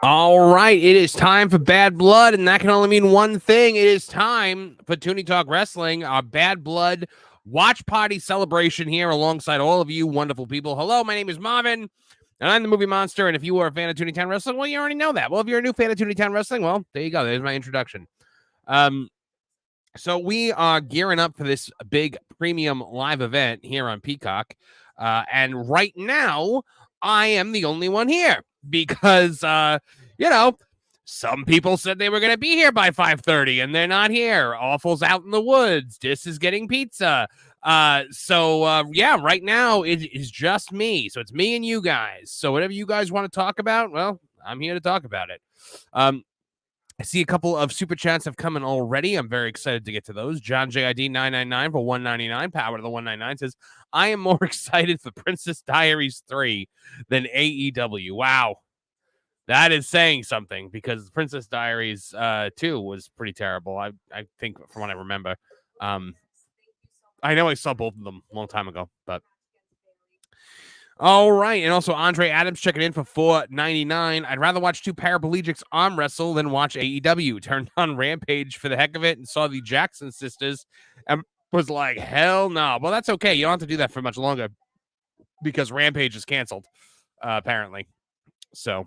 All right, it is time for Bad Blood, and that can only mean one thing. It is time for Tooney Talk Wrestling, our Bad Blood watch party celebration here alongside all of you wonderful people. Hello, my name is Marvin, and I'm the Movie Monster, and if you are a fan of Tooney Town Wrestling, well, you already know that. Well, if you're a new fan of Tooney Town Wrestling, well, there you go. There's my introduction. So we are gearing up for this big premium live event here on Peacock, and right now, I am the only one here because, some people said they were going to be here by 5:30 and they're not here. Awful's out in the woods. Dis is getting pizza. Right now it is just me. So it's me and you guys. So whatever you guys want to talk about, well, I'm here to talk about it. I see a couple of super chats have come in already. I'm very excited to get to those. John JID 999 for 199. Power to the 199 says, I am more excited for Princess Diaries 3 than AEW. Wow. That is saying something because Princess Diaries 2 was pretty terrible. I think from what I remember. I know I saw both of them a long time ago, but all right. And also Andre Adams checking in for $4.99. I'd rather watch two paraplegics arm wrestle than watch AEW. Turned on Rampage for the heck of it and saw the Jackson sisters and was like, hell no. Well, that's okay. You don't have to do that for much longer because Rampage is canceled, apparently. So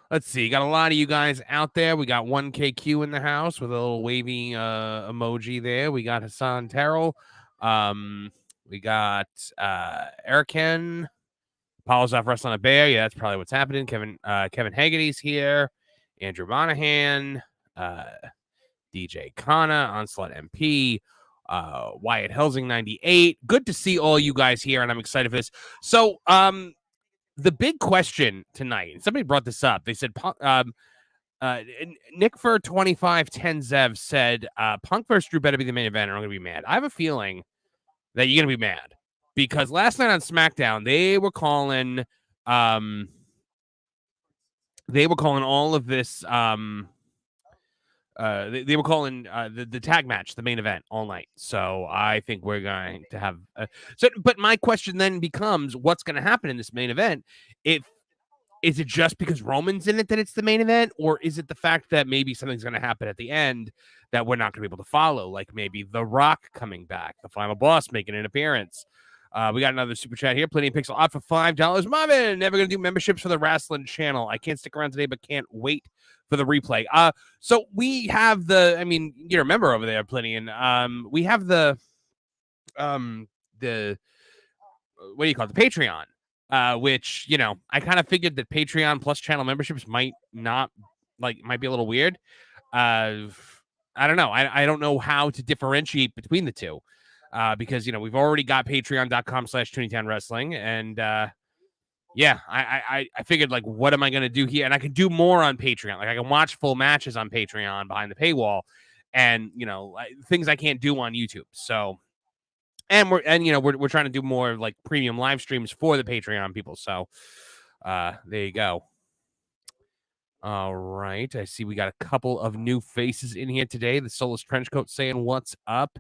let's see. Got a lot of you guys out there. We got 1KQ in the house with a little wavy emoji there. We got Hassan Terrell. We got Eriken, Apollo's off wrestling a bear. Yeah, that's probably what's happening. Kevin Haggerty's here. Andrew Monahan, DJ Kana, Onslaught MP, Wyatt Helsing 98. Good to see all you guys here, and I'm excited for this. So, the big question tonight, and somebody brought this up. They said, Nick for 2510 Zev said, Punk versus Drew better be the main event, or I'm going to be mad. I have a feeling that you're going to be mad because last night on SmackDown, they were calling all of this. They were calling the tag match the main event all night. So I think we're going to have. But my question then becomes, what's going to happen in this main event? Is it just because Roman's in it that it's the main event, or is it the fact that maybe something's going to happen at the end that we're not going to be able to follow, like maybe The Rock coming back, the final boss making an appearance? We got another super chat here. Plenty of Pixel odd for $5. Marvin, never going to do memberships for the wrestling channel. I can't stick around today, but can't wait for the replay. So we have you're a member over there, Plenty, and we have the what do you call it? The Patreon. Which, I kind of figured that Patreon plus channel memberships might be a little weird. I don't know. I don't know how to differentiate between the two. Because, we've already got patreon.com/Tooney Town Wrestling. And, I figured, what am I going to do here? And I can do more on Patreon. I can watch full matches on Patreon behind the paywall and, things I can't do on YouTube. So, and we're trying to do more premium live streams for the Patreon people. So there you go. All right. I see we got a couple of new faces in here today. The Soulless Trenchcoat saying what's up.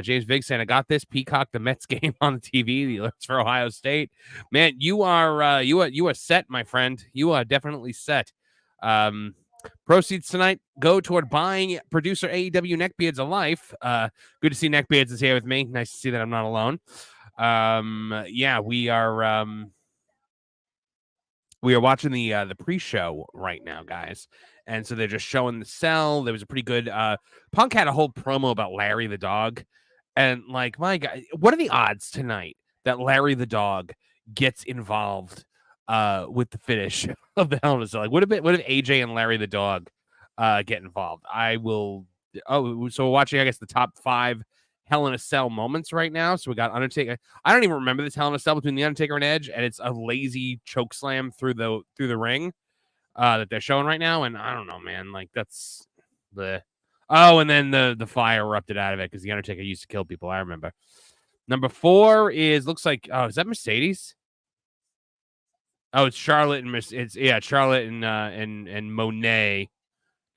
James Biggs saying, I got this. Peacock, the Mets game on the TV. The alerts for Ohio State. Man, you are set, my friend. You are definitely set. Proceeds tonight go toward buying producer AEW Neckbeards a life. Good to see Neckbeards is here with me. Nice to see that I'm not alone. We are watching the pre-show right now, guys. And so they're just showing the cell. There was a pretty good Punk had a whole promo about Larry the dog. And my God, what are the odds tonight that Larry the dog gets involved with the finish of the Hell in a Cell? What if AJ and Larry the dog get involved? I will. Oh, so we're watching, I guess, the top 5 Hell in a Cell moments right now. So we got Undertaker. I don't even remember this Hell in a Cell between the Undertaker and Edge, and it's a lazy choke slam through the ring that they're showing right now. And I don't know, man. That's the. Oh, and then the fire erupted out of it because the Undertaker used to kill people. I remember. Number 4 looks like, is that Mercedes? Oh, it's Charlotte and Charlotte and Monet,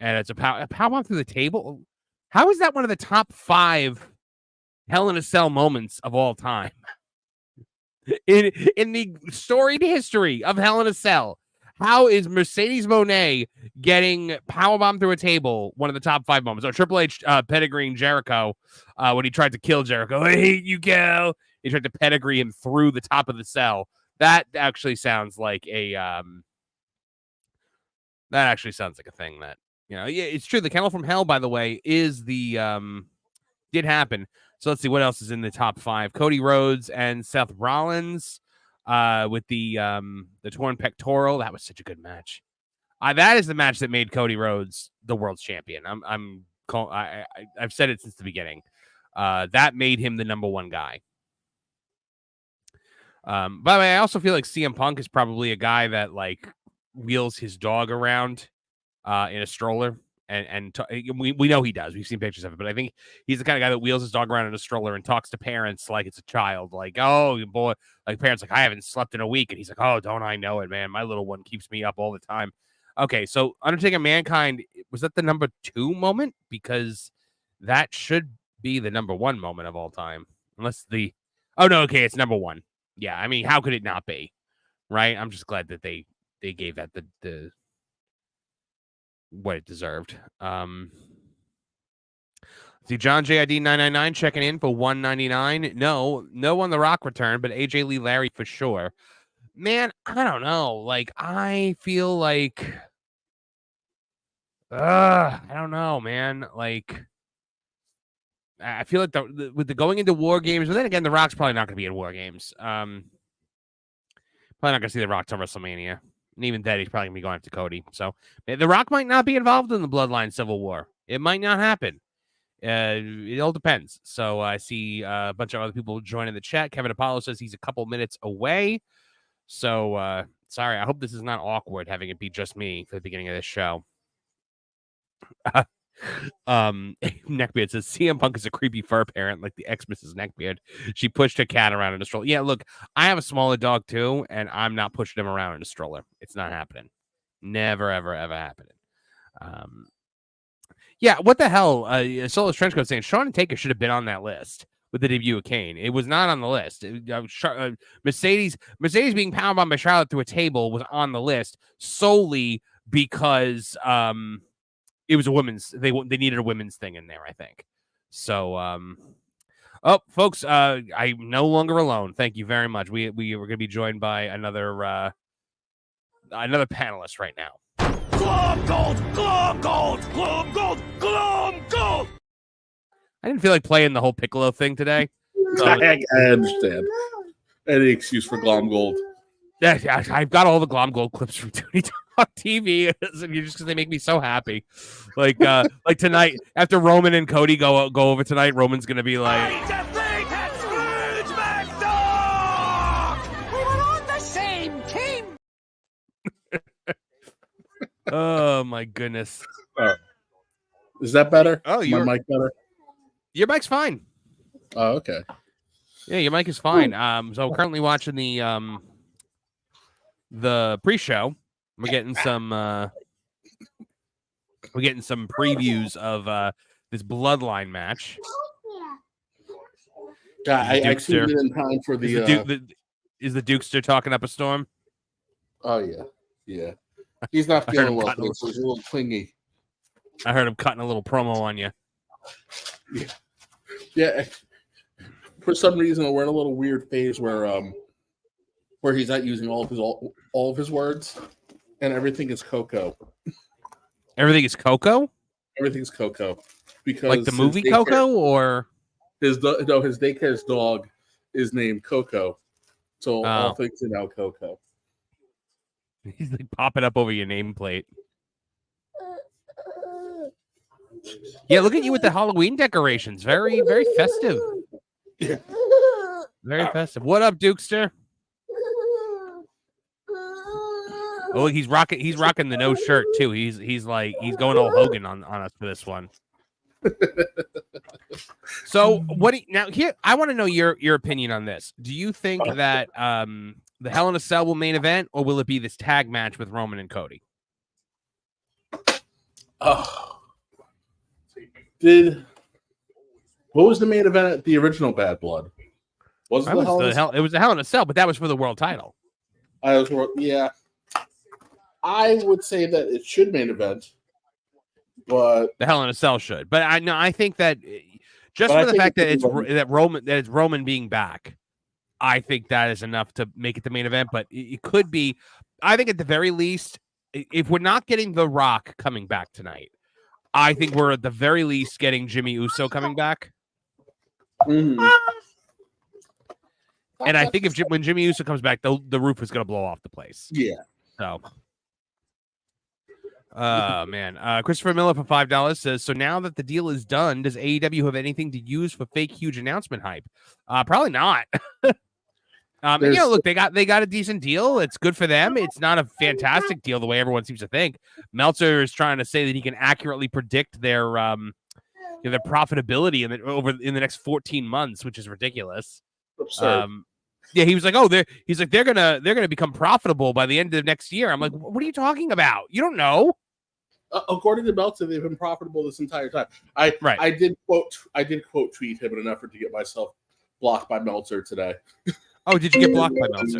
and it's a powerbomb through the table. How is that one of the top 5 Hell in a Cell moments of all time in the storied history of Hell in a Cell? How is Mercedes Moné getting powerbomb through a table one of the top 5 moments? Oh, Triple H pedigreeing Jericho when he tried to kill Jericho. I hate you, Gal. He tried to pedigree him through the top of the cell. That actually sounds like a thing that, yeah, it's true. The Kennel from Hell, by the way, is did happen. So let's see what else is in the top 5. Cody Rhodes and Seth Rollins with the torn pectoral. That was such a good match. That is the match that made Cody Rhodes the world's champion. I've said it since the beginning. That made him the number 1 guy. By the way, I also feel like CM Punk is probably a guy that like wheels his dog around in a stroller. And we know he does. We've seen pictures of it, but I think he's the kind of guy that wheels his dog around in a stroller and talks to parents like it's a child. Like, oh, boy, like parents like, I haven't slept in a week. And he's like, oh, don't I know it, man? My little one keeps me up all the time. Okay, so Undertaker Mankind, was that the number 2 moment? Because that should be the number 1 moment of all time. Unless oh, no, okay, it's number 1. Yeah, I mean, how could it not be? Right? I'm just glad that they gave that the what it deserved. See, John JID 999 checking in for 199. No on the Rock return, but AJ Lee Larry for sure. Man, I don't know. Like, I feel like I don't know, man. Like, I feel like with the going into War Games, but then again, the Rock's probably not going to be in War Games. Probably not going to see the Rock till WrestleMania. And even then, he's probably going to be going after Cody. So the Rock might not be involved in the Bloodline Civil War. It might not happen. It all depends. So I see a bunch of other people joining the chat. Kevin Apollo says he's a couple minutes away. So sorry. I hope this is not awkward having it be just me for the beginning of this show. Neckbeard says CM Punk is a creepy fur parent like the ex Mrs. Neckbeard. She pushed her cat around in a stroller. Yeah, look, I have a smaller dog too, and I'm not pushing him around in a stroller. It's not happening. Never, ever, ever happening. Yeah, what the hell? Solo's Trenchcoat saying Shawn and Taker should have been on that list with the debut of Kane. It was not on the list. Mercedes being powerbombed by Charlotte through a table was on the list solely because it was a women's. They needed a women's thing in there, I think. So, oh, folks, I'm no longer alone. Thank you very much. We were going to be joined by another panelist right now. Glom gold, glom gold, glom gold, glom gold. I didn't feel like playing the whole Piccolo thing today. So, I understand. Any excuse for Glom Gold. Yeah, I've got all the Glom Gold clips from Tooney Talk TV, just because they make me so happy. Like tonight, after Roman and Cody go over tonight, Roman's gonna be like, "I defeated Scrooge McDuck! We were on the same team." Oh my goodness! Is that better? Oh, my mic better? Your mic's fine. Oh, okay. Yeah, your mic is fine. So currently watching the pre-show. We're getting some previews of this Bloodline match. Yeah, I tuned in time for is the Dukester talking up a storm? Oh yeah. He's not feeling well, so he's a little clingy. I heard him cutting a little promo on you. Yeah. For some reason, we're in a little weird phase where he's not using all of his words, and everything is Coco. Everything is Coco? Everything's Coco. Because like the movie Coco, or his daycare's dog is named Coco, so all things are now Coco. He's like popping up over your nameplate. Yeah, look at you with the Halloween decorations. Very, very festive. Yeah. Very festive. What up, Dukester? Oh, he's rocking the no shirt too. He's going all Hogan on us for this one. So now here I want to know your opinion on this. Do you think that the Hell in a Cell will main event, or will it be this tag match with Roman and Cody? What was the main event at the original Bad Blood? It was the Hell in a Cell, but that was for the world title. Yeah. I would say that it should main event, but the Hell in a Cell should. But I think that just for the fact that it's Roman being back, I think that is enough to make it the main event. But it could be. I think at the very least, if we're not getting The Rock coming back tonight, I think we're at the very least getting Jimmy Uso coming back. Mm-hmm. And I think when Jimmy Uso comes back, the roof is going to blow off the place. Yeah. So, man. Christopher Miller for $5 says, so now that the deal is done, does AEW have anything to use for fake huge announcement hype? Probably not. Look, they got a decent deal. It's good for them. It's not a fantastic deal the way everyone seems to think. Meltzer is trying to say that he can accurately predict their profitability in the next 14 months, which is ridiculous. Absurd. He was like, they're gonna become profitable by the end of next year. I'm like, what are you talking about? You don't know. According to Meltzer, they've been profitable this entire time. I did quote tweet him in an effort to get myself blocked by Meltzer today. Oh, did you get blocked by Meltzer?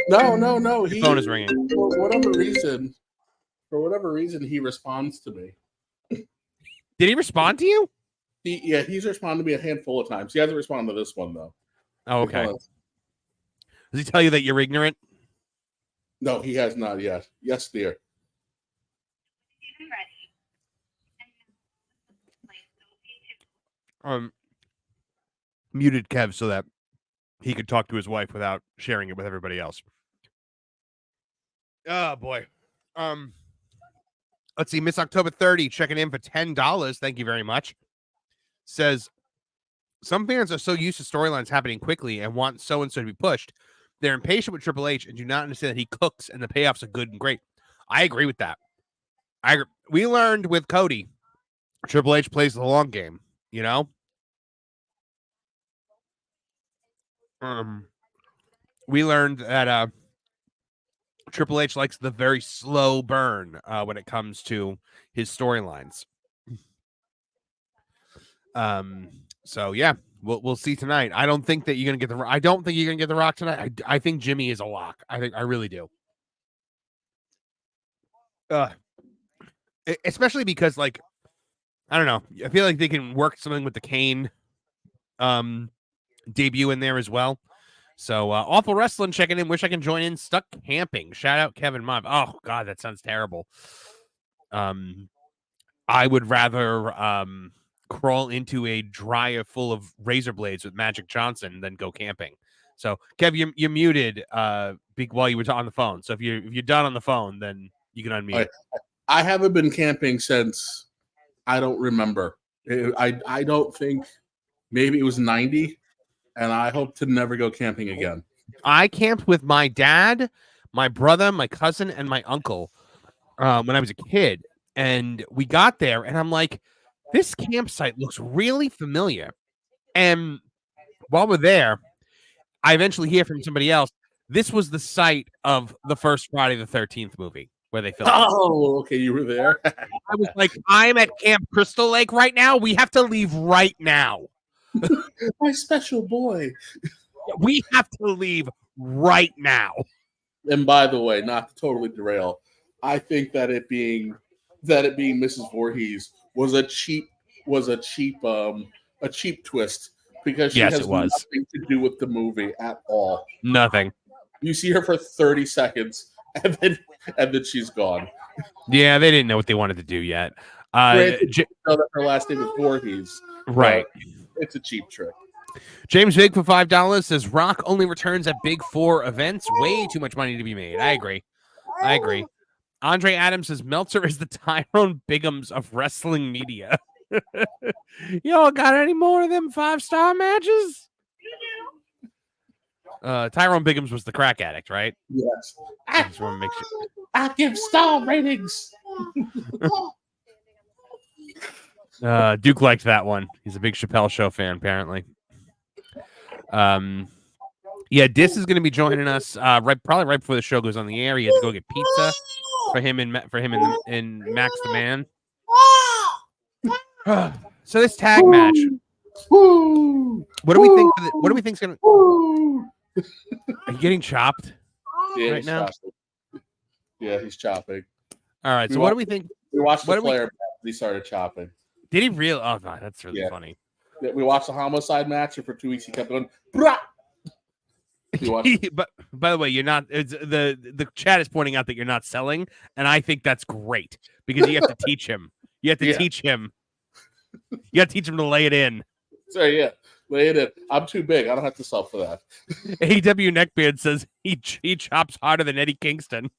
No. His phone is ringing. For whatever reason, he responds to me. Did he respond to you? He's responded to me a handful of times. He hasn't responded to this one though. Oh, okay. Does he tell you that you're ignorant? No, he has not yet. Yes, dear. Muted Kev so that he could talk to his wife without sharing it with everybody else. Oh boy. Let's see. Miss October 30 checking in for $10. Thank you very much. Says some fans are so used to storylines happening quickly and want so and so to be pushed. They're impatient with Triple H and do not understand that he cooks and the payoffs are good and great. I agree with that. We learned with Cody, Triple H plays the long game, you know? We learned that Triple H likes the very slow burn when it comes to his storylines. So yeah, we'll see tonight. I don't think that you're gonna get the Rock tonight. I think Jimmy is a lock. I really do. Especially because, like, I don't know. I feel like they can work something with the Kane debut in there as well. So Awful Wrestling checking in. Wish I can join in. Stuck camping. Shout out Kevin Mob. Oh God, that sounds terrible. I would rather crawl into a dryer full of razor blades with Magic Johnson than go camping. So Kev, you're muted while you were on the phone. So if you're done on the phone, then you can unmute. I haven't been camping since I don't remember. I don't think, maybe it was 90, and I hope to never go camping again. I camped with my dad, my brother, my cousin, and my uncle when I was a kid. And we got there, and I'm like, this campsite looks really familiar. And while we're there, I eventually hear from somebody else, this was the site of the first Friday the 13th movie where they filmed. Oh, okay, you were there. I was like, I'm at Camp Crystal Lake right now. We have to leave right now. My special boy. We have to leave right now. And by the way, not to totally derail, I think that it being Mrs. Voorhees was a cheap twist because she has nothing to do with the movie at all. Nothing. You see her for 30 seconds and then she's gone. Yeah, they didn't know what they wanted to do yet. Know that her last name is Voorhees. Right. It's a cheap trick. James Big for $5 says Rock only returns at Big Four events. Way too much money to be made. I agree. Andre Adams says Meltzer is the Tyrone Biggums of wrestling media. Y'all got any more of them 5-star matches? Tyrone Biggums was the crack addict, right? Yes. I just want to make sure. I give star ratings. Duke liked that one. He's a big Chappelle Show fan, apparently. Yeah, Dis is going to be joining us probably right before the show goes on the air. He had to go get pizza for him and Max the Man. So this tag match. What do we think? What do we think's going to? Are you getting chopped right now? Chopping. Yeah, he's chopping. All right. So what do we think? We watched What the do we- player match. He started chopping. Did he really? Oh, no, that's really funny. We watched the homicide match, and for 2 weeks he kept going. Brah! But by the way, you're not. The chat is pointing out that you're not selling, and I think that's great because you have to teach him. You have to teach him. You got to teach him to lay it in. Sorry, yeah, lay it in. I'm too big. I don't have to sell for that. AW Neckbeard says he chops harder than Eddie Kingston.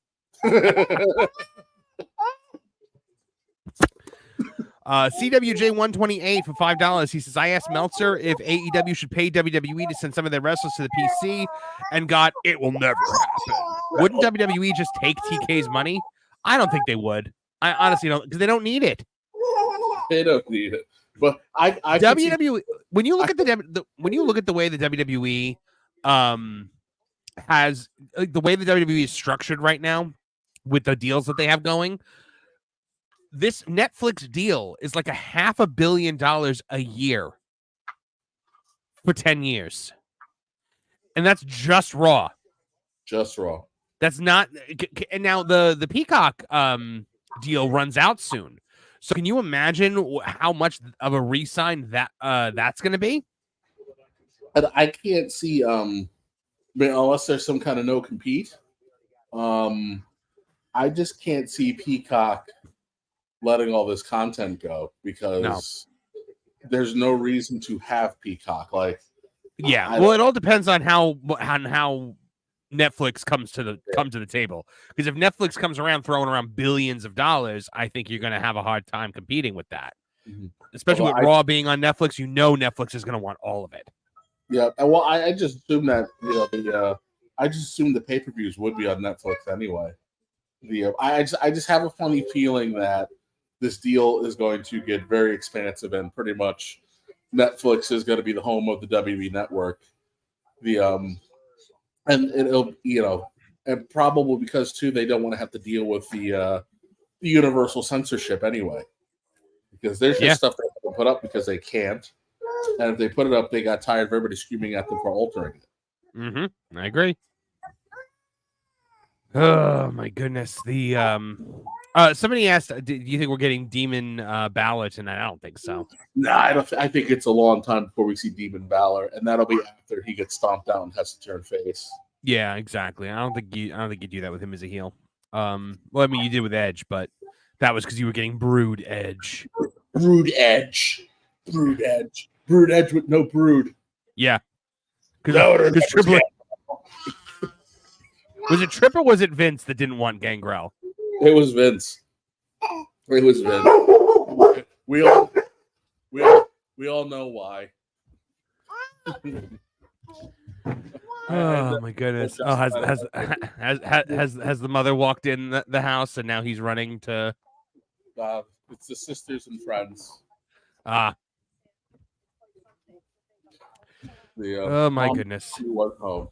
CWJ 128 for $5. He says, I asked Meltzer if AEW should pay WWE to send some of their wrestlers to the PC, and God, it will never happen. Wouldn't WWE just take TK's money? I don't think they would. I honestly don't, because they don't need it. They don't need it. But I WWE when you look at the way the WWE has the way the WWE is structured right now with the deals that they have going. This Netflix deal is like $500 million a year for 10 years. And that's just Raw. Just Raw. That's not. And now the Peacock deal runs out soon. So can you imagine how much of a re-sign that's going to be? I can't see, unless there's some kind of no compete. I just can't see Peacock letting all this content go because there's no reason to have Peacock. Like, it all depends on how Netflix comes to the table. Because if Netflix comes around throwing around billions of dollars, I think you're going to have a hard time competing with that. Mm-hmm. Especially with Raw being on Netflix, Netflix is going to want all of it. Yeah, well, I just assume that I just assume the pay-per-views would be on Netflix anyway. I just have a funny feeling that this deal is going to get very expansive, and pretty much Netflix is going to be the home of the WWE network. And it'll, and probably because too they don't want to have to deal with the universal censorship anyway, because there's just stuff they can put up because they can't, and if they put it up, they got tired of everybody screaming at them for altering it. Mm-hmm. I agree. Oh my goodness. The somebody asked, do you think we're getting Demon Balor tonight? I don't think so. No, I don't. I think it's a long time before we see Demon Balor, and that'll be after he gets stomped out and has to turn face. Yeah, exactly. I don't think you do that with him as a heel. Well, I mean, you did with Edge, but that was because you were getting Brood Edge. Brood Edge with no brood. Yeah, because Triple was it Tripp or was it Vince that didn't want Gangrel? It was Vince. We all know why. Oh my goodness! Oh, has the mother walked in the house and now he's running to? It's the sisters and friends. Oh my goodness! Went home.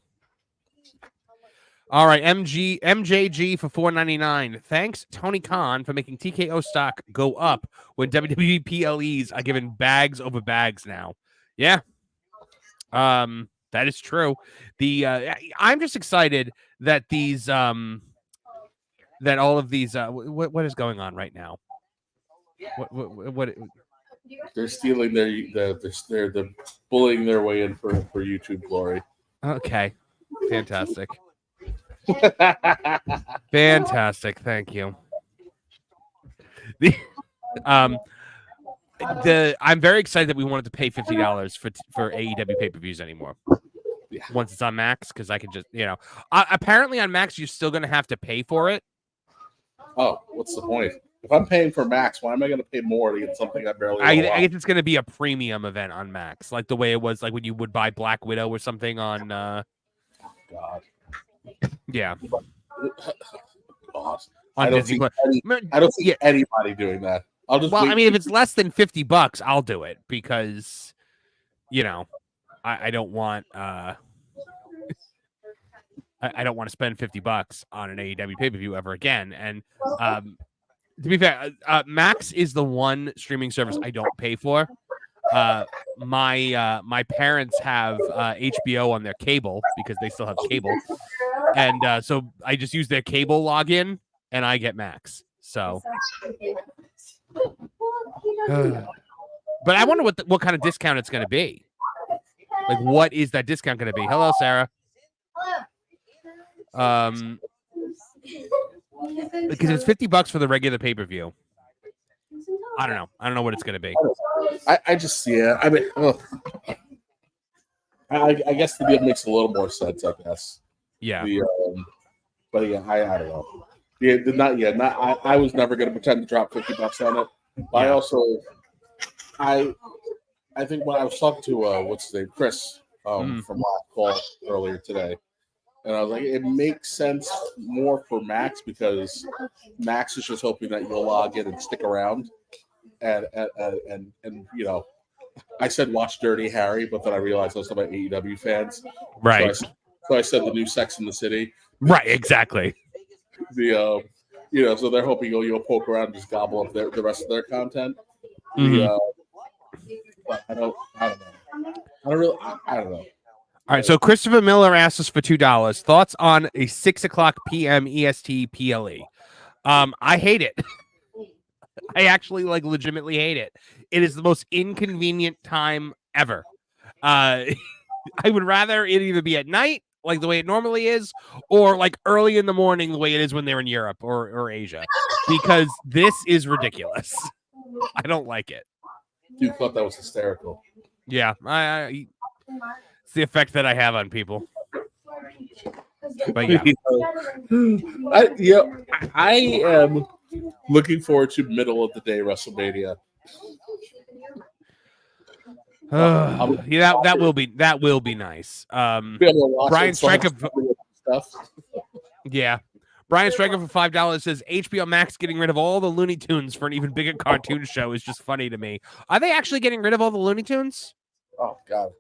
All right, MJG for $4.99. Thanks, Tony Khan, for making TKO stock go up when WWE PLEs are given bags over bags now. Yeah, that is true. I'm just excited that these that all of these what is going on right now? What they're stealing they're bullying their way in for YouTube glory. Okay, fantastic. Fantastic, thank you. I'm very excited that we wanted to pay $50 for AEW pay-per-views anymore. Yeah. Once it's on Max, because I can just apparently on Max you're still going to have to pay for it. Oh, what's the point? If I'm paying for Max, why am I going to pay more to get something I barely? I guess it's going to be a premium event on Max, like the way it was like when you would buy Black Widow or something on. God. Yeah. God. I don't see anybody doing that. I mean, if it's less than $50, I'll do it because, I don't want I don't want to spend $50 on an AEW pay-per-view ever again. And to be fair, Max is the one streaming service I don't pay for. My parents have HBO on their cable because they still have cable, and so I just use their cable login and I get Max. So, but I wonder what kind of discount it's going to be. Like, what is that discount going to be? Hello, Sarah. Because it's $50 for the regular pay-per-view. I don't know. I don't know what it's going to be. I just I mean, I guess the deal makes a little more sense. I guess. Yeah. But yeah, I don't know. Yeah, I was never going to pretend to drop $50 on it. But yeah. I think when I was talking to what's his name, Chris, from last call earlier today, and I was like, it makes sense more for Max because Max is just hoping that you'll log in and stick around, and you know, I said watch Dirty Harry, but then I realized I was talking about AEW fans, right? So I said the new Sex in the City, right? Exactly. You know, so they're hoping you'll poke around and just gobble up the rest of their content. But I don't know. I don't know. All right, so Christopher Miller asked us for $2. Thoughts on a 6:00 p.m. EST PLE? I hate it. I actually legitimately hate it. It is the most inconvenient time ever. I would rather it either be at night, like the way it normally is, or like early in the morning, the way it is when they're in Europe or Asia, because this is ridiculous. I don't like it. You thought that was hysterical. Yeah, it's the effect that I have on people. But yeah, I am looking forward to middle of the day WrestleMania. Yeah, that will be nice. Brian Stryker stuff. Yeah. Brian Stryker for $5 says HBO Max getting rid of all the Looney Tunes for an even bigger cartoon show is just funny to me. Are they actually getting rid of all the Looney Tunes? Oh God,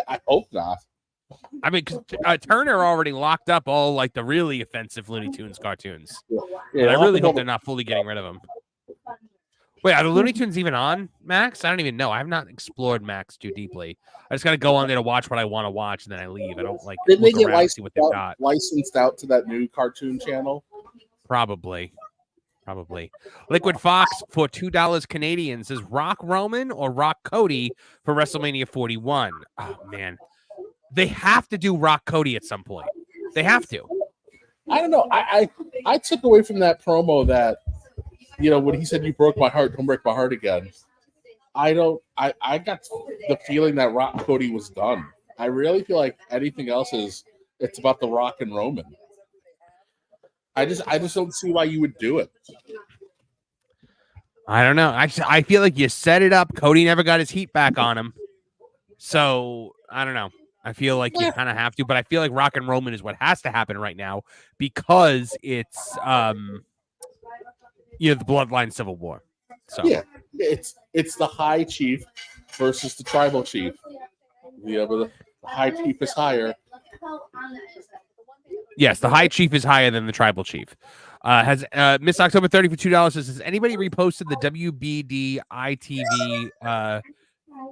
I hope not. I mean, cause, Turner already locked up all like the really offensive Looney Tunes cartoons. Yeah, I really hope they're not fully getting rid of them. Wait, are the Looney Tunes even on Max? I don't even know. I have not explored Max too deeply. I just got to go on there to watch what I want to watch, and then I leave. I don't like Did they get around see what they've got. Licensed out to that new cartoon channel? Probably. Liquid Fox for $2 Canadian says Rock Roman or Rock Cody for WrestleMania 41. Oh man, they have to do Rock Cody at some point. They have to. I don't know. I took away from that promo that, you know, when he said, "You broke my heart, don't break my heart again." I got the feeling that Rock Cody was done. I really feel like anything else it's about the Rock and Roman. I just don't see why you would do it. I don't know. I feel like you set it up. Cody never got his heat back on him. So I don't know. I feel like you kind of have to, but I feel like Rock and Roman is what has to happen right now because it's the Bloodline Civil War. So yeah, it's the High Chief versus the Tribal Chief. Yeah, but the High Chief is higher. Yes, the High Chief is higher than the Tribal Chief. Has Miss October 30 for $2 says, has anybody reposted the WBD ITV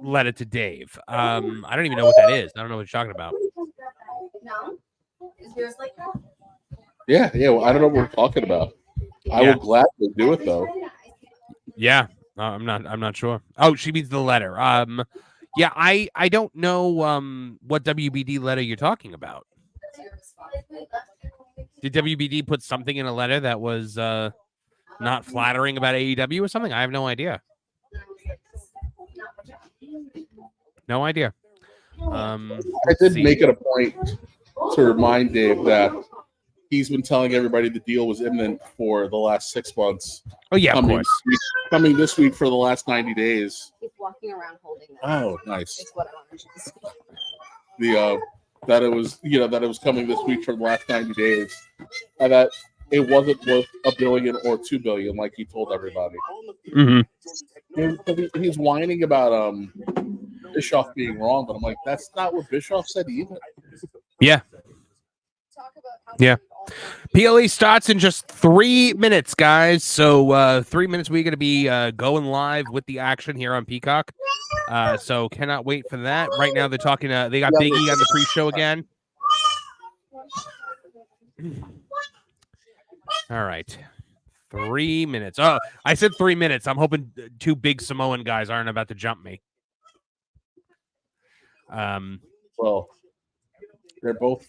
letter to Dave? I don't even know what that is. I don't know what you're talking about. No, is yours like that? Yeah. Well, I don't know what we're talking about. I will gladly do it though. Yeah, I'm not sure. Oh, she means the letter. Yeah, I don't know what WBD letter you're talking about. Did WBD put something in a letter that was not flattering about AEW or something? I have no idea. No idea. I did make it a point to remind Dave that he's been telling everybody the deal was imminent for the last 6 months. Oh yeah, of course. Coming this week for the last 90 days. He's walking around holding that. Oh, nice. It's what I want to see. That it was coming this week for the last 90 days, and that it wasn't worth $1 billion or $2 billion like he told everybody. Mm-hmm. He's whining about Bischoff being wrong, but I'm like, that's not what Bischoff said either. Yeah. Yeah. PLE starts in just 3 minutes, guys. So 3 minutes we're going to be going live with the action here on Peacock. So cannot wait for that. Right now they're talking. They got Big E on the pre-show again. All right. 3 minutes. Oh, I said 3 minutes. I'm hoping two big Samoan guys aren't about to jump me. Well, they're both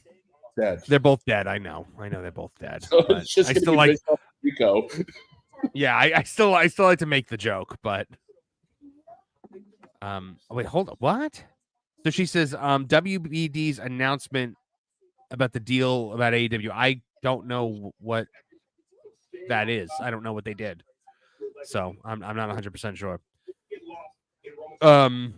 dead. They're both dead. I know they're both dead. So But it's just I gonna still be like. Bischoff and Rico. Yeah, I still like to make the joke, but wait, hold on. What? So she says WBD's announcement about the deal about AEW. I don't know what that is. I don't know what they did. So I'm not 100% sure. So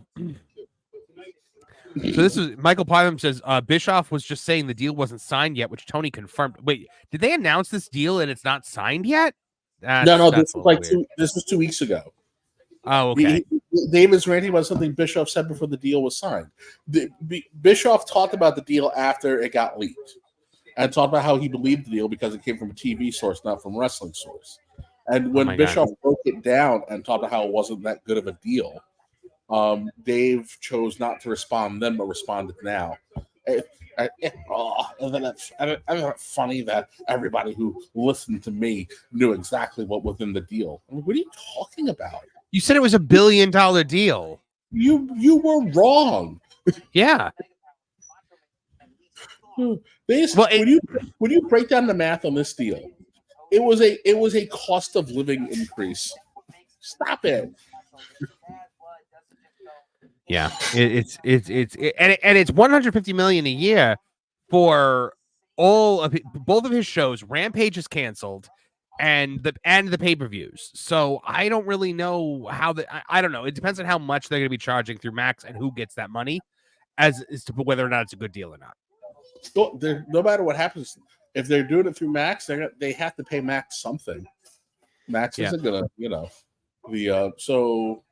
this is Michael Pytham says Bischoff was just saying the deal wasn't signed yet, which Tony confirmed. Wait, did they announce this deal and it's not signed yet? No, this was like this was 2 weeks ago. Oh, okay. David's ranting about something Bischoff said before the deal was signed. Bischoff talked about the deal after it got leaked, and talked about how he believed the deal because it came from a TV source, not from a wrestling source. And when Bischoff broke it down and talked about how it wasn't that good of a deal, Dave chose not to respond then, but responded now. I find it funny that everybody who listened to me knew exactly what was in the deal. I mean, what are you talking about? You said it was $1 billion deal. You were wrong. Yeah. When you break down the math on this deal, it was a cost of living increase. Stop it. Yeah, it's $150 million a year for all of both of his shows. Rampage is canceled, and the pay-per-views. So I don't really know how I don't know. It depends on how much they're going to be charging through Max and who gets that money, as to whether or not it's a good deal or not. No matter what happens, if they're doing it through Max, they have to pay Max something. Max isn't gonna, so.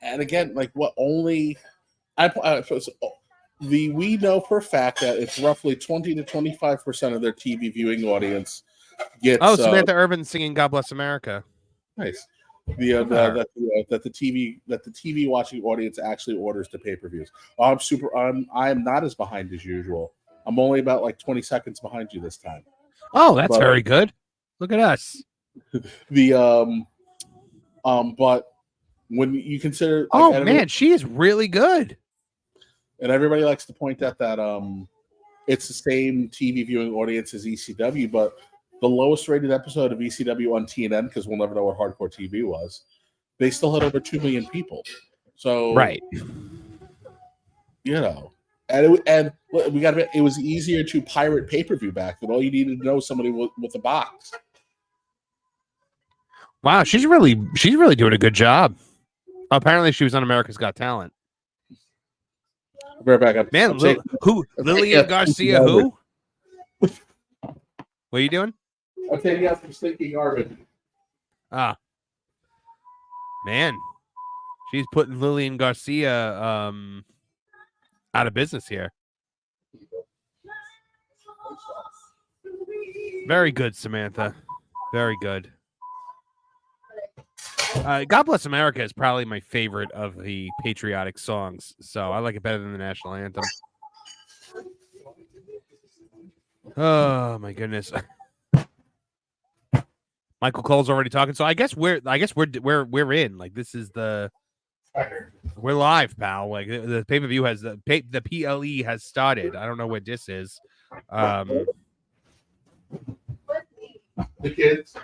And again, like what only we know for a fact that it's roughly 20 to 25% of their TV viewing audience gets. Oh, Samantha Urban singing "God Bless America." Nice. That the TV watching audience actually orders the pay-per-views. I am not as behind as usual. I'm only about like 20 seconds behind you this time. Oh, that's very good. Look at us. But when you consider, man, she is really good. And everybody likes to point out that it's the same TV viewing audience as ECW, but the lowest rated episode of ECW on TNN, because we'll never know what hardcore TV was, they still had over 2 million people. So right, and we got it was easier to pirate pay-per-view back then. All you needed to know was somebody with a box. Wow, she's really doing a good job. Apparently, she was on America's Got Talent. Right back up, man. Lillian Garcia? Who? What are you doing? I'm taking out some stinking garbage. Ah, man, she's putting Lillian Garcia out of business here. Very good, Samantha. Very good. God Bless America is probably my favorite of the patriotic songs, so I like it better than the national anthem. Oh my goodness. Michael Cole's already talking, so I guess we're in. Like, this is we're live, pal. Like, the pay-per-view has the PLE has started. I don't know what this is. The kids.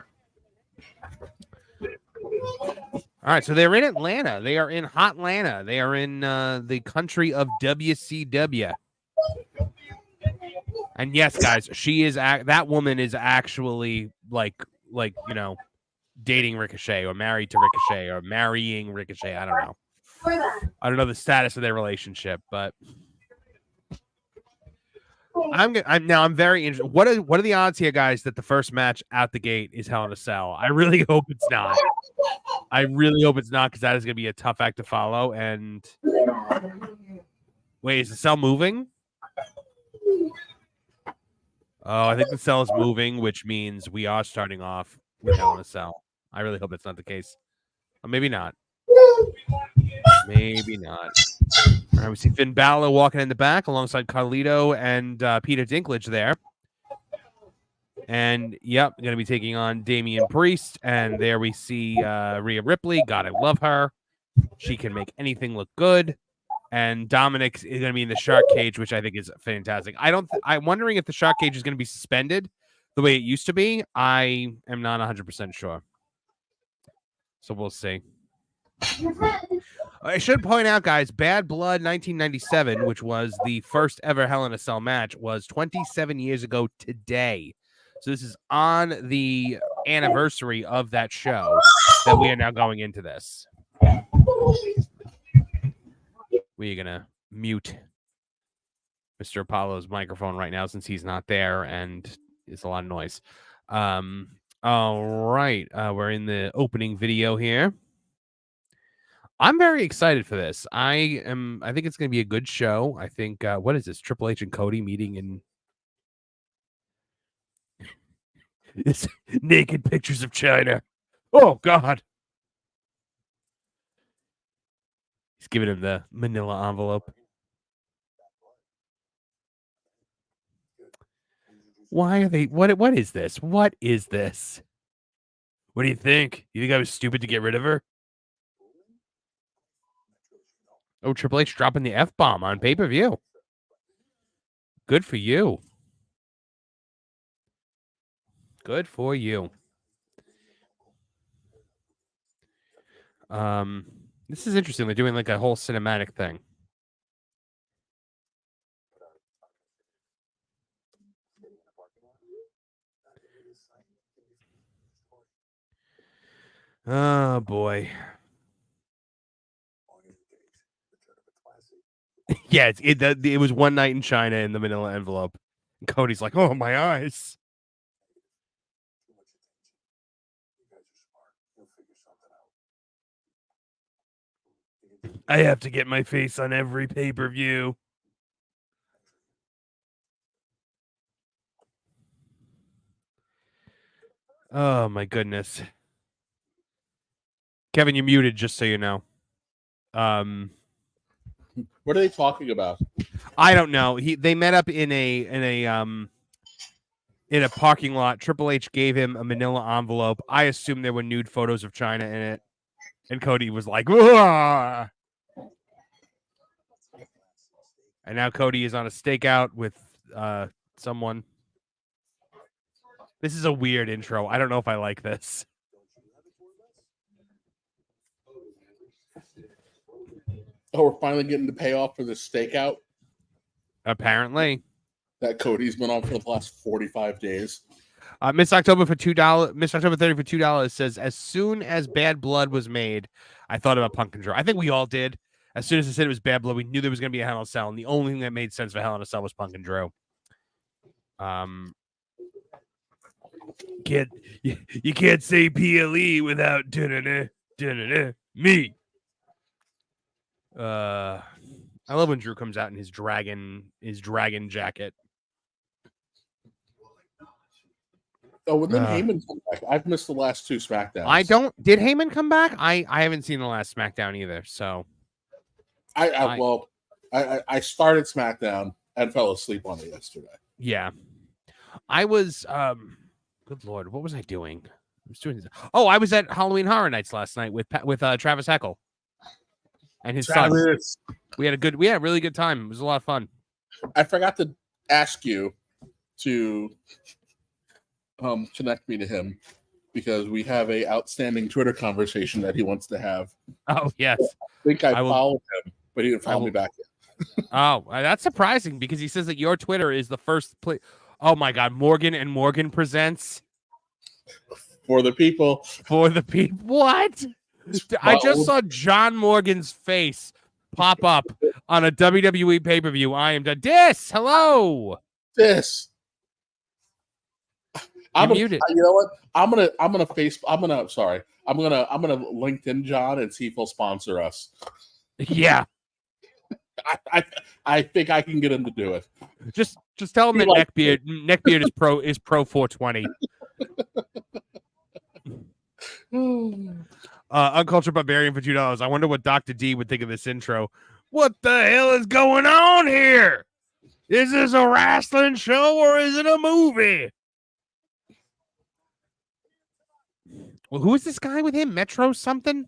All right, so they're in Atlanta. They are in Hot Atlanta. They are in the country of WCW. And yes, guys, she is that woman is actually like dating Ricochet or married to Ricochet or marrying Ricochet. I don't know. I don't know the status of their relationship, but I'm very interested. What are the odds here, guys, that the first match out the gate is Hell in a Cell? I really hope it's not. I really hope it's not, because that is going to be a tough act to follow. And wait, is the cell moving? Oh, I think the cell is moving, which means we are starting off with Hell in a Cell. I really hope that's not the case. Or maybe not. Maybe not. All right, we see Finn Balor walking in the back alongside Carlito and Peter Dinklage there. And yep, going to be taking on Damian Priest. And there we see Rhea Ripley. God, I love her. She can make anything look good. And Dominic is going to be in the shark cage, which I think is fantastic. I'm wondering if the shark cage is going to be suspended the way it used to be. I am not 100% sure. So we'll see. I should point out, guys, Bad Blood 1997, which was the first ever Hell in a Cell match, was 27 years ago today. So this is on the anniversary of that show that we are now going into this. We're going to mute Mr. Apollo's microphone right now since he's not there and it's a lot of noise. All right. We're in the opening video here. I'm very excited for this. I think it's going to be a good show. I think, what is this? Triple H and Cody meeting in it's naked pictures of China. Oh, God. He's giving him the manila envelope. Why are they? What is this? What is this? What do you think? You think I was stupid to get rid of her? Oh, Triple H dropping the F-bomb on pay-per-view. Good for you. Good for you. This is interesting. They're doing like a whole cinematic thing. Oh, boy. Yeah, it was one night in China in the manila envelope. And Cody's like, oh, my eyes. I have to get my face on every pay-per-view. Oh, my goodness. Kevin, you're muted, just so you know. What are they talking about? I don't know. They met up in a parking lot. Triple H gave him a manila envelope. I assume there were nude photos of China in it. And Cody was like, "Wah!" And now Cody is on a stakeout with someone. This is a weird intro. I don't know if I like this. Oh, we're finally getting the payoff for this stakeout Apparently. that Cody's been on for the last 45 days. Miss October for $2. Miss October 30 for $2 says, as soon as Bad Blood was made, I thought about Punk and Drew. I think we all did. As soon as I said it was Bad Blood, we knew there was going to be a Hell in a Cell, and the only thing that made sense for Hell in a Cell was Punk and Drew. You can't say PLE without me. I love when Drew comes out in his dragon jacket. Oh, when then Heyman come back? I've missed the last two SmackDowns. Did Heyman come back? I haven't seen the last SmackDown either. So I started SmackDown and fell asleep on it yesterday. Yeah, I was. Good Lord, what was I doing? I was at Halloween Horror Nights last night with Travis Heckle and his son. We had a really good time. It was a lot of fun. I forgot to ask you to connect me to him because we have a outstanding Twitter conversation that he wants to have. Oh yes, I think I followed him, but he didn't follow me back yet. Oh, that's surprising because he says that your Twitter is the first place. Oh my God, Morgan and Morgan presents for the people. For the people. What? I just saw John Morgan's face pop up on a WWE pay-per-view. I am done. Hello. I'm muted. You know what? I'm gonna LinkedIn John and see if he'll sponsor us. Yeah. I think I can get him to do it. Just tell him that Neckbeard is pro 420. Uncultured Barbarian for $2. I wonder what Dr. D would think of this intro. What the hell is going on here? Is this a wrestling show or is it a movie? Well, who is this guy with him? Metro something?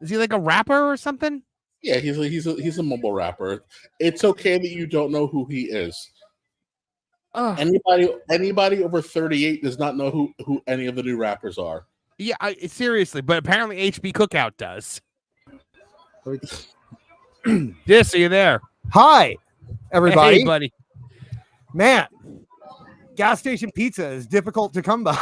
Is he like a rapper or something? Yeah, he's a mumble rapper. It's okay that you don't know who he is. Anybody over 38 does not know who any of the new rappers are. Yeah, seriously, but apparently HB Cookout does. Yes, are you there? Hi, everybody. Hey, buddy. Man, gas station pizza is difficult to come by.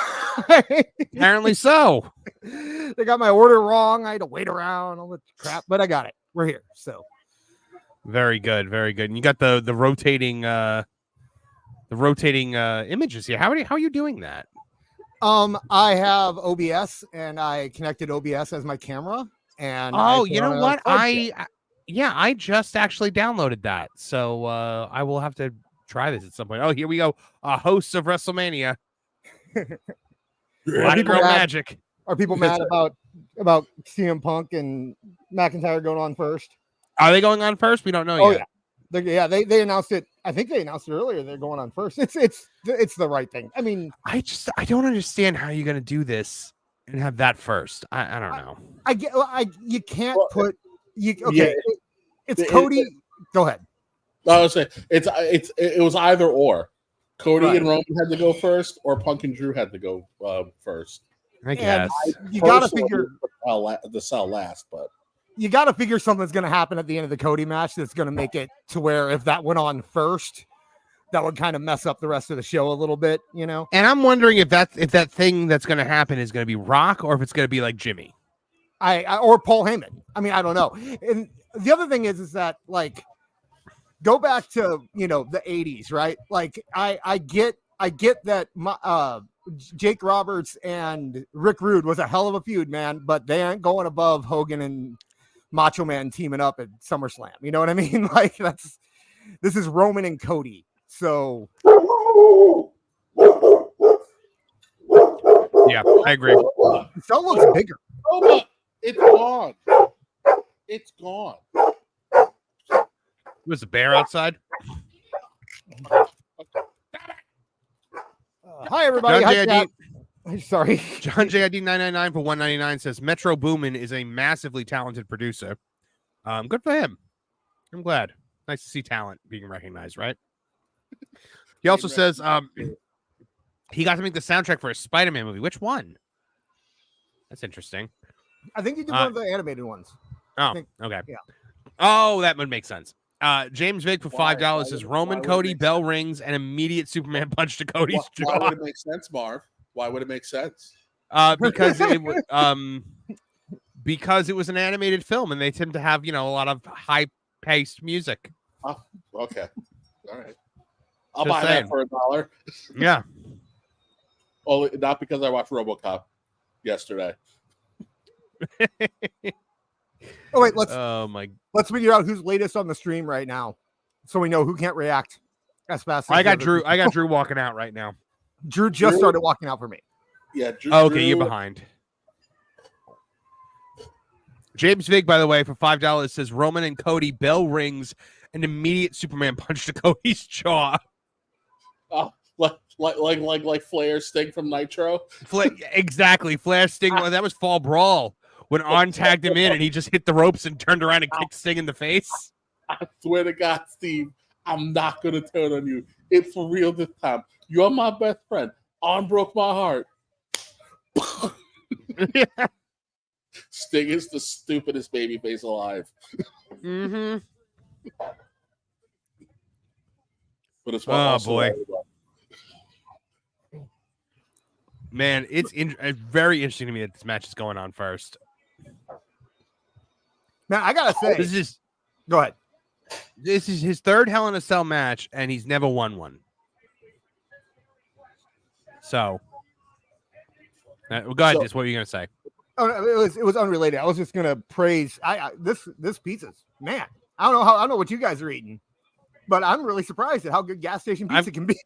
Apparently so. They got my order wrong. I had to wait around, all the crap, but I got it. We're here. So very good, very good. And you got the rotating images here. How are you doing that? I have OBS and I connected OBS as my camera. And you know what? I just actually downloaded that. So I will have to try this at some point. Oh, here we go. Hosts of WrestleMania. Girl magic. Are people mad about CM Punk and McIntyre going on first? Are they going on first? We don't know yet. Yeah. They announced it. I think they announced it earlier. They're going on first. It's the right thing. I mean, I don't understand how you're going to do this and have that first. I don't know. You can't put you. Okay, it's Cody. Go ahead. I was saying it was either or. Cody and Roman had to go first, or Punk and Drew had to go first. I guess you got to figure the cell last, but you got to figure something's going to happen at the end of the Cody match that's going to make it to where if that went on first, that would kind of mess up the rest of the show a little bit, you know. And I'm wondering if that thing that's going to happen is going to be Rock or if it's going to be like Jimmy, or Paul Heyman. I mean, I don't know. And the other thing is that like go back to the 80s, right? Like I get that Jake Roberts and Rick Rude was a hell of a feud, man, but they ain't going above Hogan and Macho Man teaming up at SummerSlam. You know what I mean? Like this is Roman and Cody. So yeah, I agree. The cell looks bigger. It's gone. It's gone. Was a bear outside? Hi, everybody. Sorry. John JID 999 for 199 says Metro Boomin is a massively talented producer. Good for him. I'm glad. Nice to see talent being recognized, right? He also says he got to make the soundtrack for a Spider-Man movie. Which one? That's interesting. I think he did one of the animated ones. Oh, okay. Yeah. Oh, that would make sense. James Vick for $5 says Roman Cody bell rings and immediate Superman punch to Cody's jaw. Why would it make sense, Marv? Why would it make sense? Because it was an animated film and they tend to have a lot of high-paced music. Oh, okay, all right. I'll buy that for $1. Yeah. Well, not because I watched RoboCop yesterday. Oh wait, let's figure out who's latest on the stream right now, so we know who can't react as fast. I got Drew walking out right now. Drew just started walking out for me. Yeah. Drew, okay, you're behind. James Vig, by the way, for $5 says Roman and Cody bell rings an immediate Superman punch to Cody's jaw. Oh, like Flair Sting from Nitro. Exactly, Flair Sting. That was Fall Brawl. When Arn tagged him in and he just hit the ropes and turned around and kicked Sting in the face. I swear to God, Steve, I'm not going to turn on you. It's for real this time. You're my best friend. Arn broke my heart. Sting is the stupidest babyface alive. Mm-hmm. But it's boy. Man, it's very interesting to me that this match is going on first. Man, I gotta say, go ahead. This is his third Hell in a Cell match, and he's never won one. So, go ahead. Just what were you gonna say? Oh, it was unrelated. I was just gonna praise this pizza's, man. I don't know what you guys are eating, but I'm really surprised at how good gas station pizza can be.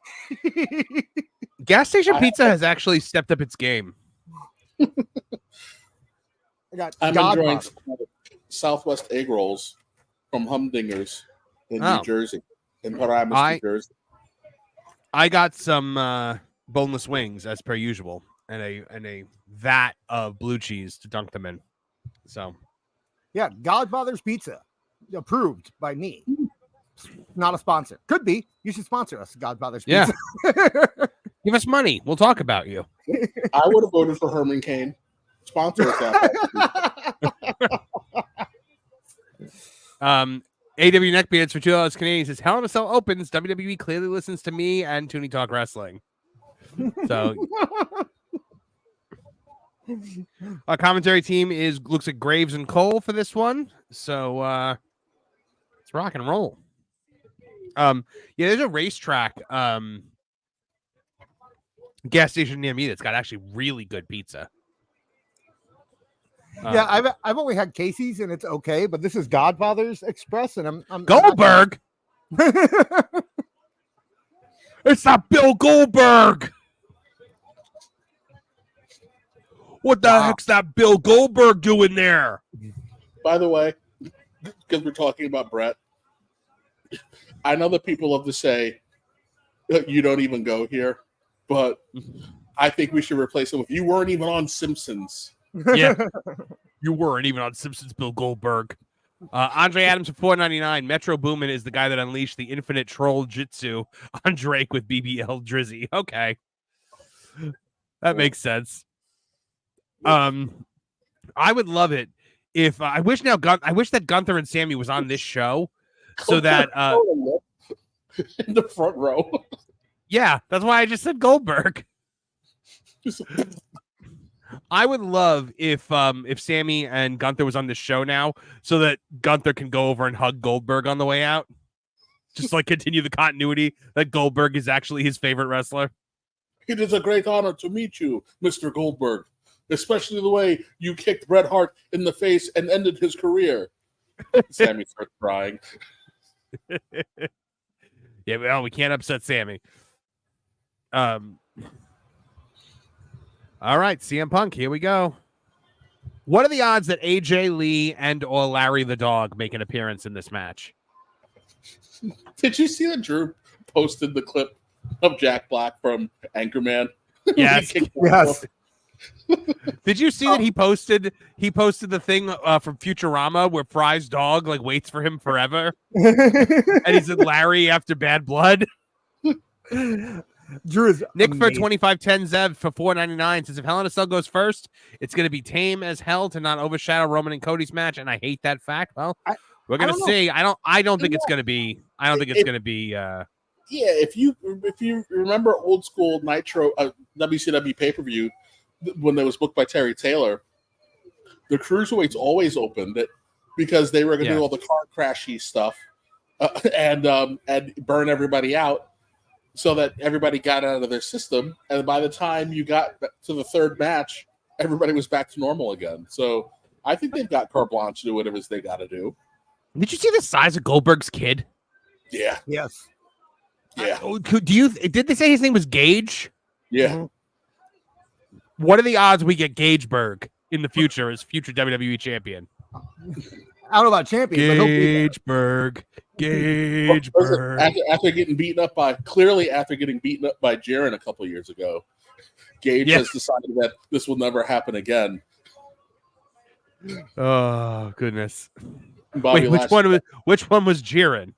Gas station pizza has actually stepped up its game. I'm enjoying Southwest egg rolls from Humdinger's in New Jersey, in Paramus, New Jersey. I got some boneless wings as per usual, and a vat of blue cheese to dunk them in. So, yeah, Godfather's Pizza, approved by me. Not a sponsor. Could be. You should sponsor us, Godfather's Pizza. Give us money. We'll talk about you. I would have voted for Herman Cain. Sponsor us that. AW Neckbeards for $2 Canadian says Hell in a Cell opens. WWE clearly listens to me and Tooney Talk Wrestling. So our commentary team looks at Graves and Cole for this one. So it's rock and roll. Yeah, there's a racetrack gas station near me that's got actually really good pizza. Yeah, I've only had Casey's and it's okay, but this is Godfather's Express, and I'm Goldberg. It's not Bill Goldberg. What the heck's that Bill Goldberg doing there? By the way, because we're talking about Brett, I know that people love to say you don't even go here, but I think we should replace him with you weren't even on Simpsons. Yeah, you weren't even on Simpsons, Bill Goldberg. Andre Adams for $4.99. Metro Boomin is the guy that unleashed the infinite troll jitsu on Drake with BBL Drizzy. Okay, that makes sense. I would love it if I wish that Gunther and Sammy was on this show so that in the front row. Yeah, that's why I just said Goldberg. I would love if Sammy and Gunther was on this show now so that Gunther can go over and hug Goldberg on the way out. Just like continue the continuity that Goldberg is actually his favorite wrestler. It is a great honor to meet you, Mr. Goldberg, especially the way you kicked Bret Hart in the face and ended his career. Sammy starts crying. Yeah, well, we can't upset Sammy. All right, CM Punk, here we go. What are the odds that AJ Lee and or Larry the Dog make an appearance in this match? Did you see that Drew posted the clip of Jack Black from Anchorman? Yes. Yes. Did you see that he posted the thing from Futurama where Fry's dog like waits for him forever? And he said Larry after Bad Blood. Drew is Nick for amazing. 2510 Zev for $4.99 says if Hell in a Cell goes first, it's going to be tame as hell to not overshadow Roman and Cody's match, and I hate that fact. Well, we're going to see. I don't think it's going to be. I don't think it's going to be. Yeah, if you remember old school Nitro WCW pay-per-view when it was booked by Terry Taylor, the cruiserweights always opened it because they were going to do all the car crashy stuff and burn everybody out, so that everybody got out of their system. And by the time you got to the third match, everybody was back to normal again. So I think they've got carte blanche to do whatever they got to do. Did you see the size of Goldberg's kid? Yeah. Yes. Yeah. Did they say his name was Gage? Yeah. Mm-hmm. What are the odds we get Gageberg in the future as future WWE champion? I don't know about champion, but he'll be there. Gageberg. After getting beaten up by Jaren a couple years ago, Gage has decided that this will never happen again. Oh goodness! Bobby Wait, which one was Jaren?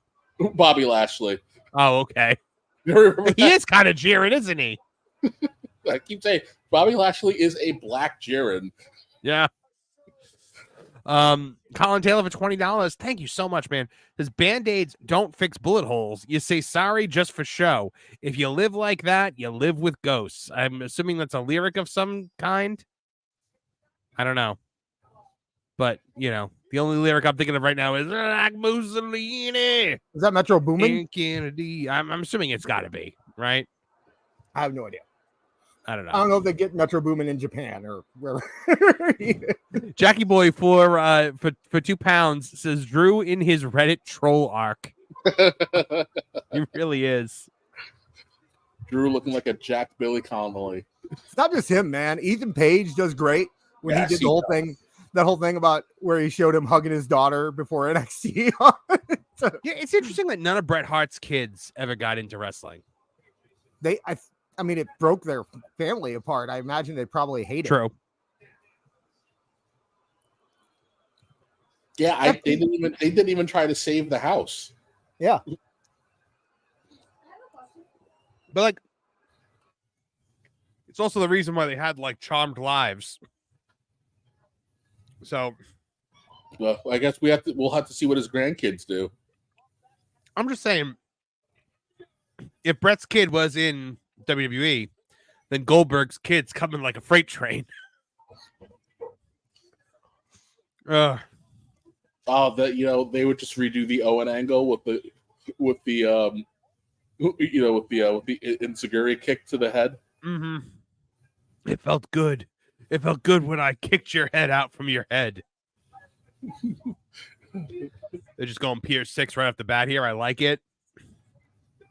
Bobby Lashley. Oh, okay. He is kind of Jaren, isn't he? I keep saying Bobby Lashley is a black Jaren. Yeah. Colin Taylor for $20. Thank you so much, man. Says Band-Aids don't fix bullet holes. You say sorry just for show. If you live like that, you live with ghosts. I'm assuming that's a lyric of some kind. I don't know. But, you know, the only lyric I'm thinking of right now is like Mussolini. Is that Metro Boomin? Kennedy. I'm assuming it's got to be, right? I have no idea. I don't know. I don't know if they get Metro Boomin in Japan or wherever. Jackie Boy for £2 says Drew in his Reddit troll arc. He really is. Drew looking like a Jack Billy Connolly. It's not just him, man. Ethan Page does great when he did the whole thing. That whole thing about where he showed him hugging his daughter before NXT. Yeah, it's interesting that none of Bret Hart's kids ever got into wrestling. I mean, it broke their family apart. I imagine they probably hate it. True. Yeah, they didn't even try to save the house. Yeah. But like, it's also the reason why they had like charmed lives. So, well, I guess we'll have to see what his grandkids do. I'm just saying, if Brett's kid was in WWE, then Goldberg's kid's coming like a freight train. They would just redo the Owen angle with the enziguri kick to the head. Mm-hmm. It felt good. It felt good when I kicked your head out from your head. They're just going Pier 6 right off the bat here. I like it.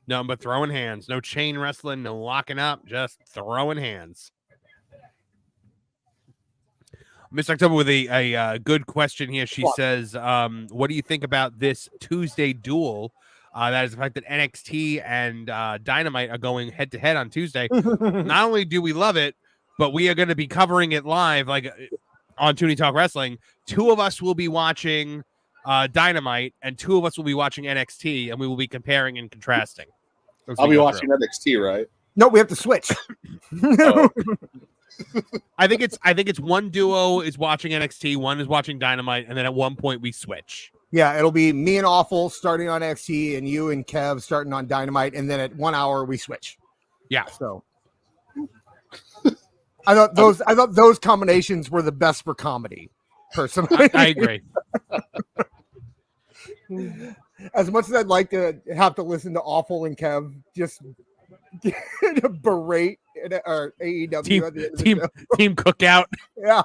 Nothing but throwing hands. No chain wrestling, no locking up, just throwing hands. Miss October with a good question here. She says, what do you think about this Tuesday duel? That is the fact that NXT and Dynamite are going head-to-head on Tuesday. Not only do we love it, but we are going to be covering it live, like on Tooney Talk Wrestling. 2 of us will be watching Dynamite, and 2 of us will be watching NXT, and we will be comparing and contrasting. I'll be watching NXT, right? No, we have to switch. Oh. I think it's one duo is watching NXT, one is watching Dynamite, and then at one point we switch. Yeah, it'll be me and Awful starting on NXT, and you and Kev starting on Dynamite, and then at 1 hour we switch. Yeah. So I thought those combinations were the best for comedy. Personally, I agree. As much as I'd like to have to listen to Awful and Kev just berate or AEW at the end of the show. Team cookout. Yeah.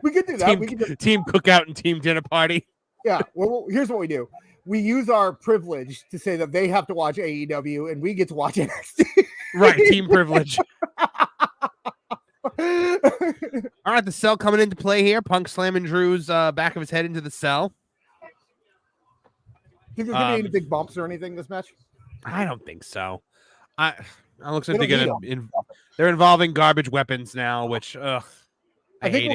We could do that. Team cookout and team dinner party. Yeah. Well, here's what we do. We use our privilege to say that they have to watch AEW and we get to watch NXT. Right. Team privilege. All right. The cell coming into play here. Punk slamming Drew's back of his head into the cell. Think there's going to be any big bumps or anything this match? I don't think so. It looks like they're involving garbage weapons now, which I think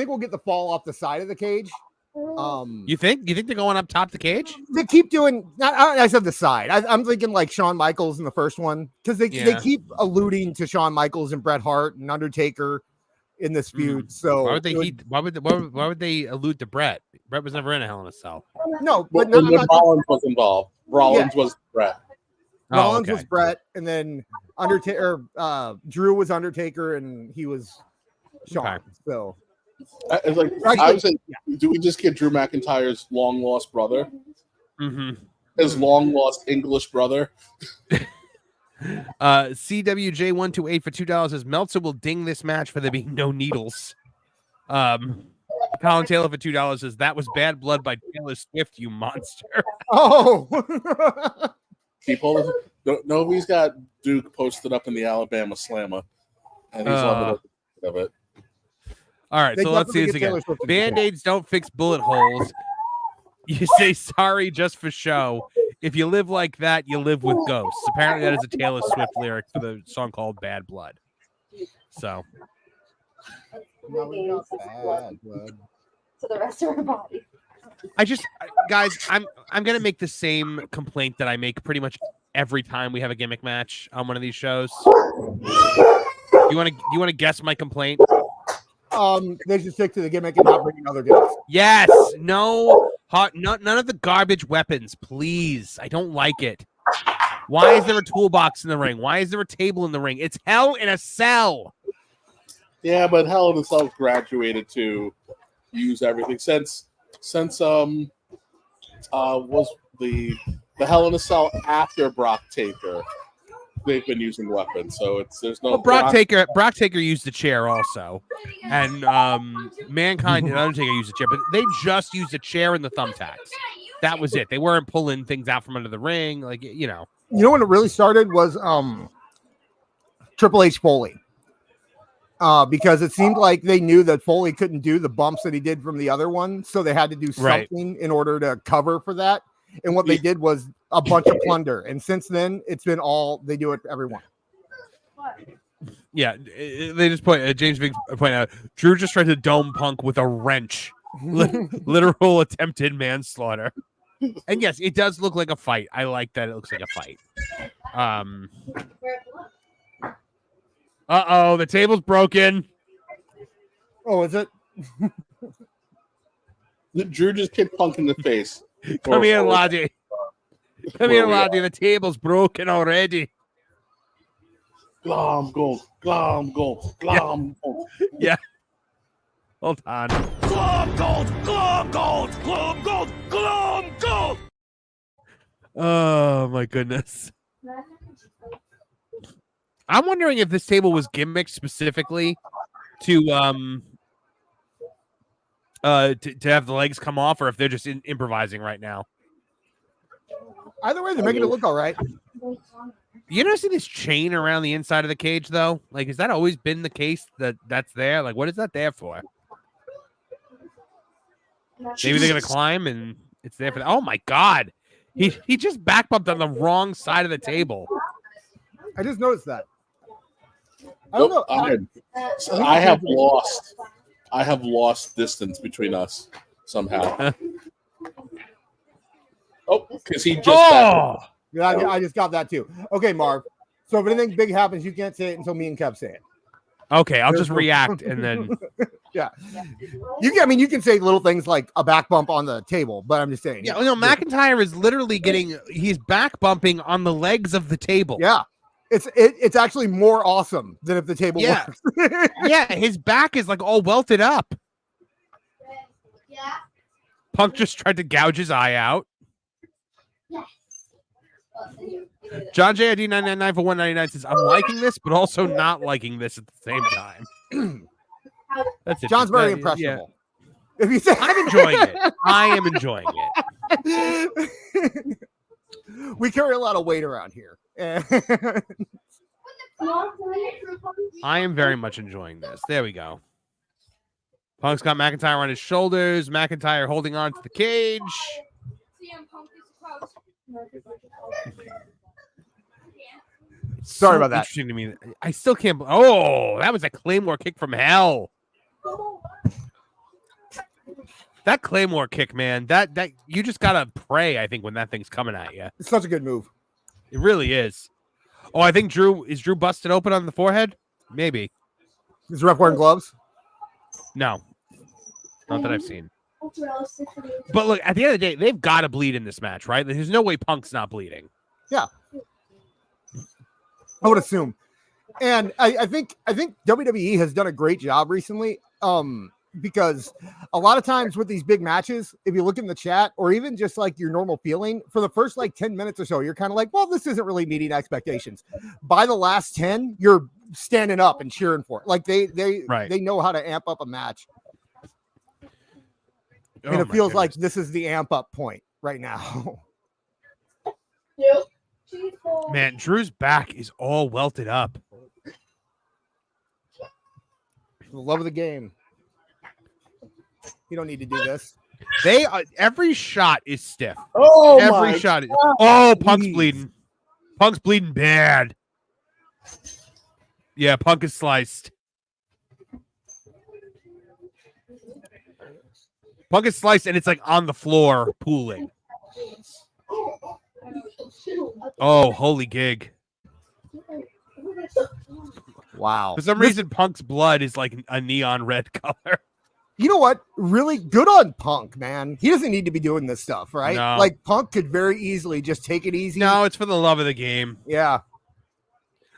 we'll get the fall off the side of the cage. You think they're going up top the cage? They keep doing. I said the side. I'm thinking like Shawn Michaels in the first one because they keep alluding to Shawn Michaels and Bret Hart and Undertaker in this feud. So why would they allude to Bret? Bret was never in a Hell in a Cell. No, but Rollins was involved. Rollins was Bret. Rollins was Bret, and then Undertaker. Drew was Undertaker, and he was Shawn. Okay. So. I would say, do we just get Drew McIntyre's long lost brother? Mm-hmm. His long lost English brother. CWJ128 for $2 says Meltzer will ding this match for there being no needles. Colin Taylor for $2 says that was Bad Blood by Taylor Swift, you monster. Oh, nobody's got Duke posted up in the Alabama Slammer, and he's loving of it. All right, so let's see this again. Band-Aids don't fix bullet holes. You say sorry just for show. If you live like that, you live with ghosts. Apparently, that is a Taylor Swift lyric for the song called Bad Blood. So. To the rest of our body. Guys, I'm gonna make the same complaint that I make pretty much every time we have a gimmick match on one of these shows. You want to guess my complaint? They should stick to the gimmick and not bring in other gimmicks. Yes. No. None of the garbage weapons, please. I don't like it. Why is there a toolbox in the ring? Why is there a table in the ring? It's Hell in a Cell. Yeah, but Hell in a Cell graduated to use everything since was the Hell in a Cell after Brock Taker. They've been using weapons, so there's no. Well, Brock Taker used the chair also, and Mankind and Undertaker used the chair, but they just used the chair and the thumbtacks. That was it. They weren't pulling things out from under the ring, like you know. You know when it really started was Triple H Foley, because it seemed like they knew that Foley couldn't do the bumps that he did from the other one, so they had to do something in order to cover for that. And what they did was a bunch of plunder. And since then, it's been all they do it for everyone. Yeah, they just James Big point out Drew just tried to dome Punk with a wrench, literal attempted manslaughter. And yes, it does look like a fight. I like that it looks like a fight. The table's broken. Oh, is it? Drew just kicked Punk in the face. Come here, laddie. Come here, laddie. The table's broken already. Glom gold, glom gold, glom gold. Yeah. Hold on. Glom gold, glom gold, glom gold, glom gold. Oh my goodness. I'm wondering if this table was gimmicked specifically to have the legs come off, or if they're just improvising right now. Either way, they're making it look all right. You ever see this chain around the inside of the cage, though? Like, has that always been the case that's there? Like, what is that there for? Maybe they're gonna climb and it's there for. Oh my god, he just back bumped on the wrong side of the table. I just noticed that. I don't know. I have lost distance between us somehow. Because he just. Oh, yeah, I just got that too. Okay, Marv. So if anything big happens, you can't say it until me and Kev say it. okay. I'll just react and then. Yeah, you can say little things like a back bump on the table, but I'm just saying. Yeah, no, McIntyre is literally he's back bumping on the legs of the table. Yeah, it's actually more awesome than if the table works. Yeah, his back is like all welted up. Yeah. Punk just tried to gouge his eye out. John JID 999 for 199 says, "I'm liking this, but also not liking this at the same time." That's it. John's very impressionable. Yeah. If you say, I'm enjoying it. I am enjoying it. We carry a lot of weight around here. I am very much enjoying this. There we go. Punk's got McIntyre on his shoulders. McIntyre holding on to the cage. Sorry about that. Interesting to me. I still can't. Oh, that was a Claymore kick from hell. That Claymore kick, man. That you just gotta pray. I think when that thing's coming at you, It's such a good move. it really is. Oh, I think Drew busted open on the forehead. Maybe. Is the ref wearing gloves? No, not that I've seen. But look, at the end of the day, they've got to bleed in this match, right? There's no way Punk's not bleeding. Yeah, I would assume. And I think WWE has done a great job recently. Because a lot of times with these big matches, if you look in the chat or even just like your normal feeling for the first like 10 minutes or so, you're kind of like, well, this isn't really meeting expectations. By the last 10, you're standing up and cheering for it. Like they know how to amp up a match. And it feels like this is the amp up point right now. Man, Drew's back is all welted up. The love of the game. You don't need to do this. Every shot is stiff. Oh, every shot is. Oh, Punk's bleeding. Punk's bleeding bad. Yeah, Punk is sliced. Punk is sliced, and it's like on the floor, pooling. Oh, holy gig! Wow. For some reason, Punk's blood is like a neon red color. You know what? Really good on Punk, man. He doesn't need to be doing this stuff, right? No. Like Punk could very easily just take it easy. No, it's for the love of the game. Yeah.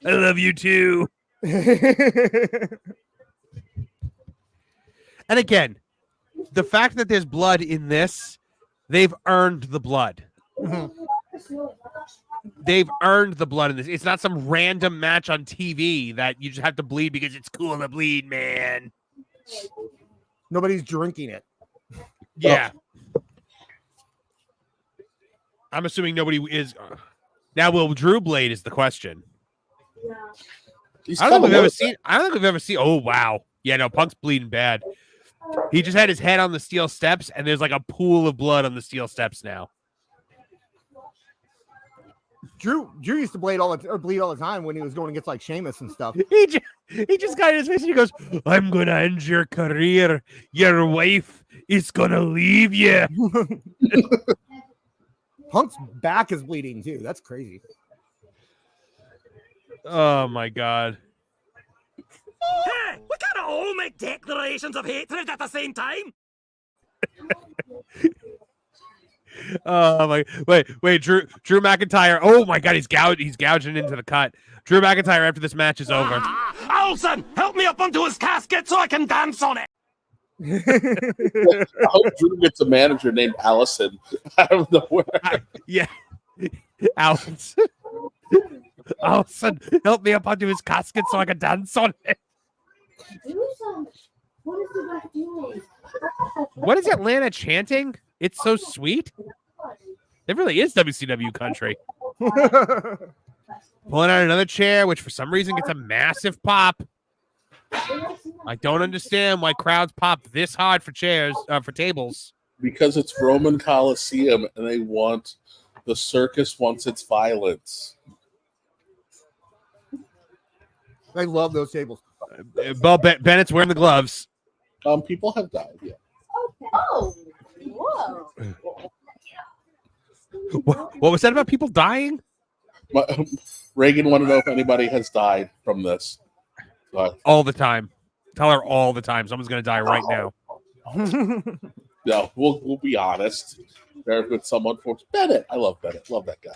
I love you too. And again, the fact that there's blood in this, they've earned the blood. They've earned the blood in this. It's not some random match on TV that you just have to bleed because it's cool to bleed, man. Nobody's drinking it. Yeah. I'm assuming nobody is. Now, will Drew blade is the question. I don't think we've ever seen. Oh, wow. Yeah, no, Punk's bleeding bad. He just had his head on the steel steps, and there's like a pool of blood on the steel steps now. Drew used to bleed all the time when he was going against like Sheamus and stuff. He just got in his face and he goes, "I'm gonna end your career. Your wife is gonna leave you." Punk's back is bleeding too. That's crazy. Oh my god. Hey, we can't all make declarations of hatred at the same time. Oh my! Wait, Drew McIntyre. Oh my god, he's gouging into the cut. Drew McIntyre after this match is over. Alson, help me up onto his casket so I can dance on it. I hope Drew gets a manager named Allison out of nowhere. Yeah, Allison, help me up onto his casket so I can dance on it. What is the guy doing? What is Atlanta chanting? It's so sweet. It really is WCW country. Pulling out another chair, which for some reason gets a massive pop. I don't understand why crowds pop this hard for chairs, for tables. Because it's Roman Coliseum and the circus wants its violence. I love those tables. Well, Bennett's wearing the gloves. People have died, yeah. Oh, whoa. What was that about people dying? Reagan wanted to know if anybody has died from this. All the time. Tell her all the time. Someone's going to die right now. No, we'll be honest. There have been someone for Bennett. I love Bennett. Love that guy.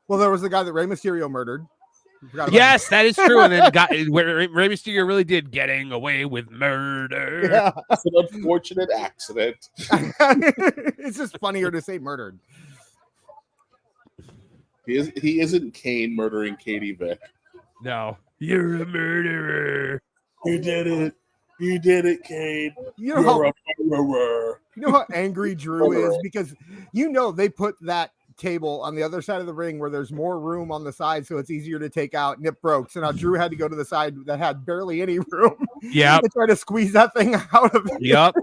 Well, there was the guy that Rey Mysterio murdered. Yes, that is true. And then Rey Mysterio really did getting away with murder. Yeah. It's an unfortunate accident. It's just funnier to say murdered. He isn't Kane murdering Katie Vick. No. You're a murderer. You did it. You did it, Kane. You're a murderer. You know how angry Drew is? Because they put that table on the other side of the ring where there's more room on the side, so it's easier to take out, and it broke. So now Drew had to go to the side that had barely any room. Yeah. To try to squeeze that thing out of it. Yep.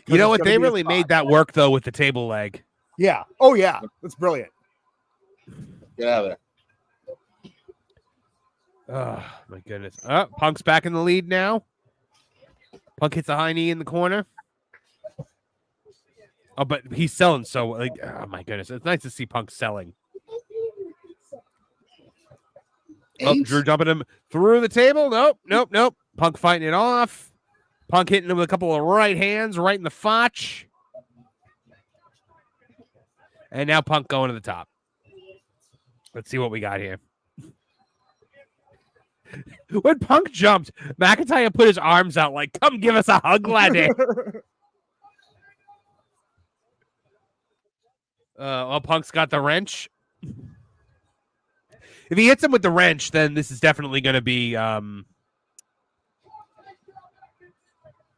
You know what? They really made that work though with the table leg. Yeah. Oh yeah. That's brilliant. Get out of there. Oh my goodness. Punk's back in the lead now. Punk hits a high knee in the corner. Oh, but he's selling oh my goodness. It's nice to see Punk selling. Oh, Drew jumping him through the table. Nope. Punk fighting it off. Punk hitting him with a couple of right hands right in the fotch. And now Punk going to the top. Let's see what we got here. When Punk jumped, McIntyre put his arms out like, "Come give us a hug, laddie." Punk's got the wrench. If he hits him with the wrench, then this is definitely going to be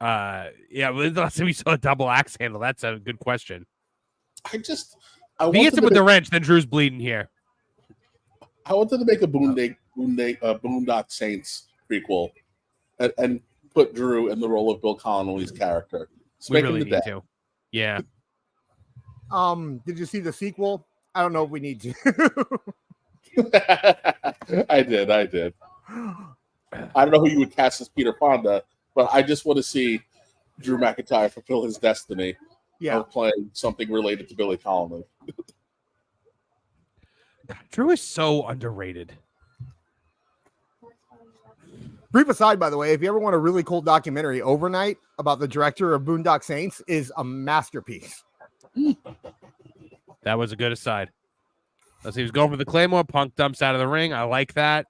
let's say we saw a double axe handle. That's a good question. If he hits him with the wrench, then Drew's bleeding here. I wanted to make a Boondock Saints prequel and put Drew in the role of Bill Connolly's character. We really need to. Yeah. Did you see the sequel? I don't know if we need to. I did. I don't know who you would cast as Peter Fonda, but I just want to see Drew McIntyre fulfill his destiny of playing something related to Billy Connolly. Drew is so underrated. Brief aside, by the way, if you ever want a really cool documentary, Overnight, about the director of Boondock Saints, is a masterpiece. That was a good aside. As he was going for the Claymore, Punk dumps out of the ring. I like that.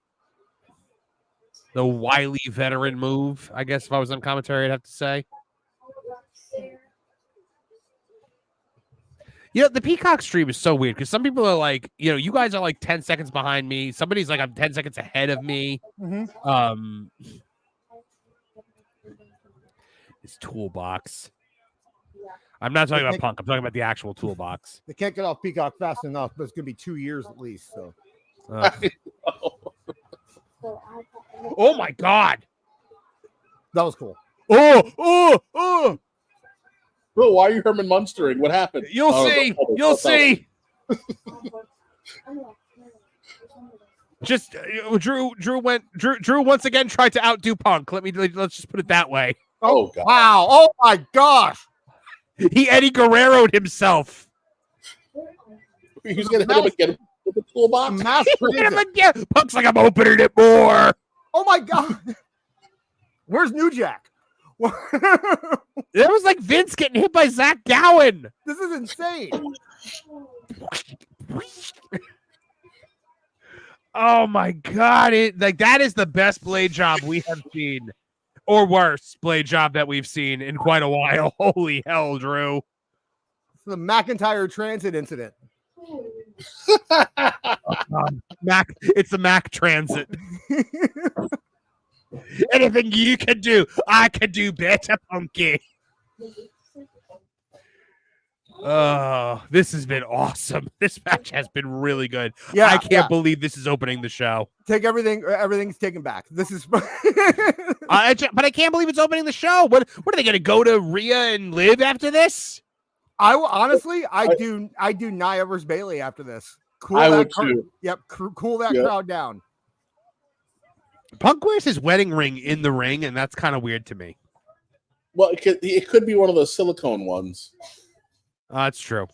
The wily veteran move, I guess if I was on commentary, I'd have to say. The Peacock stream is so weird because some people are like, you guys are like 10 seconds behind me. Somebody's like, I'm 10 seconds ahead of me. Mm-hmm. His toolbox. I'm not talking about Punk. I'm talking about the actual toolbox. They can't get off Peacock fast enough, but it's going to be 2 years at least. So. Oh my God. That was cool. Oh. Well, why are you Herman Munstering? What happened? You'll see. You'll see. Just Drew once again tried to outdo Punk. Let's just put it that way. Oh God. Wow. Oh my gosh. He Eddie Guerrero'd himself. He's gonna hit him again with the toolbox. Hit him again. Punk's like, I'm opening it more. Oh my God. Where's New Jack? It was like Vince getting hit by Zach Gowen. This is insane. Oh my God. That is the best blade job we have seen. Or worse blade job that we've seen in quite a while. Holy hell, Drew. It's the McIntyre transit incident. It's the Mac transit. Anything you can do, I can do better, Punky. Oh, this has been awesome. This match has been really good. Yeah, I can't believe this is opening the show. Take everything's taken back. This is but I can't believe it's opening the show. What are they going to go to Rhea and Liv after this? I will honestly, I do Nia versus Bailey after this. Cool. I would too. Yep, cool that crowd down. Punk wears his wedding ring in the ring, and that's kind of weird to me. Well, it could be one of those silicone ones. That's true.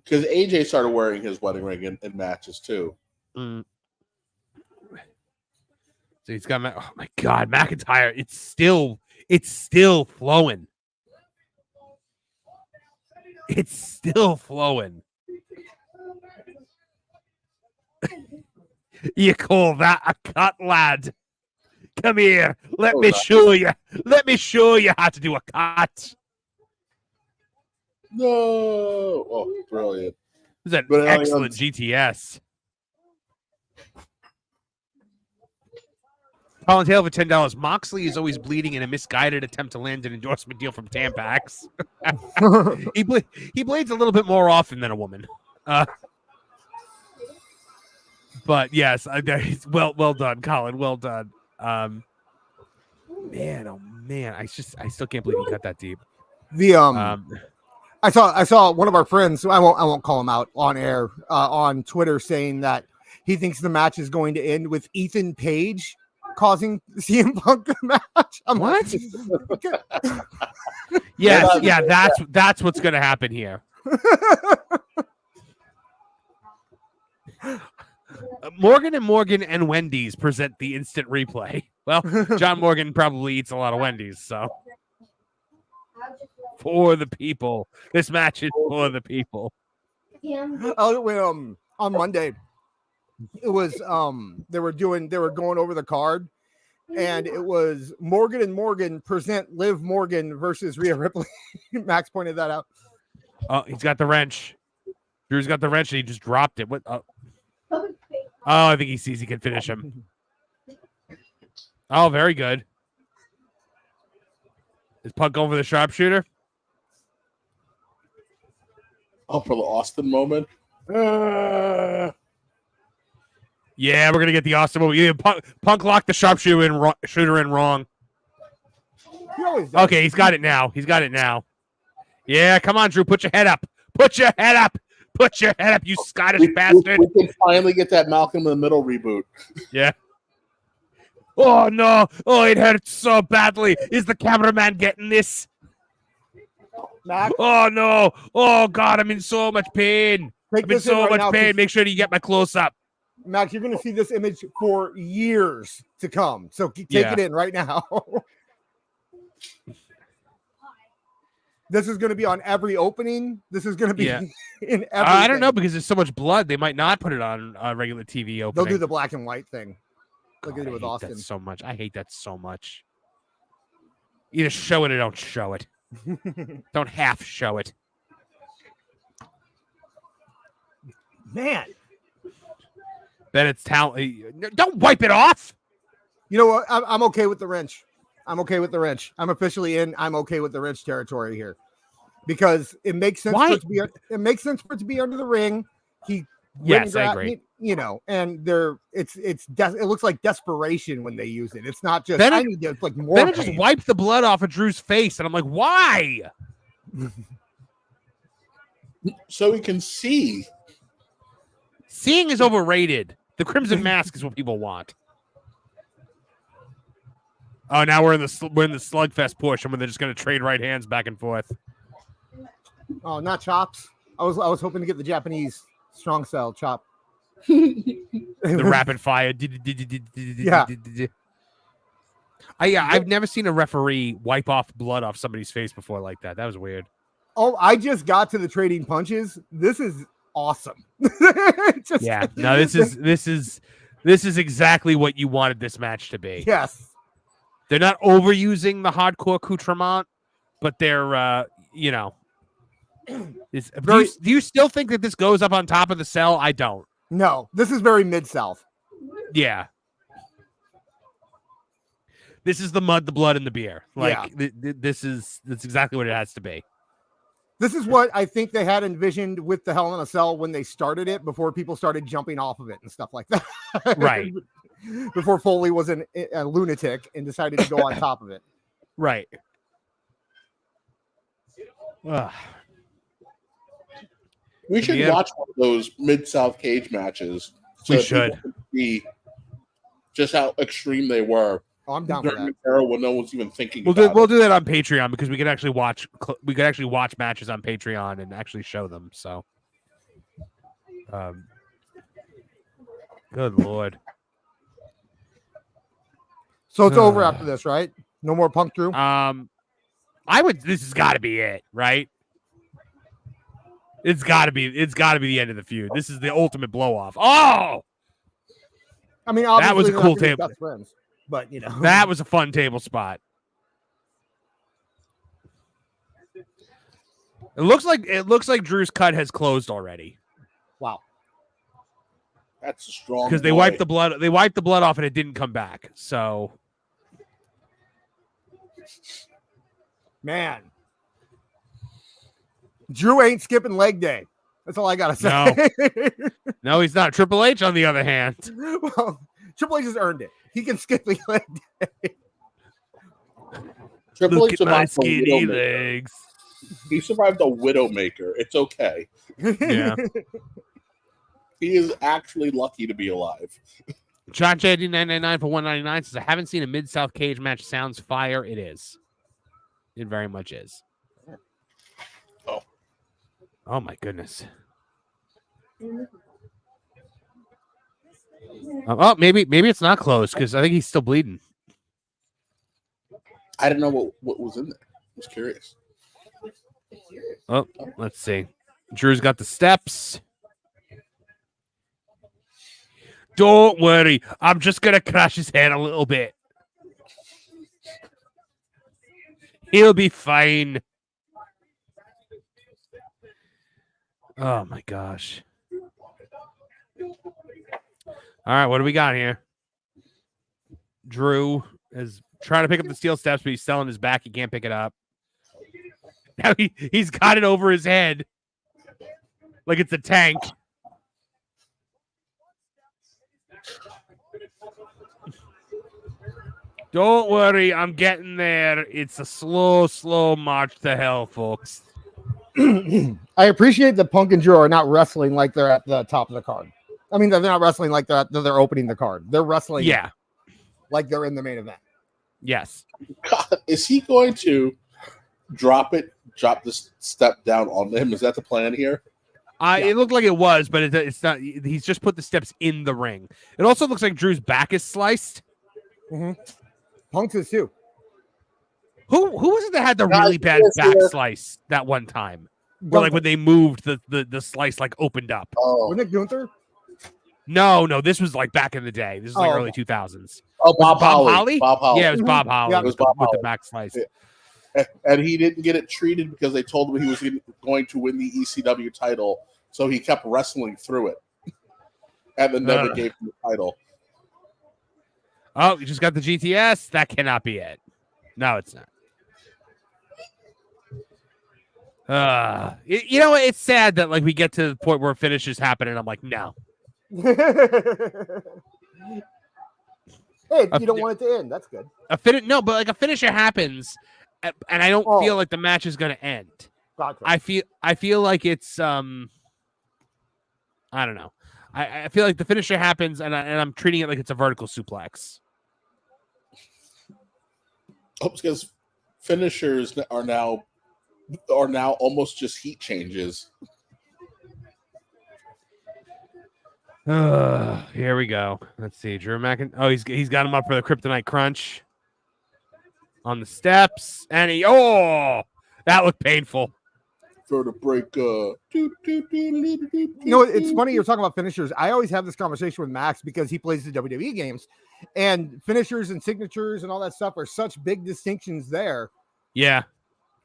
Because AJ started wearing his wedding ring in matches too. So he's got. Oh my God, McIntyre! It's still flowing. It's still flowing. You call that a cut, lad? Come here. Let me show you. Let me show you how to do a cut. No. Oh, brilliant. This is an excellent GTS. Colin Taylor for $10. Moxley is always bleeding in a misguided attempt to land an endorsement deal from Tampax. He bleeds a little bit more often than a woman. But yes, well done, Colin. Well done. Man, oh man, I still can't believe he cut that deep. I saw one of our friends. I won't call him out on air on Twitter saying that he thinks the match is going to end with Ethan Page causing CM Punk a match. What? Yeah, that's what's going to happen here. Morgan and Wendy's present the instant replay. Well, John Morgan probably eats a lot of Wendy's, so for the people. This match is for the people. On Monday, it was they were going over the card, and it was Morgan and Morgan present Liv Morgan versus Rhea Ripley. Max pointed that out. Oh, he's got the wrench. Drew's got the wrench, and he just dropped it. What? Oh, I think he sees he can finish him. Oh, very good. Is Punk going for the sharpshooter? Oh, for the Austin moment? Yeah, we're going to get the Austin moment. Yeah, Punk locked the sharpshooter in wrong. Okay, he's got it now. Yeah, come on, Drew. Put your head up. Put your head up, you Scottish bastard. We can finally get that Malcolm in the Middle reboot. Yeah. Oh, no. Oh, it hurts so badly. Is the cameraman getting this? Max? Oh, no. Oh, God, I'm in so much pain. I'm in so much pain. Make sure you get my close-up. Max, you're going to see this image for years to come. So take it in right now. This is going to be on every opening. This is going to be in everything. I don't know, because there's so much blood. They might not put it on regular TV opening. They'll do the black and white thing. Like they did with Austin. So much. I hate that so much. Either show it or don't show it. Don't half show it. Man. Bennett's talent. Don't wipe it off. You know what? I'm okay with the wrench. I'm officially in. I'm okay with the wrench territory here, because it makes sense. For it to be under the ring. Yes, I agree. You know, and it looks like desperation when they use it. It's not just Bennett, I need to like more. Bennett just wiped the blood off of Drew's face, and I'm like, why? So we can see. Seeing is overrated. The Crimson Mask is what people want. Oh, now we're in the slugfest push, and they're just going to trade right hands back and forth. Oh, not chops. I was hoping to get the Japanese strong style chop. The rapid fire. Yeah. I've never seen a referee wipe off blood off somebody's face before like that. That was weird. Oh, I just got to the trading punches. This is awesome. Yeah. No, this is exactly what you wanted this match to be. Yes. They're not overusing the hardcore accoutrement, but they're do you still think that this goes up on top of the cell? I don't. No, this is very mid-south. Yeah. This is the mud, the blood, and the beer. Like that's exactly what it has to be. This is what I think they had envisioned with the Hell in a Cell when they started it, before people started jumping off of it and stuff like that. Right. Before Foley was a lunatic and decided to go on top of it. Right. We should watch one of those Mid-South cage matches. We should see just how extreme they were. Oh, I'm down for that. Era when no one's even thinking. We'll do that on Patreon, because we can actually watch matches on Patreon and actually show them. So, good Lord. So it's over after this, right? No more Punk Drew. This has got to be it, right? It's got to be the end of the feud. This is the ultimate blow off. Oh, I mean, that was a cool table. Friends, but that was a fun table spot. It looks like Drew's cut has closed already. Wow, that's a strong. Because they wiped the blood. They wiped the blood off, and it didn't come back. So, man, Drew ain't skipping leg day. That's all I gotta say. No, he's not. Triple H, on the other hand, well, Triple H has earned it. He can skip the leg day. Triple H survived my skinny legs. He survived a Widowmaker. It's okay. Yeah. He is actually lucky to be alive. John J. 999 for 199 says, I haven't seen a Mid-South cage match. Sounds fire. It is. It very much is. Oh my goodness. Oh, maybe it's not closed, because I think he's still bleeding. I don't know what was in there. I was curious. Oh, let's see. Drew's got the steps. Don't worry. I'm just going to crash his head a little bit. He'll be fine. Oh, my gosh. All right, what do we got here? Drew is trying to pick up the steel steps, but he's selling his back. He can't pick it up. Now he's got it over his head like it's a tank. Don't worry, I'm getting there. It's a slow march to hell, folks. I appreciate that Punk and Drew are not wrestling like they're at the top of the card. I mean, they're not wrestling like they're opening the card. They're wrestling like they're in the main event. Yes. God, is he going to drop this step down on him? Is that the plan here? It looked like it was, but it's not. He's just put the steps in the ring. It also looks like Drew's back is sliced. Mm-hmm. Punk's is too. Who was it that had the really bad back slice that one time? Where, like, when they moved, the slice like opened up. Oh. Wasn't it Gunther? No, this was like back in the day. This is like early 2000s. Oh, Bob Holly. Yeah, it was Bob Holly. Yeah, it was Bob with Holly. The back slice. Yeah. And he didn't get it treated because they told him he was going to win the ECW title, so he kept wrestling through it, and then never gave him the title. Oh, you just got the GTS? That cannot be it. No, it's not. It's sad that like we get to the point where finishes happen, and I'm like, no. Hey, you don't want it to end. That's good. No, but like a finisher happens, and I don't feel like the match is going to end. Gotcha. I feel like it's I don't know. I feel like the finisher happens, and I'm treating it like it's a vertical suplex. Oh, because finishers are now almost just heat changes. Here we go. Let's see. Drew McIntyre. Oh, he's got him up for the Kryptonite Crunch on the steps, and that looked painful. For the break. It's funny you're talking about finishers. I always have this conversation with Max because he plays the WWE games, and finishers and signatures and all that stuff are such big distinctions there. Yeah.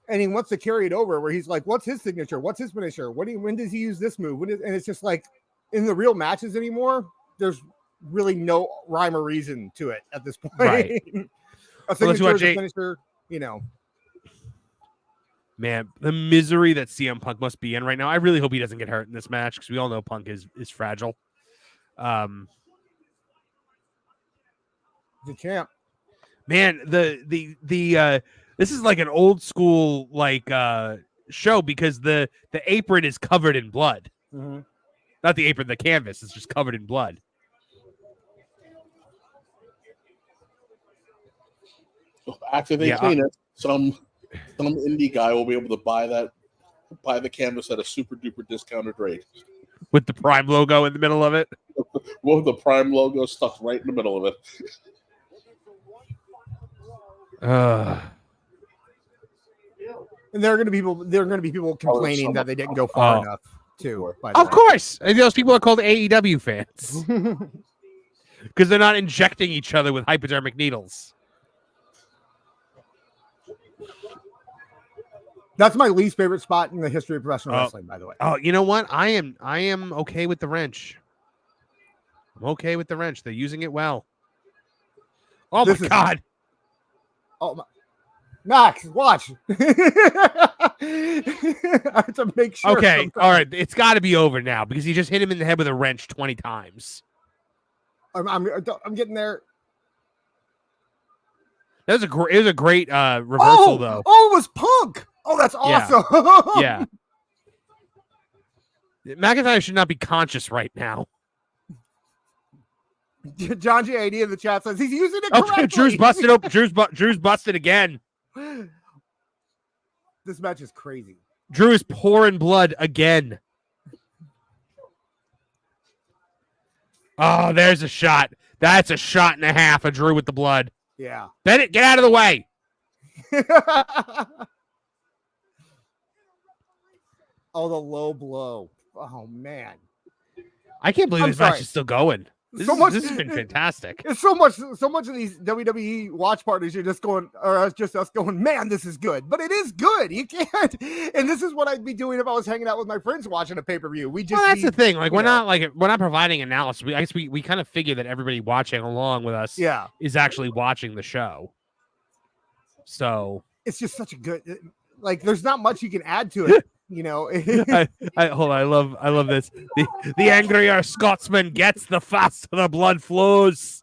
And he wants to carry it over where he's like, what's his signature? What's his finisher? When does he use this move? And it's just like in the real matches anymore, there's really no rhyme or reason to it at this point. Right. A signature is a finisher, Man, the misery that CM Punk must be in right now. I really hope he doesn't get hurt in this match because we all know Punk is fragile. The champ. Man, the this is like an old school show because the apron is covered in blood. Mm-hmm. Not the apron, the canvas is just covered in blood. After they clean it, some indie guy will be able to buy the canvas at a super duper discounted rate with the Prime logo in the middle of it. With the Prime logo stuck right in the middle of it. And there are going to be people complaining that they didn't go far enough too. Of course, and those people are called AEW fans because they're not injecting each other with hypodermic needles. That's my least favorite spot in the history of professional wrestling, by the way. Oh, you know what? I am okay with the wrench. I'm okay with the wrench. They're using it well. Oh my God. Oh my. Max, watch. I have to make sure. Okay, sometimes. all right. It's got to be over now because he just hit him in the head with a wrench 20 times. I'm getting there. It was a great reversal, though. Oh, it was Punk. Oh, that's awesome. Yeah. McIntyre should not be conscious right now. John G80 in the chat says he's using it correctly. Drew's busted open. Drew's busted again. This match is crazy. Drew is pouring blood again. Oh, there's a shot. That's a shot and a half of Drew with the blood. Yeah. Bennett, get out of the way. Oh, the low blow. Oh, man. I can't believe this match is still going. This has been fantastic. It's so much of these WWE watch parties, you're just going, or just us going, man, this is good. But it is good. You can't. And this is what I'd be doing if I was hanging out with my friends watching a pay-per-view. That's the thing. Like, we're not providing analysis. I guess we kind of figure that everybody watching along with us is actually watching the show. So it's just such a good, like, there's not much you can add to it. Hold on. I love this. The angrier Scotsman gets, the faster the blood flows.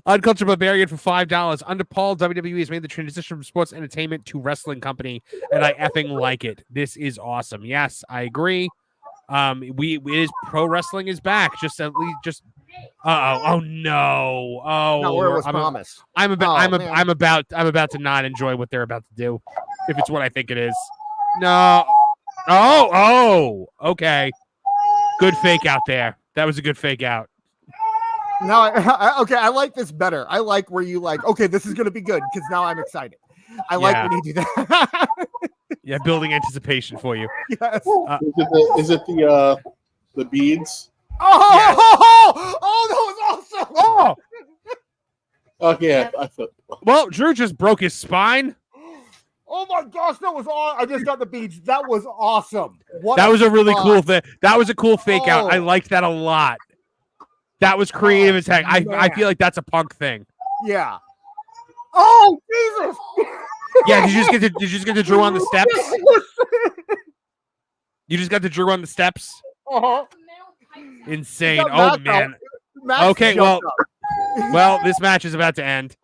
Uncultured Barbarian for $5. Under Paul, WWE has made the transition from sports entertainment to wrestling company, and I effing like it. This is awesome. Yes, I agree. Pro wrestling is back. Oh no! Oh, not where it was promised. I'm about to not enjoy what they're about to do, if it's what I think it is. No. Oh. Okay. Good fake out there. That was a good fake out. Now, I like this better. I like where you like. Okay, this is gonna be good because now I'm excited. I like when you do that. Yeah, building anticipation for you. Yes. Is it the beads? Oh, that was awesome. Oh. Okay. Well, Drew just broke his spine. Oh my gosh, that was awesome. I just got the beads. That was awesome. That was a really cool thing. That was a cool fake out. I liked that a lot. That was creative as heck. I feel like that's a Punk thing. Yeah. Oh, Jesus. Yeah, did you just get the Drew on the steps? You just got the Drew on the steps? Uh-huh. Insane. Oh, man. Okay, well, this match is about to end.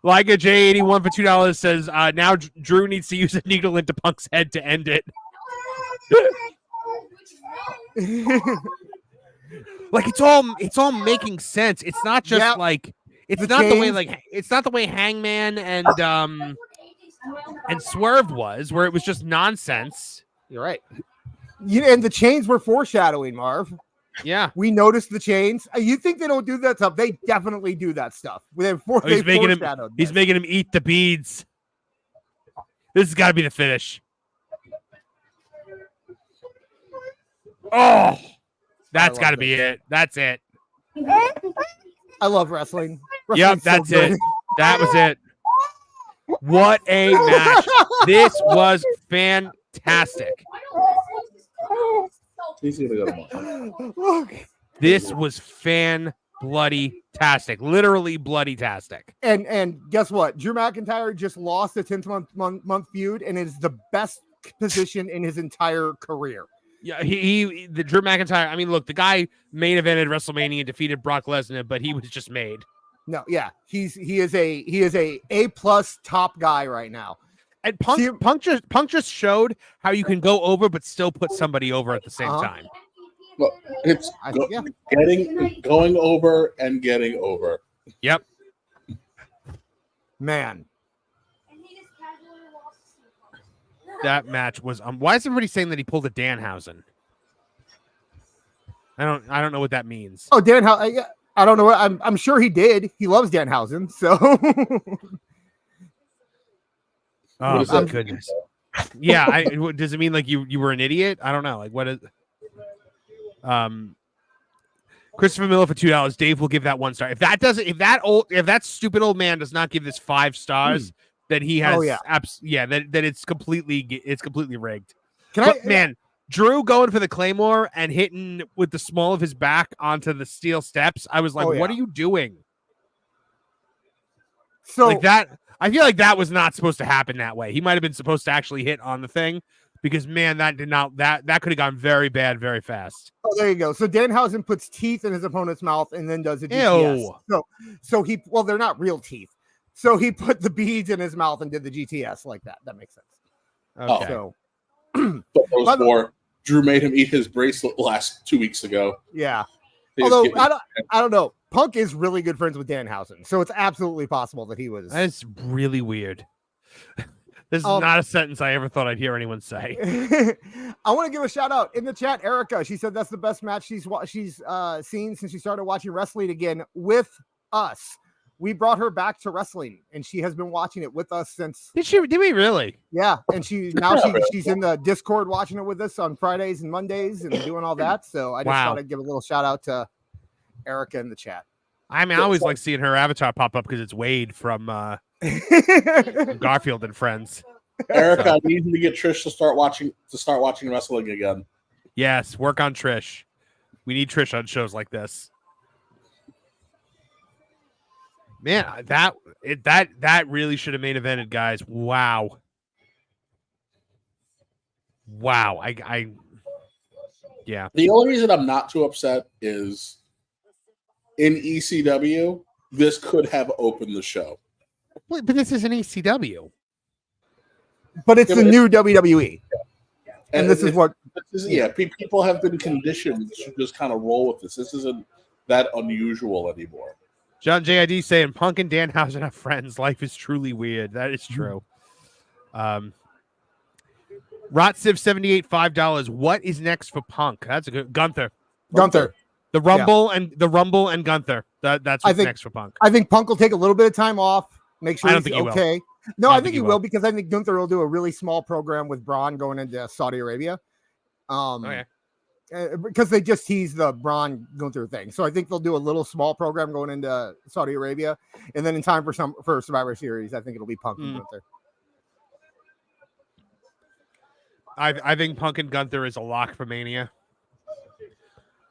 Like a J81 for $2 says, now Drew needs to use a needle into Punk's head to end it. Like it's all making sense. It's not just like it's not the way Hangman and Swerve was, where it was just nonsense. You're right. And the chains were foreshadowing, Marv. Yeah, we noticed the chains. You think they don't do that stuff? They definitely do that stuff. He's making him eat the beads. This has got to be the finish. Oh, that's got to be it. That's it. I love wrestling. Yep, that's it. That was it. What a match. This was fantastic. This was fan-bloody-tastic. Literally bloody-tastic. And guess what? Drew McIntyre just lost the 10th month feud and is the best position in his entire career. Yeah, the Drew McIntyre. I mean, look, the guy main evented WrestleMania and defeated Brock Lesnar, but he was just made. No, yeah, he is a A+ top guy right now. And Punk just showed how you can go over but still put somebody over at the same time. Well, it's going over and getting over. Yep. Man. That match was why is everybody saying that he pulled a Danhausen? I don't know what that means. Oh, Danhausen. I don't know what I'm sure he did. He loves Danhausen, so oh my goodness. Yeah, does it mean like you were an idiot? I don't know. Like what is Christopher Miller for $2. Dave will give that 1 star. If that stupid old man does not give this 5 stars, then he has that it's completely rigged. Man, Drew going for the Claymore and hitting with the small of his back onto the steel steps. I was like, what are you doing? So like that, I feel like that was not supposed to happen that way. He might have been supposed to actually hit on the thing because man, that could have gone very bad very fast. Oh, there you go. So Danhausen puts teeth in his opponent's mouth and then does a GTS. So they're not real teeth. So he put the beads in his mouth and did the GTS like that. That makes sense. Okay. So those more. Drew made him eat his bracelet last 2 weeks ago. Yeah. Although I don't know. Punk is really good friends with Danhausen, so it's absolutely possible that he was. That's really weird. This is not a sentence I ever thought I'd hear anyone say. I want to give a shout out in the chat. Erica, she said that's the best match she's seen since she started watching wrestling again with us. We brought her back to wrestling, and she has been watching it with us since. Did we really? Yeah, and she's in the Discord watching it with us on Fridays and Mondays and doing all that. So I just thought I'd give a little shout out to Erica in the chat. I mean, I always like seeing her avatar pop up because it's Wade from Garfield and Friends. Erica, I need to get Trish to start watching wrestling again. Yes, work on Trish. We need Trish on shows like this. Man, that really should have main evented, guys. Wow. Yeah. The only reason I'm not too upset is in ECW, this could have opened the show. But this is an ECW. But it's the new WWE. And this is what... people have been conditioned to just kind of roll with this. This isn't that unusual anymore. John JID saying Punk and Danhausen are friends. Life is truly weird. That is true. Rotsiv 78 $5. What is next for Punk? That's a good Gunther. The Rumble and Gunther. That's what's next for Punk. I think Punk will take a little bit of time off. Make sure he's okay. No, I think he will because I think Gunther will do a really small program with Braun going into Saudi Arabia. Because they just teased the Braun Gunther thing. So I think they'll do a little small program going into Saudi Arabia. And then in time for Survivor Series, I think it'll be Punk and Gunther. I think Punk and Gunther is a lock for Mania.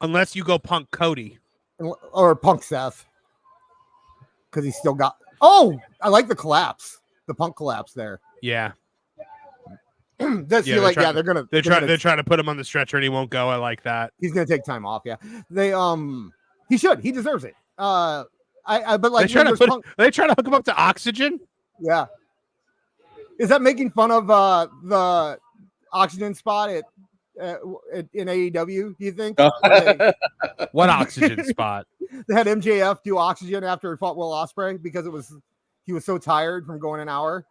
Unless you go Punk Cody. Or Punk Seth. Because he's still got... Oh! I like the collapse. The Punk collapse there. Yeah. They're trying to put him on the stretcher and he won't go. I like that. He's gonna take time off. Yeah, he should. He deserves it. I but like, are they trying to hook him up to oxygen? Yeah. Is that making fun of the oxygen spot in AEW? Do you think? What oxygen spot? They had MJF do oxygen after he fought Will Ospreay because he was so tired from going an hour.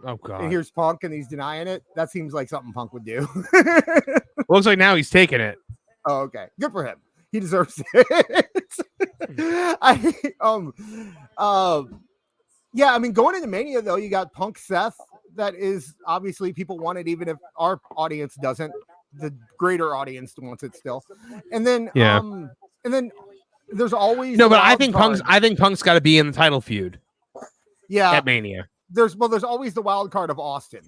Oh God! And here's Punk, and he's denying it. That seems like something Punk would do. Looks like now he's taking it. Oh, okay. Good for him. He deserves it. Yeah, I mean, going into Mania though, you got Punk Seth. That is obviously people want it, even if our audience doesn't. The greater audience wants it still. And then, and then there's always no, but I think Punk's got to be in the title feud. Yeah, at Mania. There's always the wild card of Austin.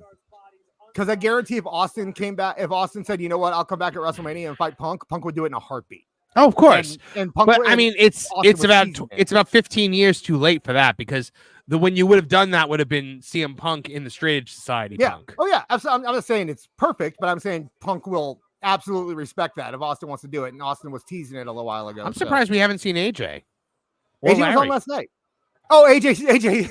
Because I guarantee if Austin came back, if Austin said, you know what, I'll come back at WrestleMania and fight Punk, Punk would do it in a heartbeat. Oh, of course. And Punk, but I mean, it's about 15 years too late for that, because when you would have done that would have been CM Punk in the Straight Edge Society. Yeah. Punk. Oh yeah. I'm not saying it's perfect, but I'm saying Punk will absolutely respect that if Austin wants to do it. And Austin was teasing it a little while ago. I'm surprised we haven't seen AJ. AJ was on last night. Oh, AJ,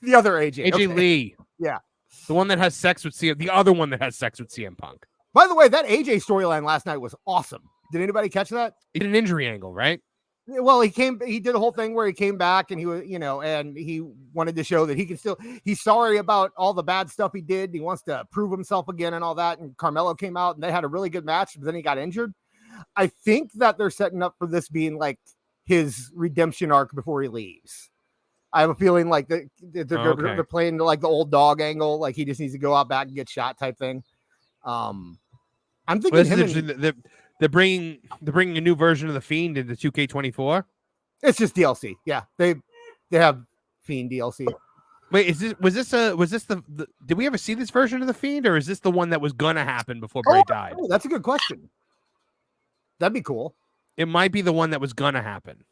the other AJ. AJ Lee. Yeah. The one that has sex with the other one that has sex with CM Punk. By the way, that AJ storyline last night was awesome. Did anybody catch that? He did an injury angle, right? Well, he did a whole thing where he came back and he was, and he wanted to show that he can he's sorry about all the bad stuff he did. He wants to prove himself again and all that. And Carmelo came out and they had a really good match, but then he got injured. I think that they're setting up for this being like his redemption arc before he leaves. I have a feeling like they're playing like the old dog angle, like he just needs to go out back and get shot type thing. I'm thinking they're bringing a new version of the Fiend into 2K24. It's just DLC. Yeah, they have Fiend DLC. Wait, was this the did we ever see this version of the Fiend, or is this the one that was gonna happen before Bray died? Oh, that's a good question. That'd be cool. It might be the one that was gonna happen.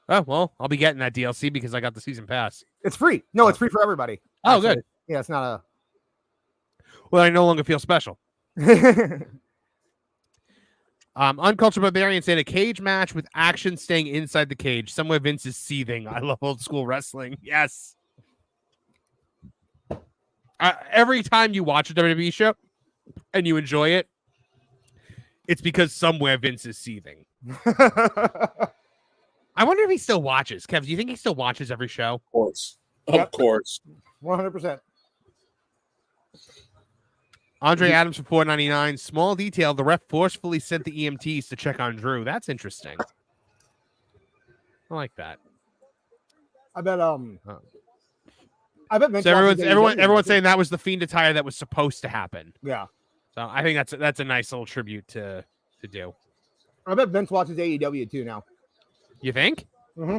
Oh, well, I'll be getting that DLC because I got the season pass. It's free. No, it's free for everybody. Oh, actually. Good. Yeah, it's not a... Well, I no longer feel special. Uncultured Barbarian saying a cage match with action staying inside the cage. Somewhere Vince is seething. I love old school wrestling. Yes. Every time you watch a WWE show and you enjoy it, it's because somewhere Vince is seething. I wonder if he still watches. Kev, do you think he still watches every show? Of course. Of course. 100%. Andre Adams for $4.99. Small detail, the ref forcefully sent the EMTs to check on Drew. That's interesting. I like that. I bet Vince so everyone's saying that was the Fiend attire that was supposed to happen. Yeah. So I think that's a nice little tribute to do. I bet Vince watches AEW too now. You think? Mm-hmm.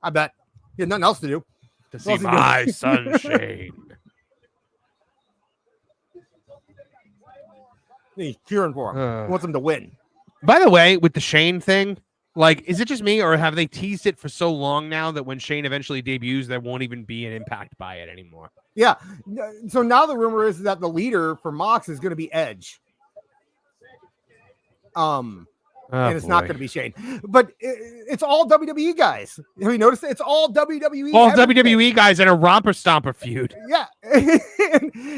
I bet. He had nothing else to do. To see my son Shane. He's cheering for him. He wants him to win. By the way, with the Shane thing, like, is it just me, or have they teased it for so long now that when Shane eventually debuts, there won't even be an impact by it anymore? Yeah. So now the rumor is that the leader for Mox is going to be Edge. And it's not going to be Shane, but it's all WWE guys. Have you noticed? It's all WWE. All WWE guys in a romper stomper feud. Yeah,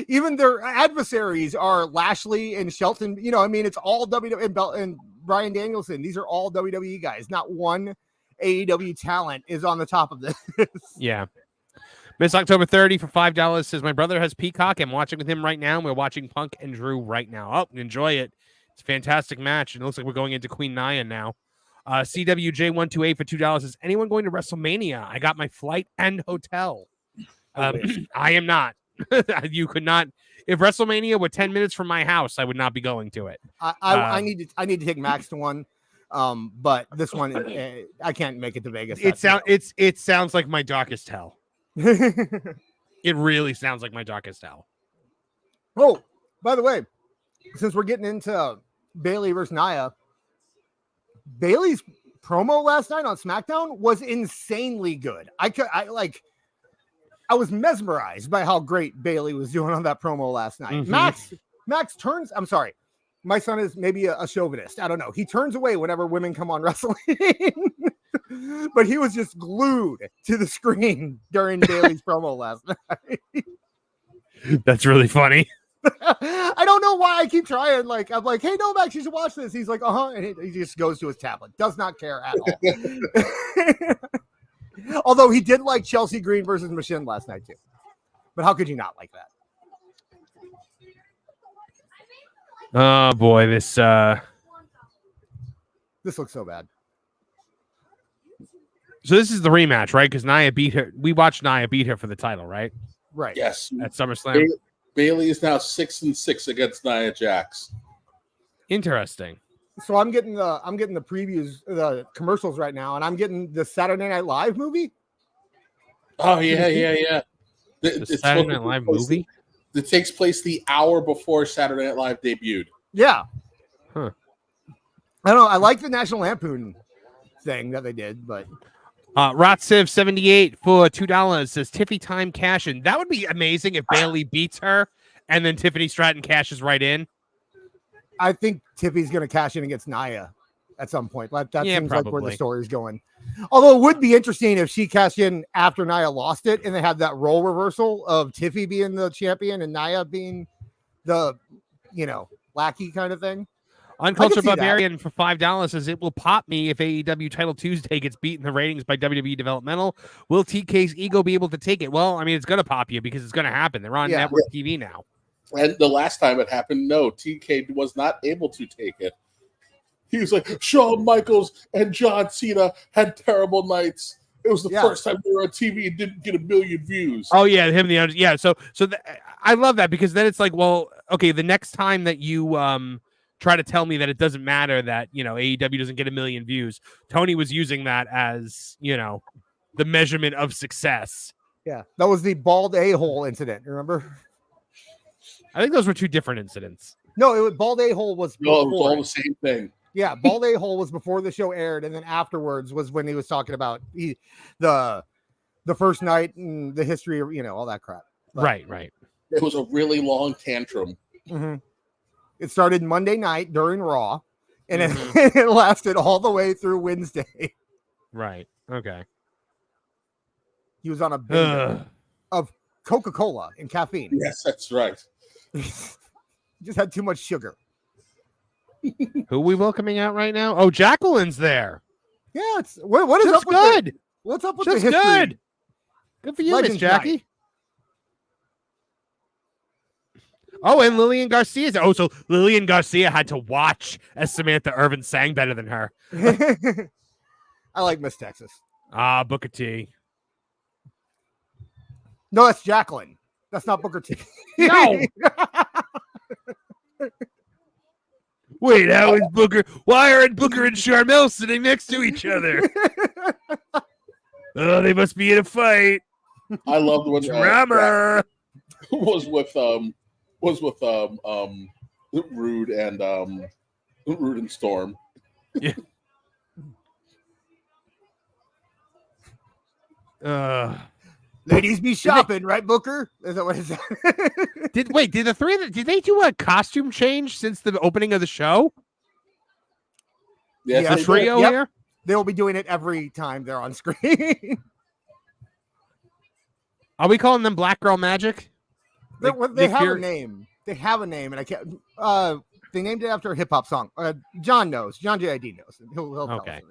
even their adversaries are Lashley and Shelton. It's all WWE and Bryan Danielson. These are all WWE guys. Not one AEW talent is on the top of this. Yeah. Miss October 30 for $5 says my brother has Peacock. I'm watching with him right now. We're watching Punk and Drew right now. Oh, enjoy it. It's a fantastic match. And it looks like we're going into Queen Nia now. CWJ128 for $2 says, anyone going to WrestleMania? I got my flight and hotel. I am not. You could not. If WrestleMania were 10 minutes from my house, I would not be going to it. I need to take Max to one. But this one, I can't make it to Vegas. It sounds like my darkest hell. It really sounds like my darkest hell. Oh, by the way, since we're getting into Bayley versus Nia, Bayley's promo last night on SmackDown was insanely good. I was mesmerized by how great Bayley was doing on that promo last night. Mm-hmm. Max turns. I'm sorry, my son is maybe a chauvinist. I don't know. He turns away whenever women come on wrestling. but he was just glued to the screen during Bailey's promo last night. That's really funny. I don't know why I keep trying. Like, I'm like, hey, no, Max, you should watch this. He's like, and he just goes to his tablet. Does not care at all. Although he did like Chelsea Green versus Machine last night too. But how could you not like that? Oh boy, this looks so bad. So this is the rematch, right? Because Nia beat her. We watched Nia beat her for the title, right? Right. Yes. At SummerSlam. Bailey is now 6-6 against Nia Jax. Interesting. So I'm getting the previews, the commercials right now, and I'm getting the Saturday Night Live movie. Oh yeah. The Saturday Night Live movie that takes place the hour before Saturday Night Live debuted. Yeah. Huh. I don't know. I like the National Lampoon thing that they did, but Rotsiv78 for $2 says Tiffy time cash in. That would be amazing if Bailey beats her and then Tiffany Stratton cashes right in. I think Tiffy's going to cash in against Nia at some point. That seems probably. like where the story's going. Although it would be interesting if she cashed in after Nia lost it and they had that role reversal of Tiffy being the champion and Nia being the, lackey kind of thing. Uncultured Barbarian for $5 says it will pop me if AEW Title Tuesday gets beat in the ratings by WWE Developmental. Will TK's ego be able to take it? Well, I mean, it's going to pop you because it's going to happen. They're on network TV now. And the last time it happened, no, TK was not able to take it. He was like, Shawn Michaels and John Cena had terrible nights. It was the first time they were on TV and didn't get 1 million views. Oh yeah, I love that because then it's like, well, okay, the next time that you try to tell me that it doesn't matter that AEW doesn't get 1 million views, Tony was using that as the measurement of success. Yeah, that was the bald a-hole incident. Remember? I think those were two different incidents. No, it was bald a-hole was before. No, it was all the same thing. Yeah, bald a-hole was before the show aired, and then afterwards was when he was talking about the first night and the history of all that crap. But, right. It was a really long tantrum. Mm-hmm. It started Monday night during Raw, and it lasted all the way through Wednesday. Right. Okay. He was on a binge of Coca-Cola and caffeine. Yes, that's right. Just had too much sugar. Who are we welcoming out right now? Oh, Jacqueline's there. Yeah, it's what is Just up with good. What's up with Just the history? good. Good for you, Miss Jackie. Night. Oh, and Lillian Garcia. Oh, so Lillian Garcia had to watch as Samantha Irvin sang better than her. I like Miss Texas. Booker T. No, that's Jacqueline. That's not Booker T. No. Wait, how is Booker? Why aren't Booker and Charmel sitting next to each other? Oh, they must be in a fight. I loved when drama was with Rude and Storm. Yeah. Ladies be shopping, right, Booker? Is that what it said? Did the three of them, did they do a costume change since the opening of the show? Yes, the trio here? They'll be doing it every time they're on screen. Are we calling them Black Girl Magic? They have a name. They have a name, and I can't. They named it after a hip hop song. John knows. John JID knows. He'll tell us.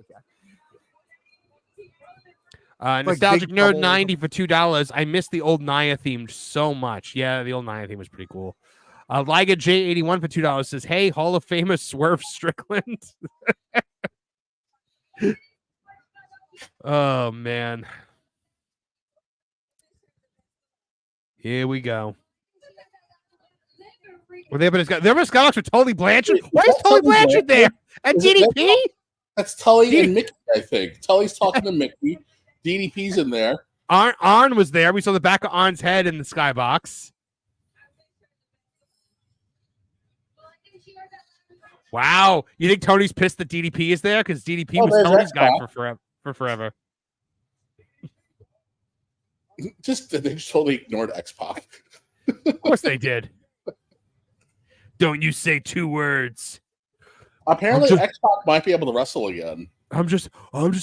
Nostalgic Nerd 90 for $2. I missed the old Nia theme so much. Yeah, the old Nia theme was pretty cool. Liga J81 for $2 says, "Hey, Hall of Famer Swerve Strickland." Oh man, here we go. Were they? But it's got. There was Skybox with Tully Blanchard. Why is Tully Blanchard there? And DDP? That's Tully and Mickey, I think. Tully's talking to Mickey. DDP's in there. Arn was there. We saw the back of Arn's head in the skybox. Wow. You think Tony's pissed that DDP is there? Because DDP was Tony's guy for forever. They just totally ignored X-Pac. Of course they did. Don't you say 2 words. Apparently X-Pac might be able to wrestle again. I'm just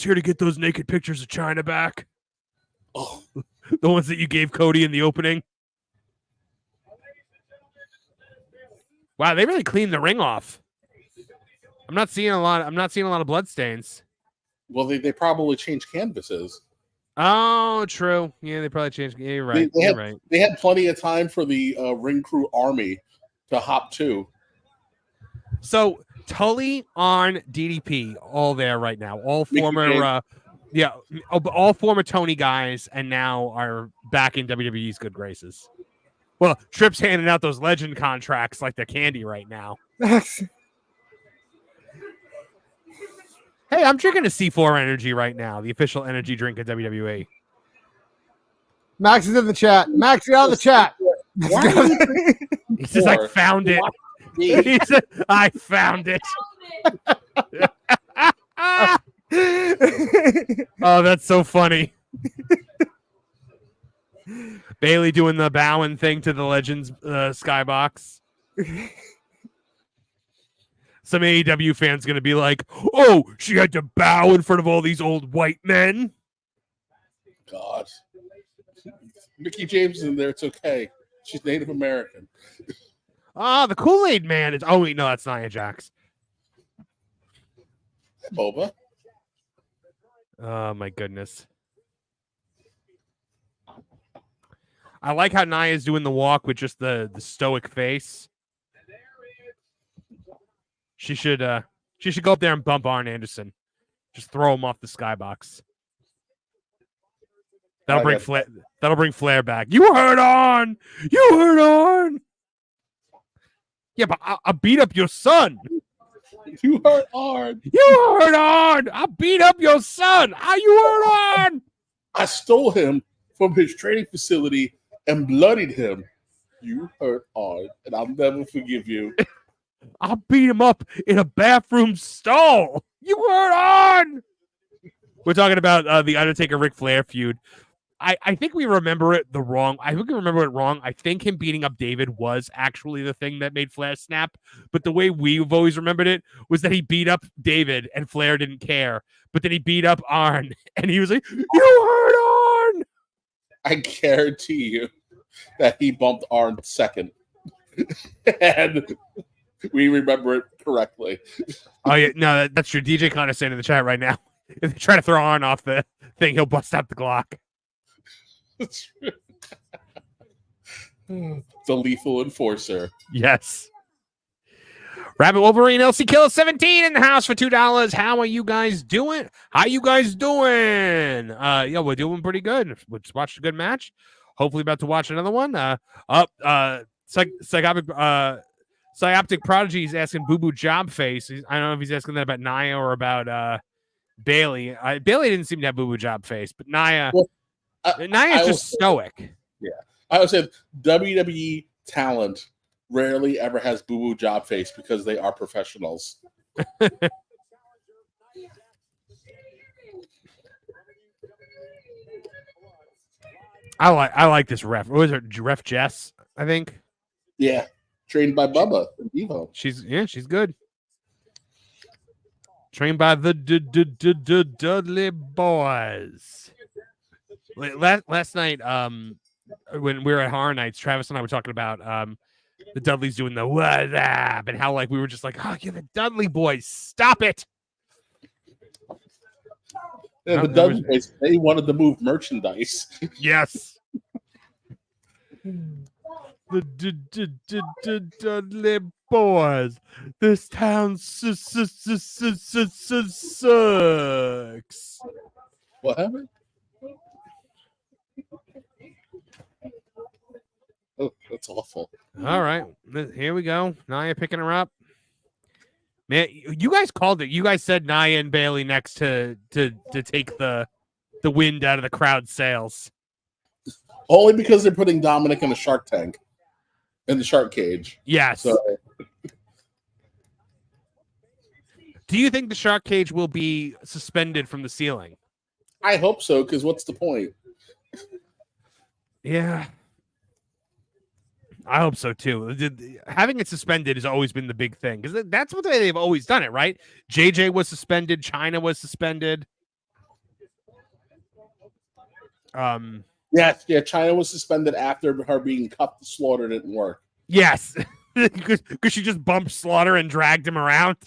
here to get those naked pictures of China back. Oh, The ones that you gave Cody in the opening. Wow, they really cleaned the ring off. I'm not seeing a lot of blood stains. well, they probably changed canvases. Oh, true. Yeah, they probably changed. Yeah, you're right. You're right. They had plenty of time for the ring crew army to hop to. So Tully, Arn, DDP, all there right now. All former, all former Tony guys, and now are back in WWE's good graces. Well, Tripp's handing out those legend contracts like they're candy right now. Hey, I'm drinking a C4 Energy right now, the official energy drink of WWE. Max is in the chat. Max, get out of the chat. He says, I found it. He said, I found it. Oh, that's so funny. Bailey doing the bowing thing to the Legends skybox. Some AEW fans going to be like, oh, she had to bow in front of all these old white men. God. Mickey James is in there. It's okay. She's Native American. Ah, the Kool-Aid man is... Oh, wait, no, that's Nia Jax. Boba. Oh, my goodness. I like how Nia's doing the walk with just the stoic face. She should go up there and bump Arn Anderson. Just throw him off the skybox. That'll bring Flair back. You heard Arn! You heard Arn! Yeah, but I beat up your son. You heard Arn. You heard Arn. I beat up your son. How you heard Arn? I stole him from his training facility and bloodied him. You hurt Arn, and I'll never forgive you. I beat him up in a bathroom stall. You heard Arn. We're talking about the Undertaker Ric Flair feud. I think we remember it wrong. I think we remember it wrong. I think him beating up David was actually the thing that made Flair snap. But the way we've always remembered it was that he beat up David and Flair didn't care. But then he beat up Arn and he was like, you heard Arn. I guarantee you that he bumped Arn second. And we remember it correctly. Oh, yeah. No, that's true. DJ Connor's saying in the chat right now, if they try to throw Arn off the thing, he'll bust out the Glock. The lethal enforcer. Yes. Rabbit Wolverine LC Killer 17 in the house for $2. How are you guys doing? Yeah, we're doing pretty good. We just watched a good match. Hopefully about to watch another one. Psyoptic Prodigy is asking Boo Boo Job Face. I don't know if he's asking that about Nia or about Bailey. Bailey didn't seem to have Boo Boo Job Face, but Nia. Well, Nia's just stoic. Yeah. I would say WWE talent rarely ever has boo-boo job face because they are professionals. I like this ref. What was it? Ref Jess, I think. Yeah. Trained by Bubba Evo. She's good. Trained by the Dudley Boys. Last night, when we were at Horror Nights, Travis and I were talking about the Dudleys doing the what up and how like we were just like, oh, you're the Dudley Boys, stop it. Yeah, the Dudley Boys, they wanted to move merchandise. Yes. The Dudley Boys. This town sucks. What happened? Oh, that's awful. All right. Here we go. Nia picking her up. Man, you guys called it. You guys said Nia and Bailey next to take the wind out of the crowd sails. Only because they're putting Dominic in a shark tank. In the shark cage. Yes. So. Do you think the shark cage will be suspended from the ceiling? I hope so, because what's the point? Yeah. I hope so too. Having it suspended has always been the big thing because that's what they've always done it, right? JJ was suspended, China was suspended. Yeah, China was suspended after her being cut to Slaughter didn't work. Yes, because she just bumped Slaughter and dragged him around.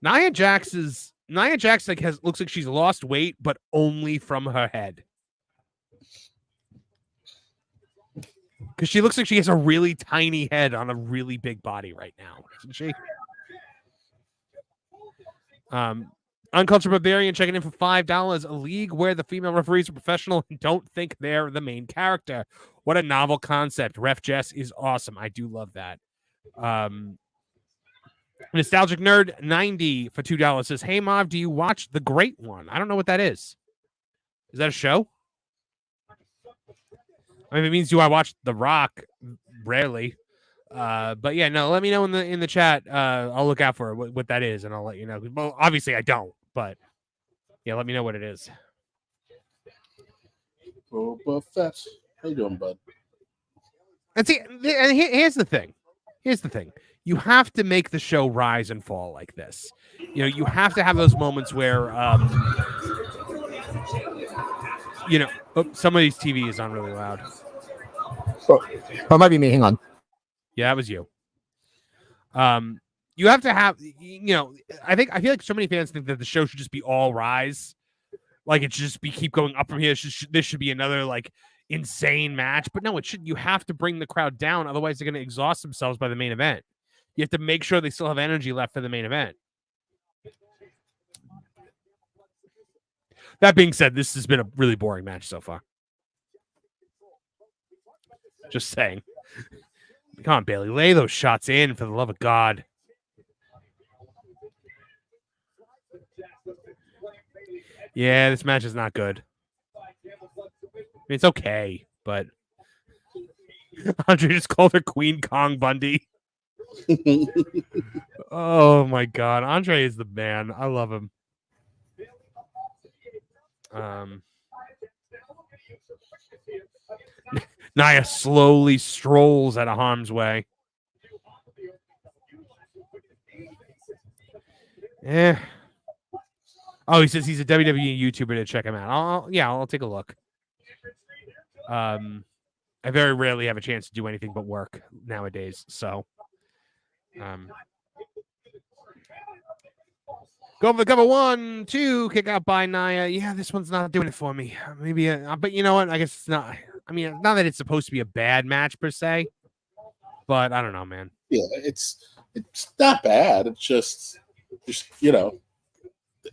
Nia Jax looks like she's lost weight, but only from her head. Because she looks like she has a really tiny head on a really big body right now, doesn't she? Uncultured Barbarian checking in for $5. A league where the female referees are professional and don't think they're the main character. What a novel concept. Ref Jess is awesome. I do love that. Nostalgic Nerd 90 for $2 says, hey, Marv, do you watch The Great One? I don't know what that is. Is that a show? I mean, it means do I watch The Rock? Rarely. But yeah, no, let me know in the chat. I'll look out for what that is, and I'll let you know. Well, obviously I don't, but yeah, let me know what it is. Boba Fett. How you doing, bud? And see, and here's the thing. You have to make the show rise and fall like this. You know, you have to have those moments where, somebody's TV is on really loud. Oh, it might be me. Hang on. Yeah, that was you. You have to have, I feel like so many fans think that the show should just be all rise. Like it should just keep going up from here. This should be another like insane match, but no, it should. You have to bring the crowd down. Otherwise they're going to exhaust themselves by the main event. You have to make sure they still have energy left for the main event. That being said, this has been a really boring match so far. Just saying. Come on, Bailey. Lay those shots in for the love of God. Yeah, this match is not good. I mean, it's okay, but Andre just called her Queen Kong Bundy. Oh my God, Andre is the man. I love him. Nia slowly strolls out of harm's way. Yeah. Oh, he says he's a WWE YouTuber to check him out. I'll take a look. I very rarely have a chance to do anything but work nowadays, so go for the cover 1, 2, kick out by Nia. Yeah, this one's not doing it for me. Maybe, but you know what? I guess it's not. I mean, not that it's supposed to be a bad match per se, but I don't know, man. Yeah, it's not bad. It's just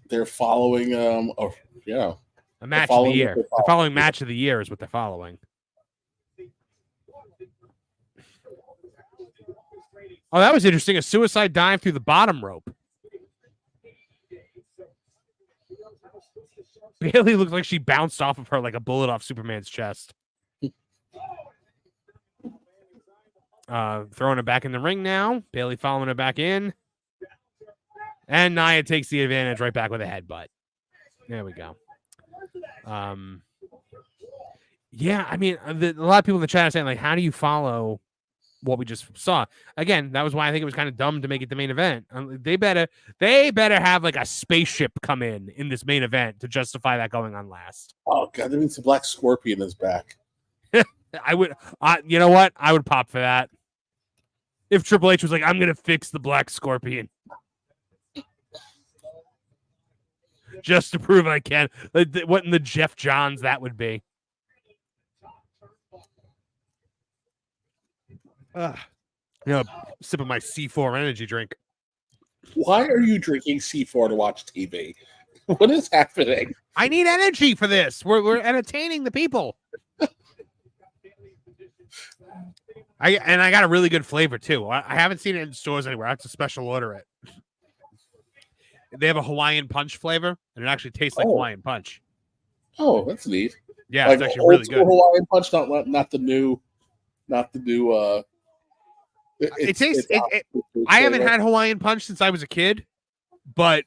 they're following a match of the year. The following match of the year is what they're following. Oh, that was interesting. A suicide dive through the bottom rope. Bailey looked like she bounced off of her like a bullet off Superman's chest. Throwing her back in the ring now. Bailey following her back in. And Nia takes the advantage right back with a headbutt. There we go. Yeah, I mean, a lot of people in the chat are saying, like, how do you follow what we just saw? Again, that was why I think it was kind of dumb to make it the main event. They better have like a spaceship come in this main event to justify that going on last. Oh God, that means the Black Scorpion is back. I would, you know what? I would pop for that. If Triple H was like, I'm gonna fix the Black Scorpion, just to prove I can. What in the Jeff Johns that would be. Sip of my C4 energy drink. Why are you drinking C4 to watch TV? What is happening? I need energy for this. We're entertaining the people. I got a really good flavor too. I haven't seen it in stores anywhere. I have to special order it. They have a Hawaiian Punch flavor, and it actually tastes like Hawaiian Punch. Oh, that's neat. Yeah, like it's actually really good. Hawaiian Punch, not the new. I haven't had Hawaiian Punch since I was a kid, but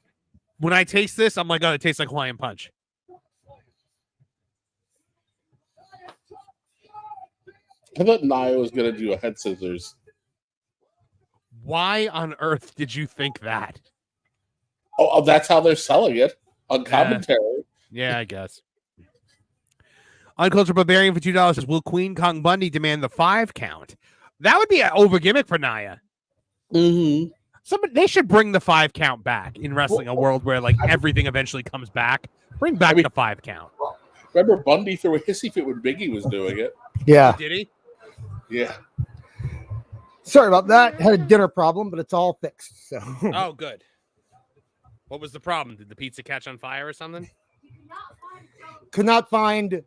When I taste this, I'm like, oh, it tastes like Hawaiian Punch. I thought Nia was gonna do a head scissors. Why on earth did you think that? Oh, that's how they're selling it on commentary. Yeah, I guess. Uncultured Barbarian for $2 says, will Queen Kong Bundy demand the 5 count? That would be an over gimmick for Nia. Mm-hmm. They should bring the 5 count back in wrestling, a world where like everything eventually comes back. Bring back the 5 count. Remember Bundy threw a hissy fit when Biggie was doing it? Yeah. Did he? Yeah. Sorry about that. Had a dinner problem, but it's all fixed. So. Oh, good. What was the problem? Did the pizza catch on fire or something? Could not find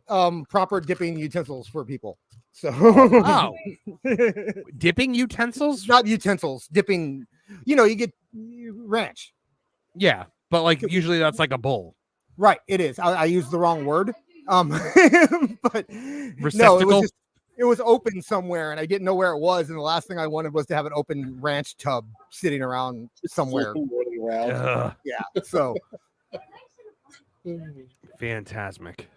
proper dipping utensils for people. So dipping utensils? Not utensils, dipping. You get ranch. Yeah, but like usually that's like a bowl. Right, it is. I used the wrong word. But receptacle? No, it was open somewhere and I didn't know where it was, and the last thing I wanted was to have an open ranch tub sitting around somewhere. Around. Yeah. So Phantasmic.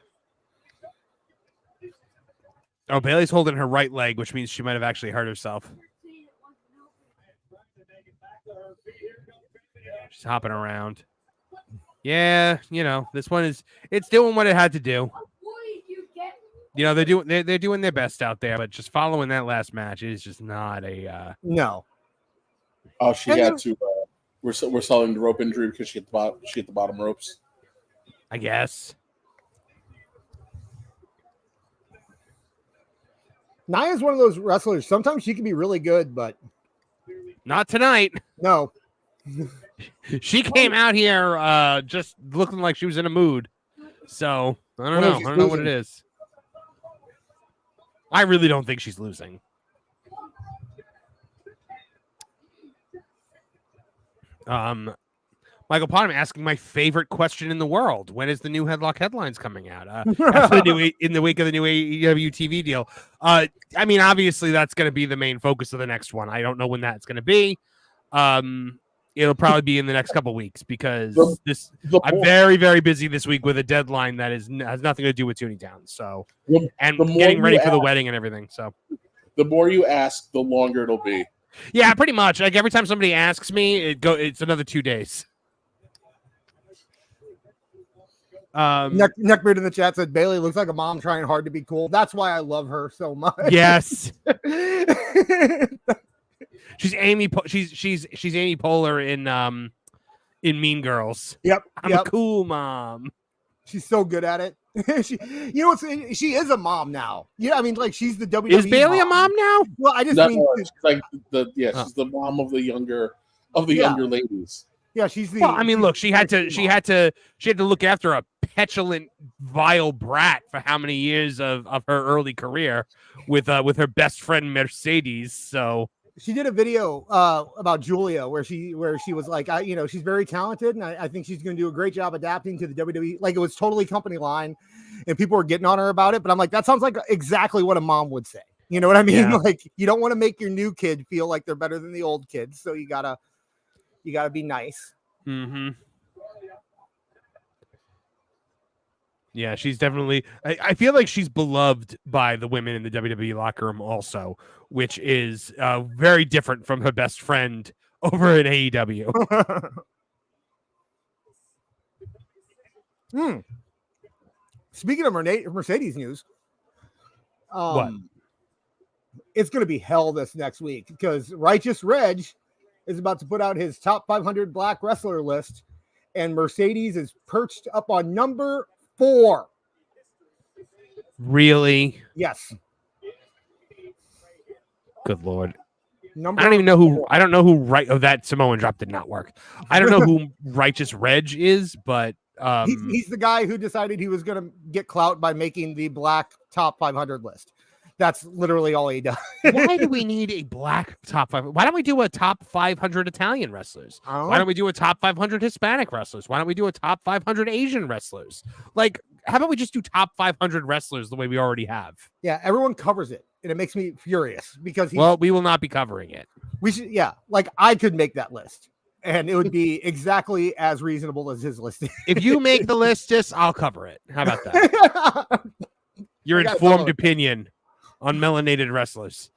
Oh, Bailey's holding her right leg, which means she might have actually hurt herself. She's hopping around. Yeah, this one it's doing what it had to do. They're doing their best out there, but just following that last match is just not a no. Oh, she had to. We're selling the rope injury because she hit the bottom ropes. I guess. Nia's one of those wrestlers. Sometimes she can be really good, but not tonight. No. She came out here just looking like she was in a mood. So I don't know. I don't know what it is. I really don't think she's losing. Michael Potter asking my favorite question in the world: when is the new Headlock headlines coming out? In the wake of the new AEW TV deal. I mean, obviously that's going to be the main focus of the next one. I don't know when that's going to be. It'll probably be in the next couple weeks because I'm very, very busy this week with a deadline that has nothing to do with Tooney Town. So, and getting ready for the wedding and everything. So, the more you ask, the longer it'll be. Yeah, pretty much. Like every time somebody asks me, it's another 2 days. Neckbeard in the chat said Bailey looks like a mom trying hard to be cool. That's why I love her so much. Yes. She's Amy. She's Amy Poehler in Mean Girls. Yep. I'm a cool mom. She's so good at it. She is a mom now. Yeah, I mean, like she's the WWE. Is Bailey a mom now? Well, I just mean she's like she's the mom of the younger ladies. Yeah, she's the. Well, I mean, look, she had to look after a petulant, vile brat for how many years of her early career with her best friend Mercedes. So. She did a video about Julia where she was like, she's very talented, and I think she's going to do a great job adapting to the WWE. Like it was totally company line, and people were getting on her about it. But I'm like, that sounds like exactly what a mom would say. You know what I mean? Yeah. Like you don't want to make your new kid feel like they're better than the old kids, so you gotta be nice. Mm-hmm. Yeah, she's definitely. I feel like she's beloved by the women in the WWE locker room also, which is very different from her best friend over at AEW. Speaking of Mercedes news, what? It's going to be hell this next week because Righteous Reg is about to put out his top 500 black wrestler list, and Mercedes is perched up on number 4. Really? Yes. Good Lord. I don't know who that Samoan drop did not work. I don't know who Righteous Reg is, but he's the guy who decided he was going to get clout by making the black top 500 list. That's literally all he does. Why do we need a black top 500? Why don't we do a top 500 Italian wrestlers? Why don't we do a top 500 Hispanic wrestlers? Why don't we do a top 500 Asian wrestlers? Like, how about we just do top 500 wrestlers the way we already have? Yeah, everyone covers it, and it makes me furious because we will not be covering it. We should, like I could make that list. and it would be exactly as reasonable as his listing. If you make the list, just I'll cover it. How about that? Your informed opinion on melanated wrestlers.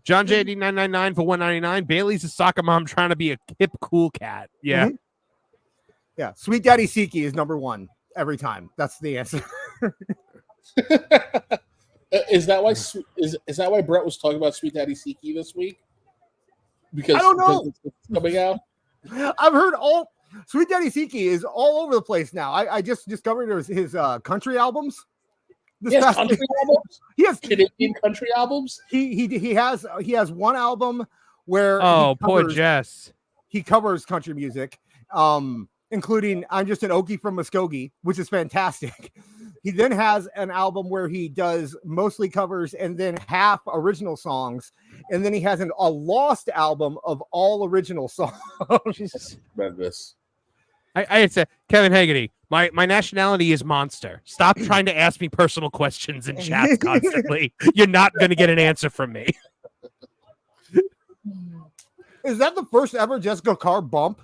John JD 999 for 199. Bailey's a soccer mom trying to be a hip cool cat. Yeah. Mm-hmm. Yeah. Sweet Daddy Siki is number one every time. That's the answer. Is that why Brett was talking about Sweet Daddy Siki this week? Because I don't know. It's coming out. I've heard Sweet Daddy Siki is all over the place now. I just discovered his country albums. Country albums. He has Canadian country albums. He has one album where poor Jess. He covers country music, including "I'm Just an Okie from Muskogee," which is fantastic. He then has an album where he does mostly covers and then half original songs, and then he has a lost album of all original songs. Tremendous. I say, Kevin Haggerty, my nationality is Monster. Stop trying to ask me personal questions in chat constantly. You're not going to get an answer from me. Is that the first ever Jessica Carr bump?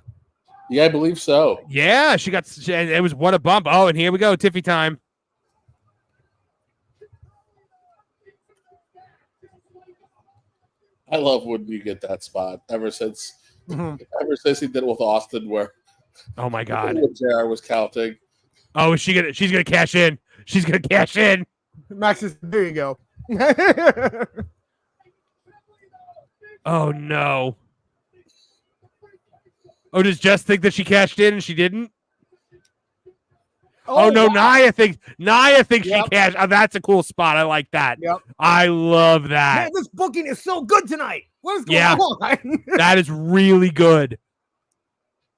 Yeah, I believe so. Yeah, it was what a bump. Oh, and here we go, Tiffy time. I love when you get that spot. Ever since he did it with Austin, where oh my god, JR was counting. Oh, she's gonna cash in. She's gonna cash in. Max is there. You go. Oh no. Oh, does Jess think that she cashed in and she didn't? Oh no, wow. Nia thinks she cashed. Oh, that's a cool spot. I like that. Yep. I love that. Man, this booking is so good tonight. What is going on? That is really good.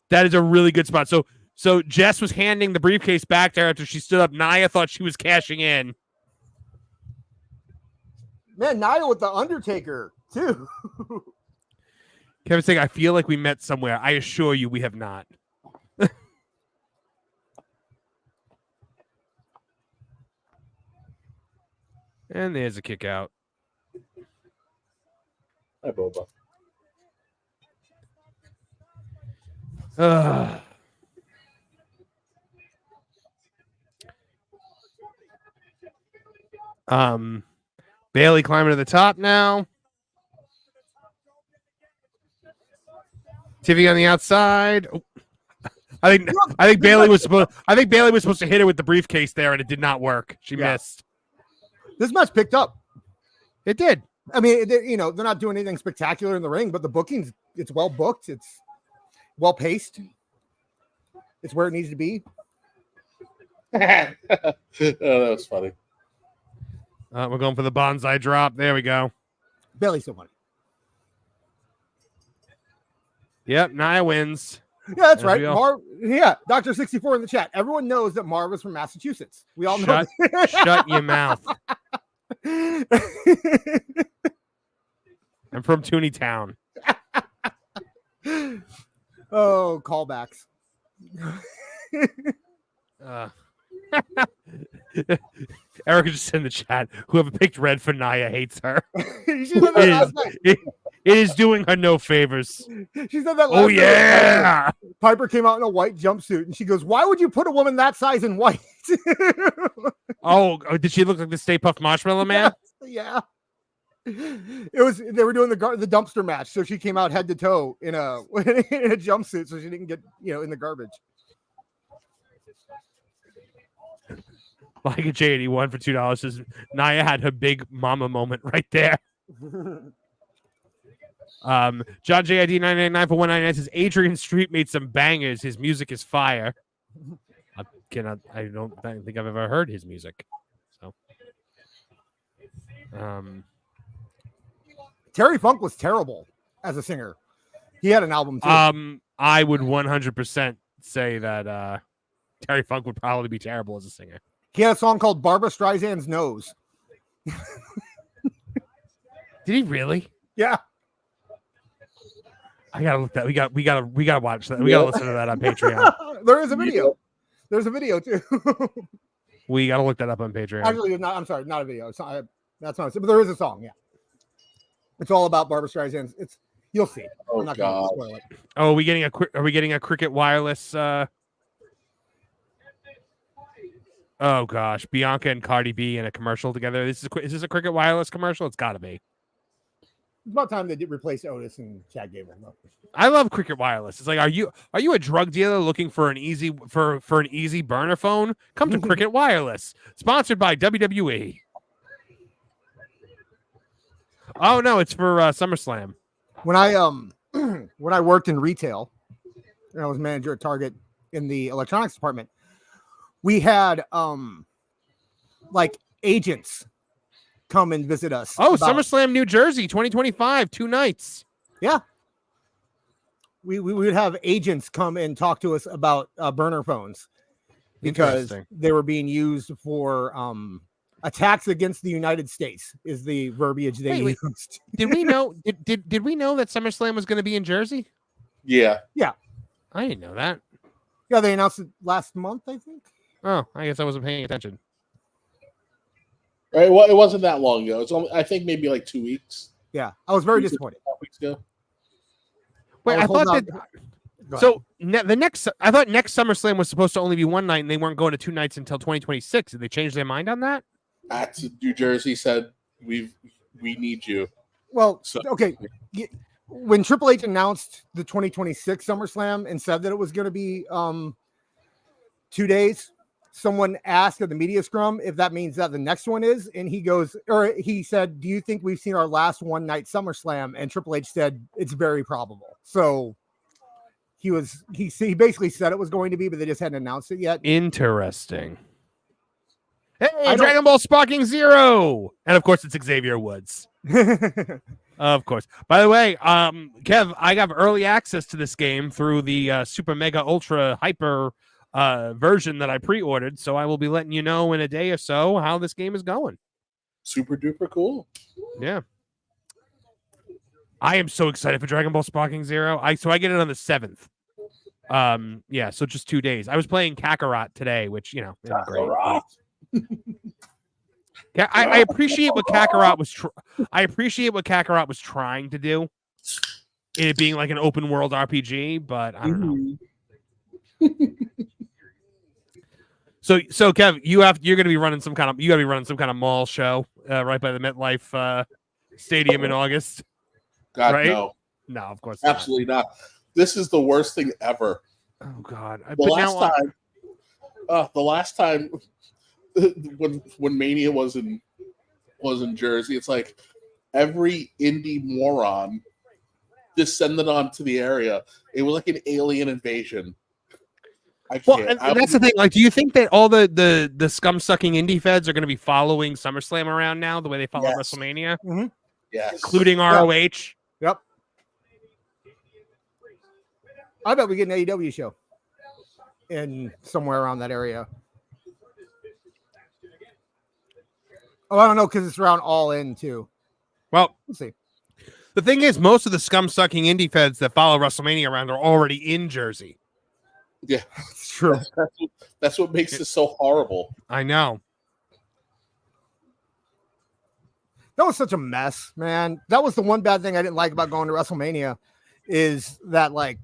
That is a really good spot. So Jess was handing the briefcase back to her after she stood up. Nia thought she was cashing in. Man, Nia with the Undertaker too. Kevin's saying, I feel like we met somewhere. I assure you we have not. And there's a kick out. Hi, Boba. Bailey climbing to the top now. Tiffy on the outside. Oh. I think Bailey was supposed to hit her with the briefcase there, and it did not work. She missed. This match picked up. It did. I mean, they're not doing anything spectacular in the ring, but the bookings, it's well booked. It's well paced. It's where it needs to be. Oh, that was funny. We're going for the bonsai drop. There we go. Bailey's still funny. Yep, Nia wins. Yeah, that's right. Dr. 64 in the chat. Everyone knows that Marv is from Massachusetts. We all know. Shut your mouth. I'm from Tooney Town. Oh, callbacks. Erica just in the chat. Whoever picked red for Nia hates her. It is doing her no favors. She said that last Oh, yeah. Piper came out in a white jumpsuit and she goes, "Why would you put a woman that size in white?" Oh, did she look like the Stay Puft Marshmallow Man? Yeah. They were doing the dumpster match, so she came out head to toe in a jumpsuit, so she didn't get in the garbage. Like a J81 for $2 says Nia had her big mama moment right there. John JID 999 for 199 says Adrian Street made some bangers. His music is fire. I don't think I've ever heard his music. So, Terry Funk was terrible as a singer. He had an album too. I would 100% say that Terry Funk would probably be terrible as a singer. He had a song called Barbra Streisand's Nose. Did he really? Yeah. I gotta look that. We gotta watch that. We gotta listen to that on Patreon. There is a video. There's a video too. We gotta look that up on Patreon. Actually, I'm sorry, not a video. It's not, that's not. But there is a song. Yeah. It's all about Barbra Streisand's. You'll see. Oh I'm not going to God. spoil it. Oh, are we getting a Cricket Wireless? Oh gosh, Bianca and Cardi B in a commercial together. Is this a Cricket Wireless commercial? It's got to be. It's about time they did replace Otis and Chad Gable. I love Cricket Wireless. It's like, are you a drug dealer looking for an easy burner phone? Come to Cricket Wireless, sponsored by WWE. Oh no, it's for SummerSlam. When I when I worked in retail, and I was manager at Target in the electronics department, we had like agents come and visit us. Oh, SummerSlam New Jersey 2025, 2 nights. Yeah. We would have agents come and talk to us about burner phones because they were being used for attacks against the United States is the verbiage they used. Did we know did we know that SummerSlam was going to be in Jersey? Yeah. I didn't know that. Yeah, they announced it last month, I think. Oh, I guess I wasn't paying attention. Right. Well, it wasn't that long ago. It's only, I think maybe like 2 weeks. Yeah, I was very disappointed. 2 weeks ago. Wait, I thought that. So I thought next SummerSlam was supposed to only be 1 night, and they weren't going to 2 nights until 2026. Did they change their mind on that? New Jersey said we need you. Well, okay. When Triple H announced the 2026 SummerSlam and said that it was going to be 2 days, someone asked at the media scrum if that means that the next one is, and he said, "Do you think we've seen our last 1 night SummerSlam?" And Triple H said, "It's very probable." So he basically said it was going to be, but they just hadn't announced it yet. Interesting. Hey, Dragon Ball Sparking Zero, and of course it's Xavier Woods. Of course. By the way, Kev, I got early access to this game through the Super Mega Ultra Hyper version that I pre-ordered, so I will be letting you know in a day or so how this game is going. Super duper cool. Yeah. I am so excited for Dragon Ball Sparking Zero. I get it on the 7th. Yeah, so just 2 days. I was playing Kakarot today, which, you know, great. I appreciate what Kakarot was trying to do, it being like an open world RPG, but I don't know. So Kev, you're going to be running some kind of mall show right by the MetLife Stadium in August. God, right? No, of course, absolutely not. This is the worst thing ever. Oh God! The last time when Mania was in Jersey, it's like every indie moron descended onto the area. It was like an alien invasion. That's the thing. Like, do you think that all the scum sucking indie feds are going to be following SummerSlam around now the way they follow WrestleMania? Mm-hmm. Yes, including ROH. Yep. I bet we get an AEW show in somewhere around that area. Oh, I don't know, because it's around All In too. Well, we'll see. The thing is, most of the scum sucking indie feds that follow WrestleMania around are already in Jersey. Yeah, it's true. That's what makes it so horrible. I know. That was such a mess, man. That was the one bad thing I didn't like about going to WrestleMania is that, like,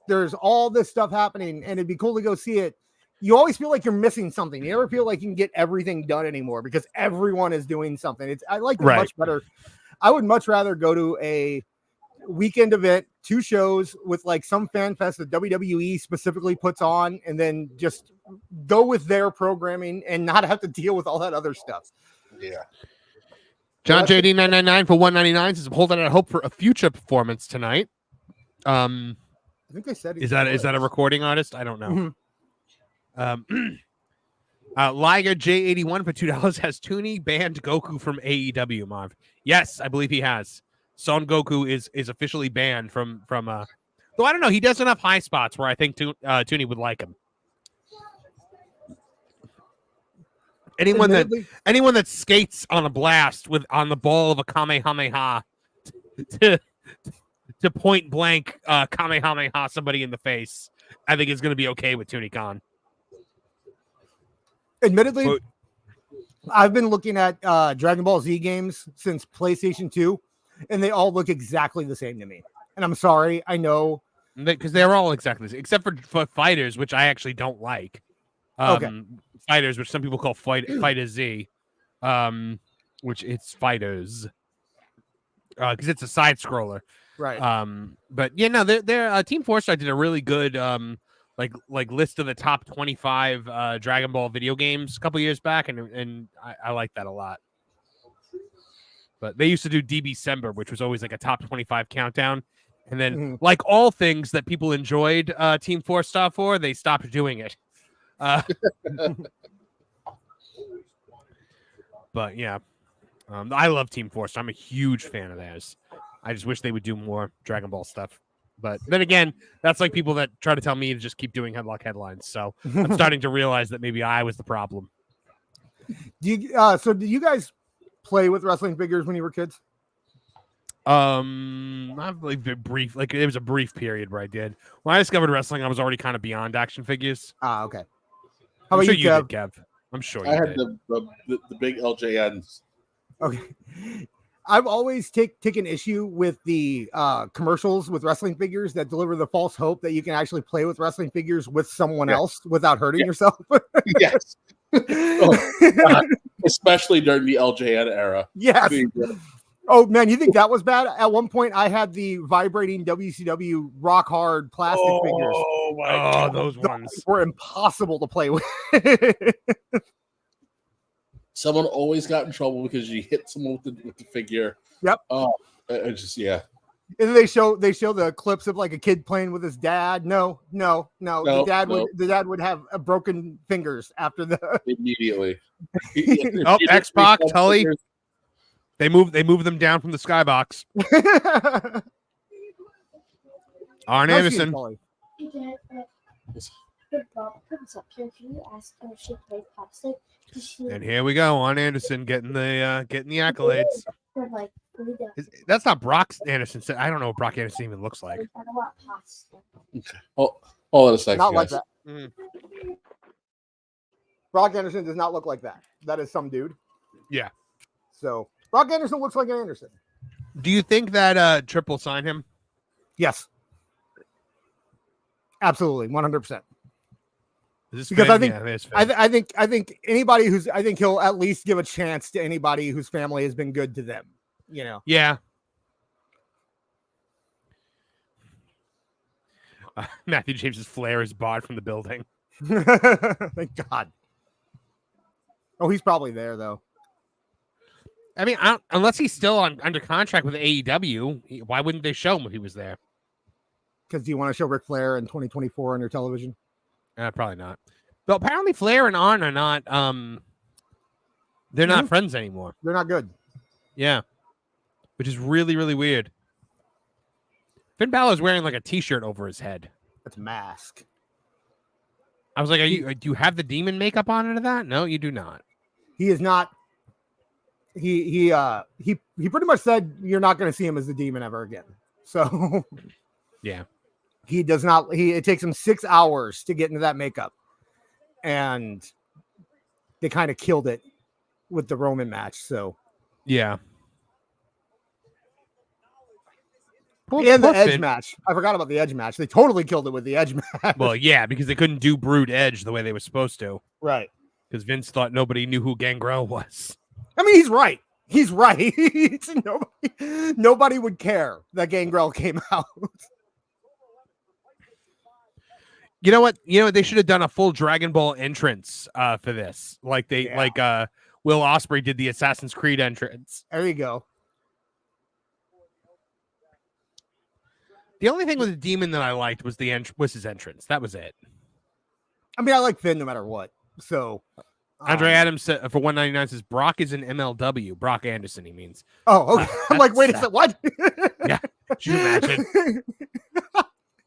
there's all this stuff happening, and it'd be cool to go see it. You always feel like you're missing something. You never feel like you can get everything done anymore because everyone is doing something. I like it much better. I would much rather go to a weekend event, 2 shows with like some fan fest that WWE specifically puts on, and then just go with their programming and not have to deal with all that other stuff. Yeah. John JD 999 for 199 says, holding out hope for a future performance tonight. I think I said is that a recording artist? I don't know. Mm-hmm. Liger J81 for $2 has Tooney banned Goku from AEW, Marv. Yes, I believe he has. Son Goku is officially banned from though I don't know, he does enough high spots where I think Tooney would like him. Anyone that skates on a blast on the ball of a Kamehameha to point blank Kamehameha somebody in the face, I think is going to be okay with Tooney Khan. Admittedly, I've been looking at Dragon Ball Z games since PlayStation 2. and they all look exactly the same to me. And I'm sorry, I know. Because they're all exactly the same, except for fighters, which I actually don't like. Okay. Fighters, which some people call Fighter Z, which it's fighters. Because it's a side scroller. Right. But yeah, no, they're Team 4-Star did a really good like list of the top 25 Dragon Ball video games a couple years back, and I like that a lot. But they used to do DBcember, which was always like a top 25 countdown. And then, like all things that people enjoyed Team 4-Star for, they stopped doing it. But yeah, I love Team 4-Star. I'm a huge fan of theirs. I just wish they would do more Dragon Ball stuff. But then again, that's like people that try to tell me to just keep doing headlock headlines. So I'm starting to realize that maybe I was the problem. So did you guys play with wrestling figures when you were kids? I've like been brief, like it was a brief period where I did. When I discovered wrestling, I was already kind of beyond action figures. Okay. How about you, Kev? I'm sure you had did. the big LJNs. Okay. I've always taken issue with the commercials with wrestling figures that deliver the false hope that you can actually play with wrestling figures with someone else without hurting yourself. Yes. Especially during the LJN era. Yes. Oh, man, you think that was bad? At one point, I had the vibrating WCW rock hard plastic figures. Oh, my God. Those ones were impossible to play with. Someone always got in trouble because you hit someone with the figure. Yep. Oh, it's just, yeah. And they show the clips of like a kid playing with his dad. No. The dad would have broken fingers after the immediately. Oh, X-Pac, Tully. They move them down from the skybox. Arn Anderson. And here we go, Arn Anderson getting the accolades. That's not Brock Anderson. I don't know what Brock Anderson even looks like. Hold on a second. Not like that. Brock Anderson does not look like that. That is some dude. Yeah. So Brock Anderson looks like an Anderson. Do you think that Triple signed him? Yes. Absolutely, 100%. Because I think anybody I think he'll at least give a chance to anybody whose family has been good to them. You know. Yeah. Matthew James's flare is barred from the building. Thank God. Oh, he's probably there though. I mean, unless he's still under contract with AEW, why wouldn't they show him if he was there? Because do you want to show Ric Flair in 2024 on your television? Probably not. But apparently Flair and Arn are not they're not friends anymore. They're not good. Yeah. Which is really, really weird. Finn Balor's wearing like a t-shirt over his head. That's a mask. I was like, do you have the demon makeup on under that? No, you do not. He is not. He pretty much said you're not going to see him as the demon ever again. So yeah. He does not. It takes him 6 hours to get into that makeup, and they kind of killed it with the Roman match. So yeah, and the Edge match. I forgot about the Edge match. They totally killed it with the Edge match. Well, yeah, because they couldn't do Brood Edge the way they were supposed to. Right. Because Vince thought nobody knew who Gangrel was. I mean, he's right. He's right. Nobody would care that Gangrel came out. You know what? They should have done a full Dragon Ball entrance for this. Like Will Ospreay did the Assassin's Creed entrance. There you go. The only thing with the demon that I liked was his entrance. That was it. I mean, I like Finn no matter what. So Andre Adams said, for 199 says Brock is an MLW. Brock Anderson, he means. Oh, okay. I'm like, wait a second, what? Yeah. Could you imagine?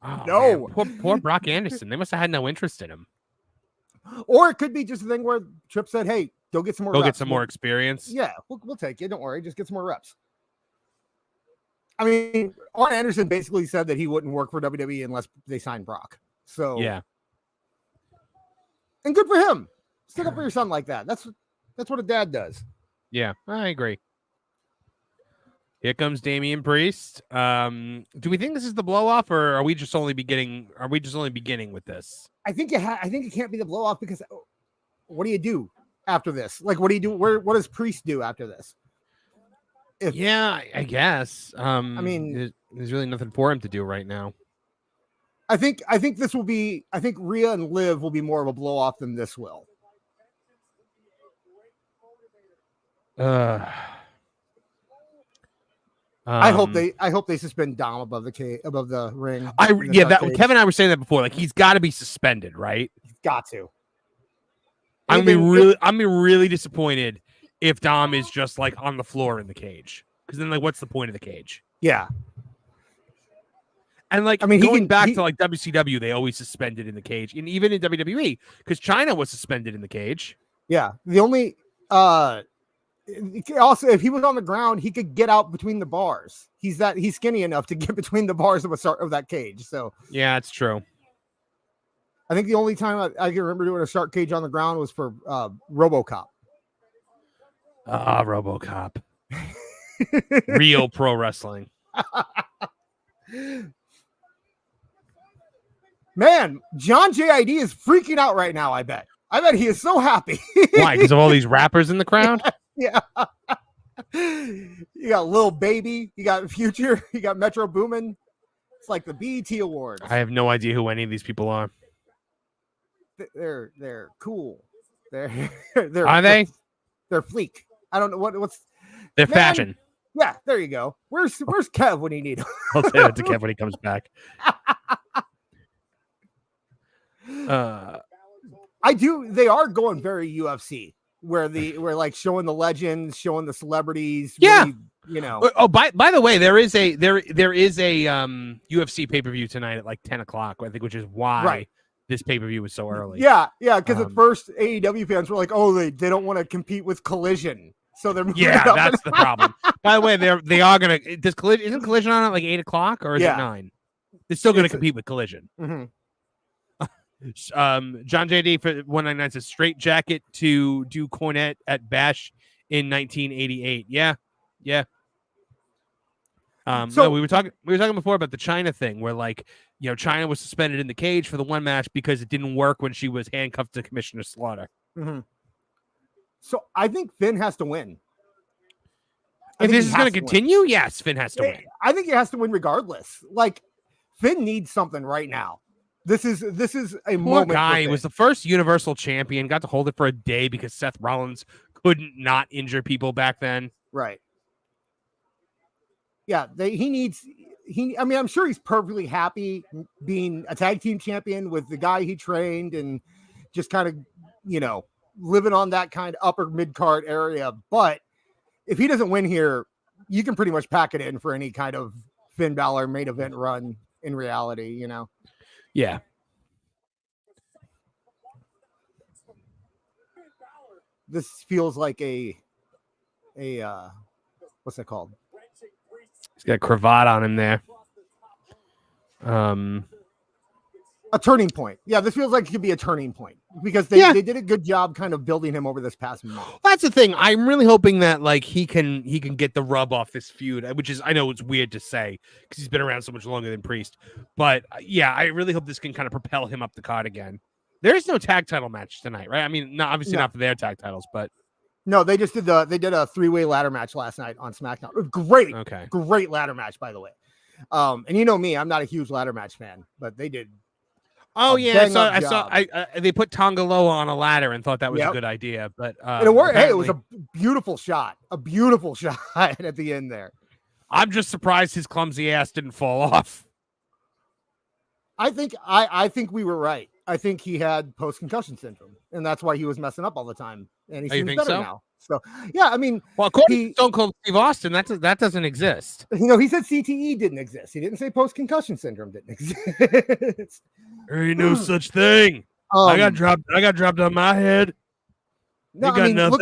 Oh, no. Poor Brock Anderson. They must have had no interest in him. Or it could be just a thing where Tripp said, hey, go get some more reps. Get some more experience. Yeah, we'll take it. Don't worry. Just get some more reps. I mean, Arn Anderson basically said that he wouldn't work for WWE unless they signed Brock. So yeah. And good for him. Stick up for your son like that. That's what a dad does. Yeah, I agree. Here comes Damian Priest. Do we think this is the blow off, or are we just only beginning? Are we just only beginning with this? I think it can't be the blow off because what do you do after this? Like, what do you do? What does Priest do after this? I guess. I mean, there's really nothing for him to do right now. I think this will be. I think Rhea and Liv will be more of a blow off than this will. I hope they suspend Dom above the ring. Kevin and I were saying that before. Like, he's got to be suspended, right? He's got to. I'm really disappointed if Dom is just like on the floor in the cage, because then like, what's the point of the cage? Yeah. And like, I mean, going back to like WCW, they always suspended in the cage, and even in WWE, because China was suspended in the cage. Yeah, the only also, if he was on the ground, he could get out between the bars. He's skinny enough to get between the bars of that cage. So yeah, it's true. I think the only time I can remember doing a shark cage on the ground was for RoboCop. RoboCop. Real pro wrestling. Man, John JID is freaking out right now. I bet he is so happy. Why? Because of all these rappers in the crowd? Yeah. You got Lil Baby, you got Future, you got Metro Boomin. It's like the BET Awards. I have no idea who any of these people are. They're cool. Are they? They're fleek. I don't know what's their fashion. Yeah, there you go. Where's Kev when you need him? I'll say that to Kev when he comes back. They are going very UFC, where like showing the legends, showing the celebrities. Yeah. Really, you know. Oh, by the way, there is a UFC pay-per-view tonight at like 10 o'clock, I think, which is why this pay-per-view was so early. Yeah, because at first AEW fans were like, oh, they don't want to compete with Collision. So they're moving up. That's the problem. By the way, they are gonna isn't Collision on at like 8 o'clock or is it 9? They're still gonna compete with Collision. Mm-hmm. John JD for 199 says straight jacket to do Cornette at Bash in 1988. Yeah. No, we were talking before about the China thing, where like, you know, China was suspended in the cage for the one match because it didn't work when she was handcuffed to Commissioner Slaughter. Mm-hmm. So I think Finn has to win. If this is going to continue, yes, Finn has to win. I think he has to win regardless. Like, Finn needs something right now. This is a moment. Guy was the first Universal Champion, got to hold it for a day because Seth Rollins couldn't not injure people back then. Right. Yeah, I'm sure he's perfectly happy being a tag team champion with the guy he trained and just kind of, you know, living on that kind of upper mid card area. But if he doesn't win here, you can pretty much pack it in for any kind of Finn Balor main event run in reality, you know? Yeah. This feels like a what's that called? He's got a cravat on him there. A turning point. Yeah, this feels like it could be a turning point because they did a good job kind of building him over this past month. Well, that's the thing. I'm really hoping that like he can get the rub off this feud, which is, I know it's weird to say because he's been around so much longer than Priest, but yeah, I really hope this can kind of propel him up the card again. There is no tag title match tonight, right? I mean, not for their tag titles, but no, they just did a 3-way ladder match last night on SmackDown. Great ladder match, by the way. And you know me, I'm not a huge ladder match fan, but they did. Oh yeah, I saw. They put Tonga Loa on a ladder and thought that was a good idea, but it worked. Hey, it was a beautiful shot at the end there. I'm just surprised his clumsy ass didn't fall off. I think we were right. I think he had post-concussion syndrome, and that's why he was messing up all the time. And he seems better now. So yeah, I mean, well, according to Stone Cold Steve Austin, that doesn't exist. You know, he said CTE didn't exist. He didn't say post-concussion syndrome didn't exist. There ain't no such thing. I got dropped on my head. No, nothing. Look,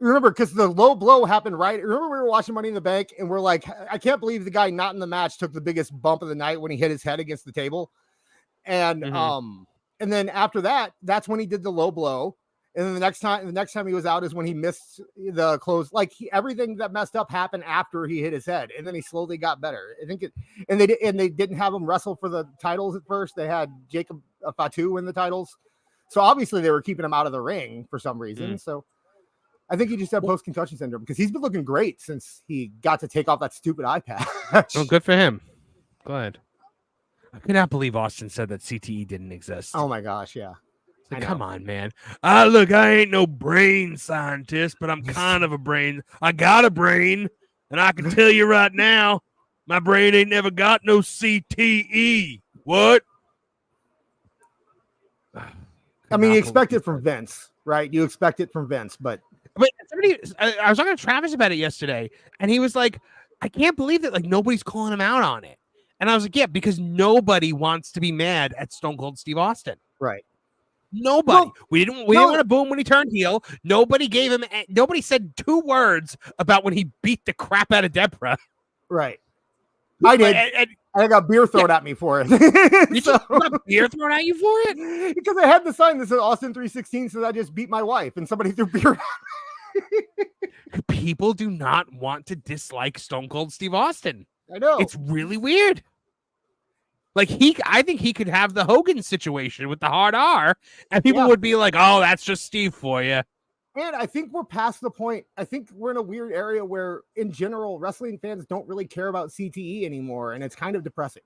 remember, because the low blow happened right. Remember, we were watching Money in the Bank, and we're like, I can't believe the guy not in the match took the biggest bump of the night when he hit his head against the table. And and then after that, that's when he did the low blow. And then the next time he was out is when he missed the close. Like everything that messed up happened after he hit his head, and then he slowly got better. I think and they didn't have him wrestle for the titles at first. They had Jacob Fatu win the titles, so obviously they were keeping him out of the ring for some reason. So I think he just had post-concussion syndrome because he's been looking great since he got to take off that stupid eye patch. Oh, good for him. Good. I cannot believe Austin said that CTE didn't exist. Oh my gosh, yeah. Like, come on, man. Look, I ain't no brain scientist, but I'm kind of a brain. I got a brain, and I can tell you right now, my brain ain't never got no CTE. What? I mean, you expect it from Vince, right? You expect it from Vince, but somebody, I was talking to Travis about it yesterday, and he was like, I can't believe that like nobody's calling him out on it. And I was like, yeah, because nobody wants to be mad at Stone Cold Steve Austin. Right. Nobody. We didn't want to boo him when he turned heel. Nobody gave him. Nobody said 2 words about when he beat the crap out of Deborah. Right. I did. And I got beer thrown at me for it. You got beer thrown at you for it? Because I had the sign that said Austin 316 says I just beat my wife, and somebody threw beer at me. People do not want to dislike Stone Cold Steve Austin. I know. It's really weird. Like I think he could have the Hogan situation with the hard R, and people would be like, "Oh, that's just Steve for you." And I think we're past the point. I think we're in a weird area where, in general, wrestling fans don't really care about CTE anymore, and it's kind of depressing.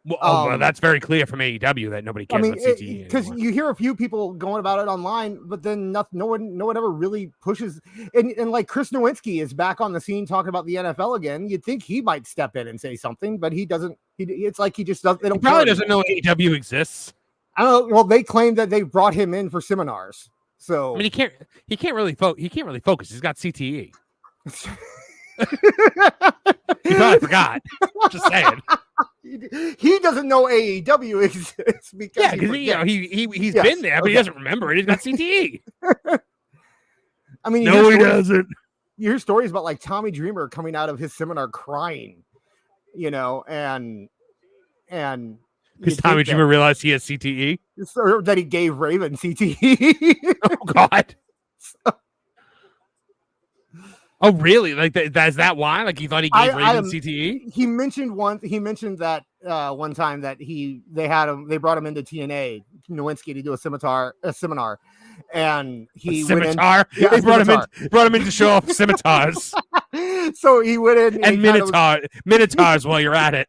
Well, that's very clear from AEW that nobody cares about CTE because you hear a few people going about it online, but then no one ever really pushes. And like Chris Nowinski is back on the scene talking about the NFL again. You'd think he might step in and say something, but he doesn't. It's like he just doesn't. He probably doesn't know AEW exists. I don't know. Well, they claim that they brought him in for seminars. So I mean, he can't really focus. He's got CTE. He probably forgot. Just saying. He doesn't know AEW exists because he's been there, but he doesn't remember it. He's got CTE. I mean, no, he doesn't. You hear stories about like Tommy Dreamer coming out of his seminar crying, and because Tommy Dreamer realized he has CTE, or that he gave Raven CTE. Oh God. Oh really? Like that's that why? Like he thought he gave Raven CTE? He mentioned that one time that they brought him into TNA Nowinski to do a seminar, and he brought him in to show off scimitars. So he went in and minotaurs while you're at it.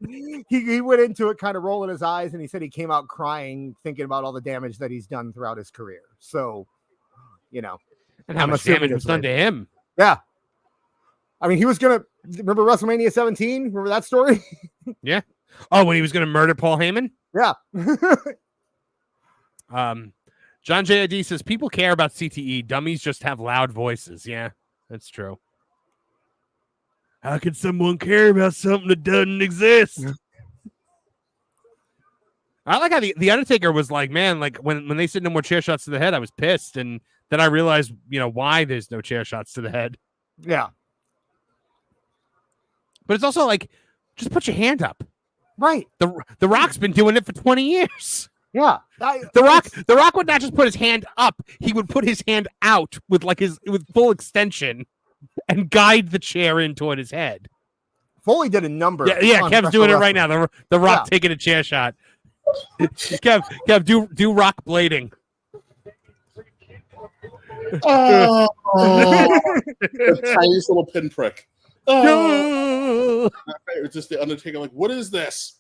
He went into it kind of rolling his eyes, and he said he came out crying, thinking about all the damage that he's done throughout his career. So, and how much damage was done to him. Yeah. I mean, he was going to remember WrestleMania 17. Remember that story? Yeah. Oh, when he was going to murder Paul Heyman? Yeah. John J.I.D. says people care about CTE. Dummies just have loud voices. Yeah, that's true. How could someone care about something that doesn't exist? I like how the Undertaker was like, man, like when they said no more chair shots to the head, I was pissed. And then I realized, why there's no chair shots to the head. Yeah. But it's also like, just put your hand up. Right. The Rock's been doing it for 20 years. Yeah. The Rock would not just put his hand up. He would put his hand out with full extension and guide the chair in toward his head. Foley did a number. Yeah, Kev's doing it right now. The Rock taking a chair shot. Kev, do Rock blading. Oh, the tiniest little pinprick. Oh, it's just the Undertaker. Like, what is this?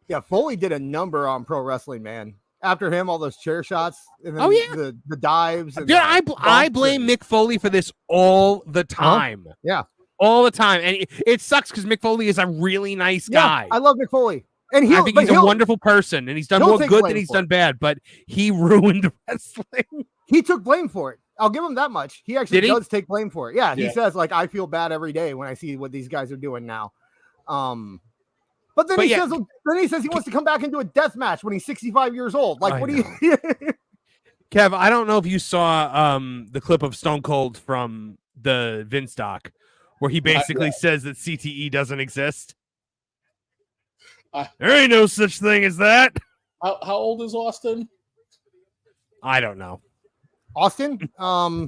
Yeah, Foley did a number on Pro Wrestling, man. After him, all those chair shots, and then the dives. And I blame Mick Foley for this all the time. Huh? Yeah, all the time, and it sucks because Mick Foley is a really nice guy. I love Mick Foley, and I think he's a wonderful person, and he's done more good than he's done bad. But he ruined wrestling. He took blame for it. I'll give him that much. He actually does take blame for it. Yeah, he says like I feel bad every day when I see what these guys are doing now. But then he says he wants to come back and do a death match when he's 65 years old. Like, what do you? Kev, I don't know if you saw the clip of Stone Cold from the Vince doc, where he basically says that CTE doesn't exist. There ain't no such thing as that. How old is Austin? I don't know. Austin, got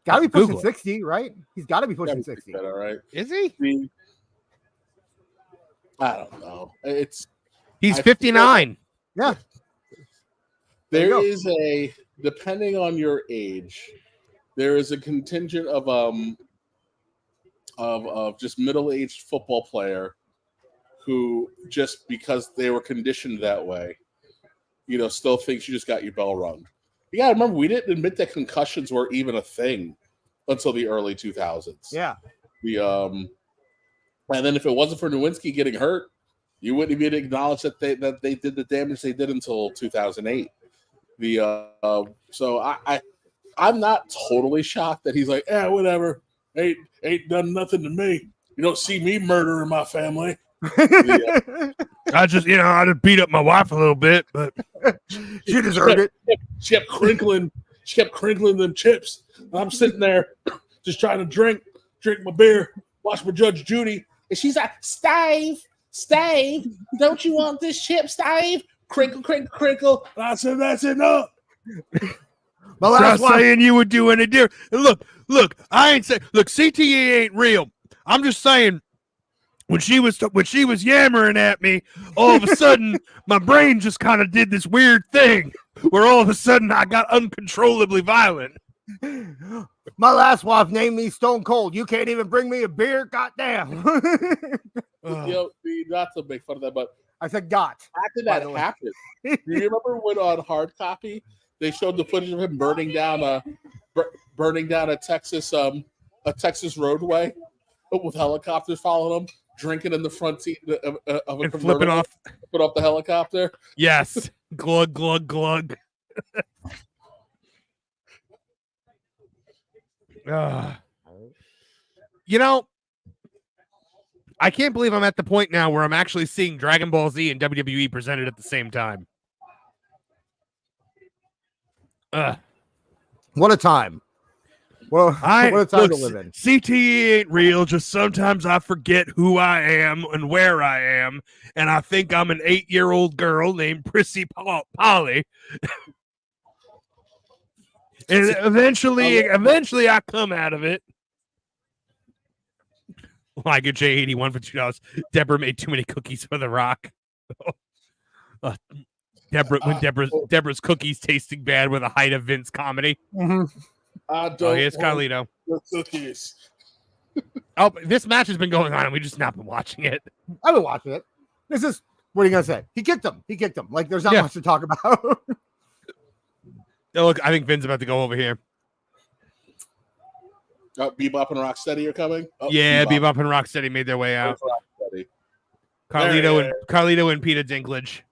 to be pushing 60, right? He's got to be pushing 60. All right. Is he? I don't know. He's 59. Yeah. There is depending on your age, there is a contingent of just middle-aged football player who, just because they were conditioned that way, still thinks you just got your bell rung. You gotta remember, we didn't admit that concussions were even a thing until the early 2000s. Yeah. And then if it wasn't for Nowinski getting hurt, you wouldn't even acknowledge that they did the damage they did until 2008. So I'm not totally shocked that he's like, whatever, ain't done nothing to me. You don't see me murdering my family. I just beat up my wife a little bit, but she deserved it. She kept crinkling them chips. And I'm sitting there just trying to drink my beer, watch my Judge Judy, and she's like, Stave, don't you want this chip, Stave? Crinkle, crinkle, crinkle. And I said, that's enough. Not saying you would do any different. Look, I ain't saying. Look, CTE ain't real. I'm just saying. When she was yammering at me, all of a sudden my brain just kind of did this weird thing where all of a sudden I got uncontrollably violent. My last wife named me Stone Cold. You can't even bring me a beer, goddamn. Not to make fun of that, but I said got. After that happened, do you remember when on Hard Copy they showed the footage of him burning down a Texas roadway with helicopters following him? Drinking in the front seat of a and flipping off the helicopter. Yes, glug glug glug. I can't believe I'm at the point now where I'm actually seeing Dragon Ball Z and WWE presented at the same time. What a time. Well, what a time to live in. CTE ain't real. Just sometimes I forget who I am and where I am, and I think I'm an 8-year-old girl named Prissy Polly. And eventually I come out of it. Like a J81 for $2. Deborah made too many cookies for The Rock. Deborah's cookies tasting bad with a height of Vince comedy. Mm-hmm. Here's Carlito. Cookies. This match has been going on and we've just not been watching it. I've been watching it. What are you going to say? He kicked him. Like, there's not much to talk about. Look, I think Vin's about to go over here. Bebop and Rocksteady are coming? Bebop and Rocksteady made their way out. Carlito and Peter Dinklage.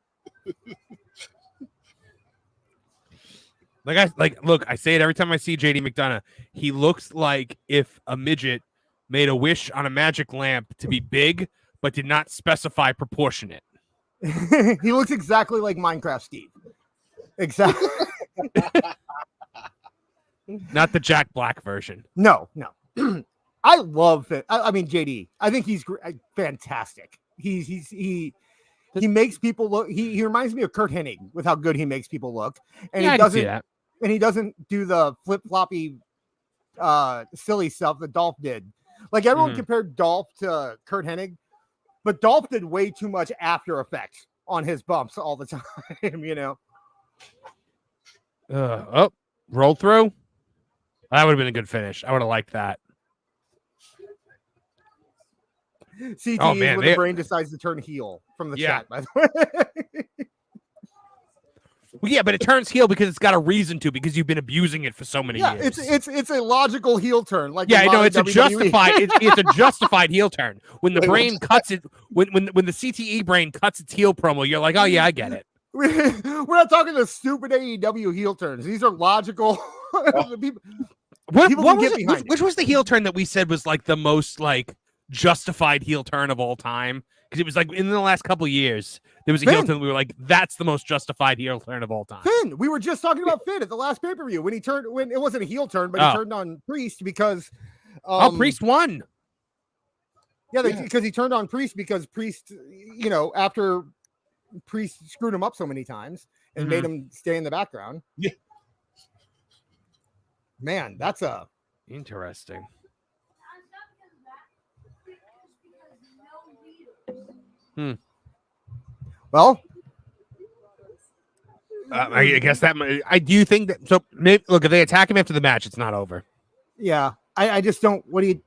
Look, I say it every time I see JD McDonough. He looks like if a midget made a wish on a magic lamp to be big, but did not specify proportionate. He looks exactly like Minecraft Steve. Exactly. Not the Jack Black version. No. I love it. I mean, JD. I think he's fantastic. He makes people look. He reminds me of Kurt Hennig with how good he makes people look, and he doesn't do the flip floppy, silly stuff that Dolph did. Like everyone compared Dolph to Kurt Hennig, but Dolph did way too much after effects on his bumps all the time. Roll through. That would have been a good finish. I would have liked that. CTE when the brain decides to turn heel from the chat, by the way. Well, yeah, but it turns heel because it's got a reason to, because you've been abusing it for so many years. It's a logical heel turn. Like it's a justified it's a justified heel turn. When the brain cuts it, when the CTE brain cuts its heel promo, you're like, oh yeah, I get it. We're not talking the stupid AEW heel turns. These are logical. Which was the heel turn that we said was like the most like justified heel turn of all time? Because it was like in the last couple of years, there was a heel turn. We were like, that's the most justified heel turn of all time. Finn, we were just talking about Finn at the last pay-per-view when it wasn't a heel turn, but he turned on Priest because Priest won. Yeah, because he turned on Priest because Priest, after Priest screwed him up so many times, and made him stay in the background. Yeah. Man, that's a interesting. Well, I guess that I do think that. So maybe look, if they attack him after the match, it's not over. yeah. I just don't. What do you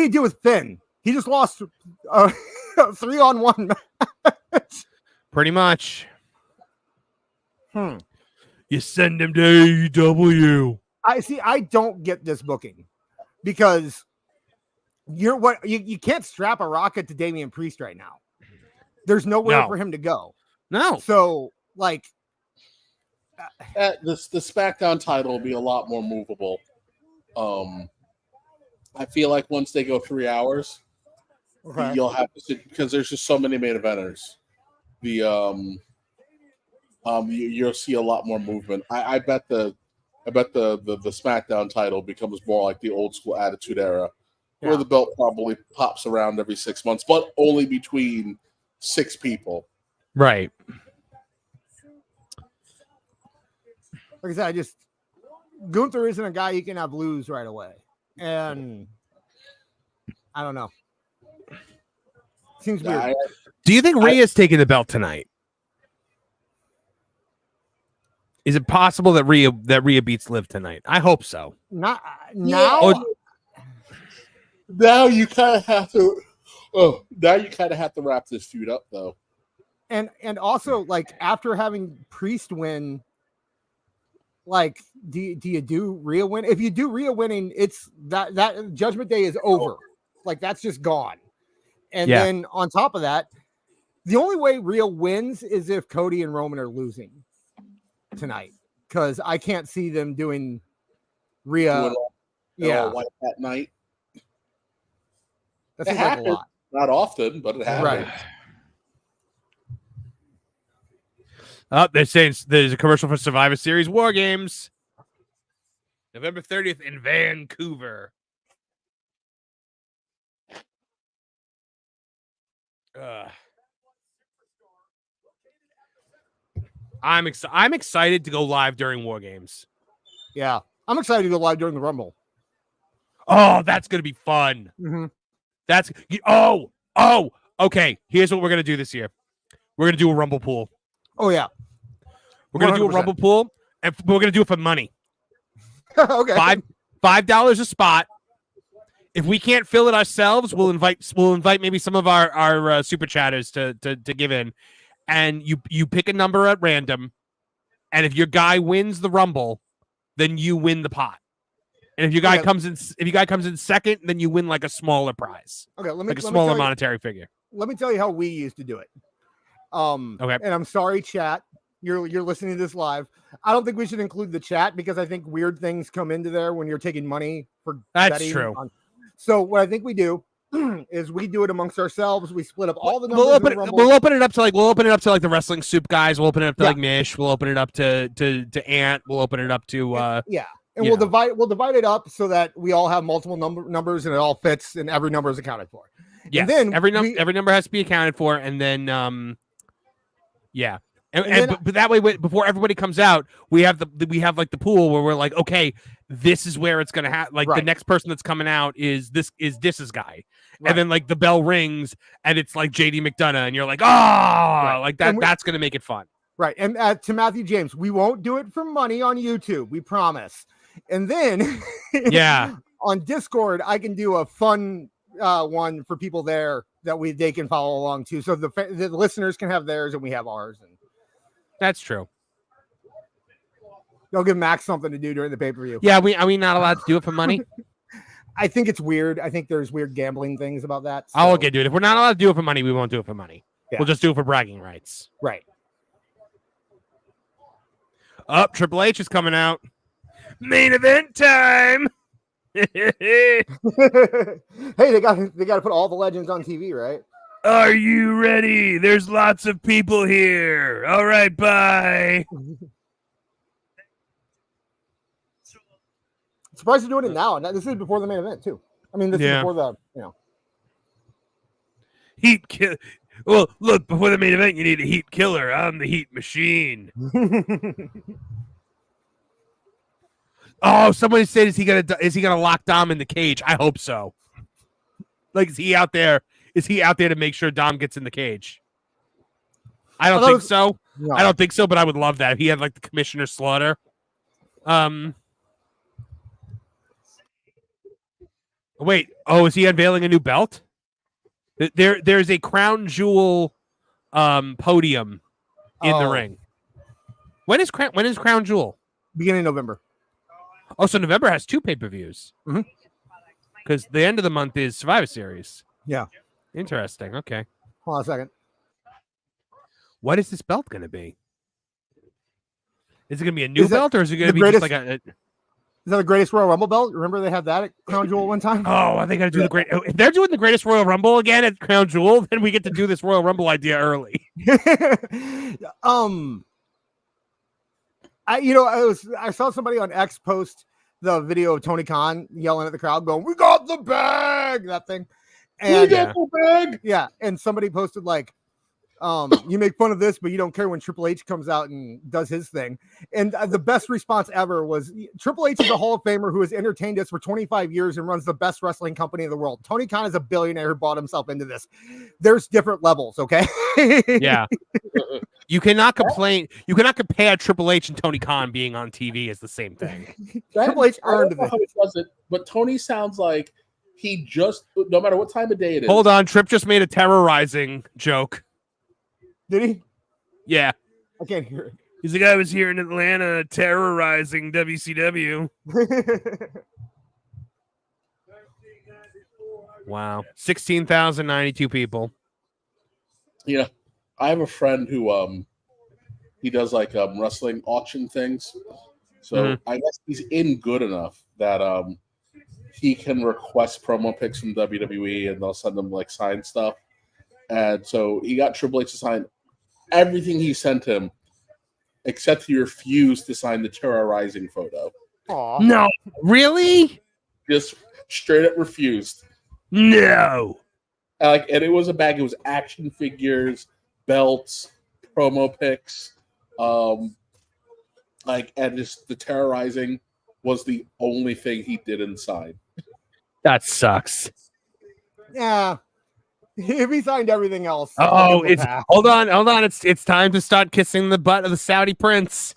do with Finn? He just lost a 3-on-1 match. Pretty much. You send him to AEW. I don't get this booking because you can't strap a rocket to Damian Priest right now. There's nowhere for him to go. No. So like the SmackDown title will be a lot more movable. I feel like once they go 3 hours, you'll have to sit, because there's just so many main eventers. You'll see a lot more movement. I bet the SmackDown title becomes more like the old school Attitude Era, where the belt probably pops around every 6 months, but only between 6 people. Right. Like I said, Gunther isn't a guy you can have lose right away. And I don't know. Seems weird. Do you think Rhea's taking the belt tonight? Is it possible that Rhea beats Liv tonight? I hope so. Not now. Now you kind of have to. Oh, now you kind of have to wrap this feud up, though. And also, like, after having Priest win, like, do you do Rhea win? If you do Rhea winning, it's that Judgment Day is over. Like, that's just gone. And then on top of that, the only way Rhea wins is if Cody and Roman are losing tonight, because I can't see them doing Rhea. Like that night. That seems like a lot. Not often, but it happens. Right. They're saying there's a commercial for Survivor Series War Games, November 30th in Vancouver. I'm excited to go live during War Games. Yeah, I'm excited to go live during the Rumble. Oh, that's gonna be fun. That's okay. Here's what we're gonna do this year. We're gonna do a Rumble pool. Oh yeah, we're gonna do a Rumble pool, and we're gonna do it for money. Okay, $5 a spot. If we can't fill it ourselves, we'll invite maybe some of our super chatters to give in, and you pick a number at random, and if your guy wins the Rumble, then you win the pot. And if your guy comes in second, then you win like a smaller prize. Okay, let me smaller monetary figure. Let me tell you how we used to do it. Okay. And I'm sorry, chat. You're listening to this live. I don't think we should include the chat because I think weird things come into there when you're taking money for betting. True. So what I think we do is we do it amongst ourselves. We split up all the numbers. We'll open it up to like the wrestling soup guys. We'll open it up to like Mish. We'll open it up to Ant. We'll open it up to And we'll divide it up so that we all have multiple numbers and it all fits and every number is accounted for. Yeah. And then every number has to be accounted for, and then but that way, before everybody comes out, we have like the pool where we're like, okay, this is where it's gonna happen. Like the next person that's coming out is this guy, and then like the bell rings and it's like JD McDonough, and you're like, like that. That's gonna make it fun, right? And to Matthew James, we won't do it for money on YouTube, we promise. And then on Discord, I can do a fun one for people there that they can follow along too, so the listeners can have theirs and we have ours. And that's true. They'll give Max something to do during the pay-per-view. Yeah, are we not allowed to do it for money? I think it's weird. I think there's weird gambling things about that. So. Oh, okay, dude. If we're not allowed to do it for money, we won't do it for money. Yeah. We'll just do it for bragging rights. Right. Triple H is coming out. Main event time. Hey, they got to put all the legends on TV, right? Are you ready? There's lots of people here. All right, bye. Surprised they're doing it now. This is before the main event too. I mean, this is before the Well, look, before the main event, you need a heat killer. I'm the heat machine. Oh, somebody said, is he gonna lock Dom in the cage? I hope so. Like, is he out there to make sure Dom gets in the cage? I don't think so. No. I don't think so, but I would love that if he had like the Commissioner Slaughter. Wait. Oh, is he unveiling a new belt? There's a crown jewel podium in the ring. When is crown jewel? Beginning of November. Oh, so November has 2 pay-per-views. Mhm. Because the end of the month is Survivor Series. Yeah. Interesting. Okay. Hold on a second. What is this belt going to be? Is it going to be a new belt, or is it going to be just like a? Is that the Greatest Royal Rumble belt? Remember they had that at Crown Jewel one time? Oh, I think I do the great. If they're doing the Greatest Royal Rumble again at Crown Jewel, then we get to do this Royal Rumble idea early. I saw somebody on X post the video of Tony Khan yelling at the crowd, going, "We got the bag!" That thing. And we got the bag. Yeah, and somebody posted like, you make fun of this, but you don't care when Triple H comes out and does his thing. And the best response ever was, Triple H is a Hall of Famer who has entertained us for 25 years and runs the best wrestling company in the world. Tony Khan is a billionaire who bought himself into this. There's different levels, okay? Yeah. You cannot complain. You cannot compare Triple H and Tony Khan being on TV as the same thing. Triple H earned this. How it was it, but Tony sounds like he just, no matter what time of day it is. Hold on. Tripp just made a terrorizing joke. Did he? Yeah. I can't hear it. He's like, I was here in Atlanta terrorizing WCW. Wow. 16,092 people. Yeah. I have a friend who he does like wrestling auction things. So I guess he's in good enough that he can request promo pics from WWE and they'll send them like signed stuff. And so he got Triple H to sign everything he sent him, except he refused to sign the terrorizing photo. Aww. No, really? Just straight up refused. No. And it was a bag. It was action figures, belts, promo pics, and just the terrorizing was the only thing he did inside. That sucks. Yeah. If he signed everything else. Oh, hold on. It's time to start kissing the butt of the Saudi prince.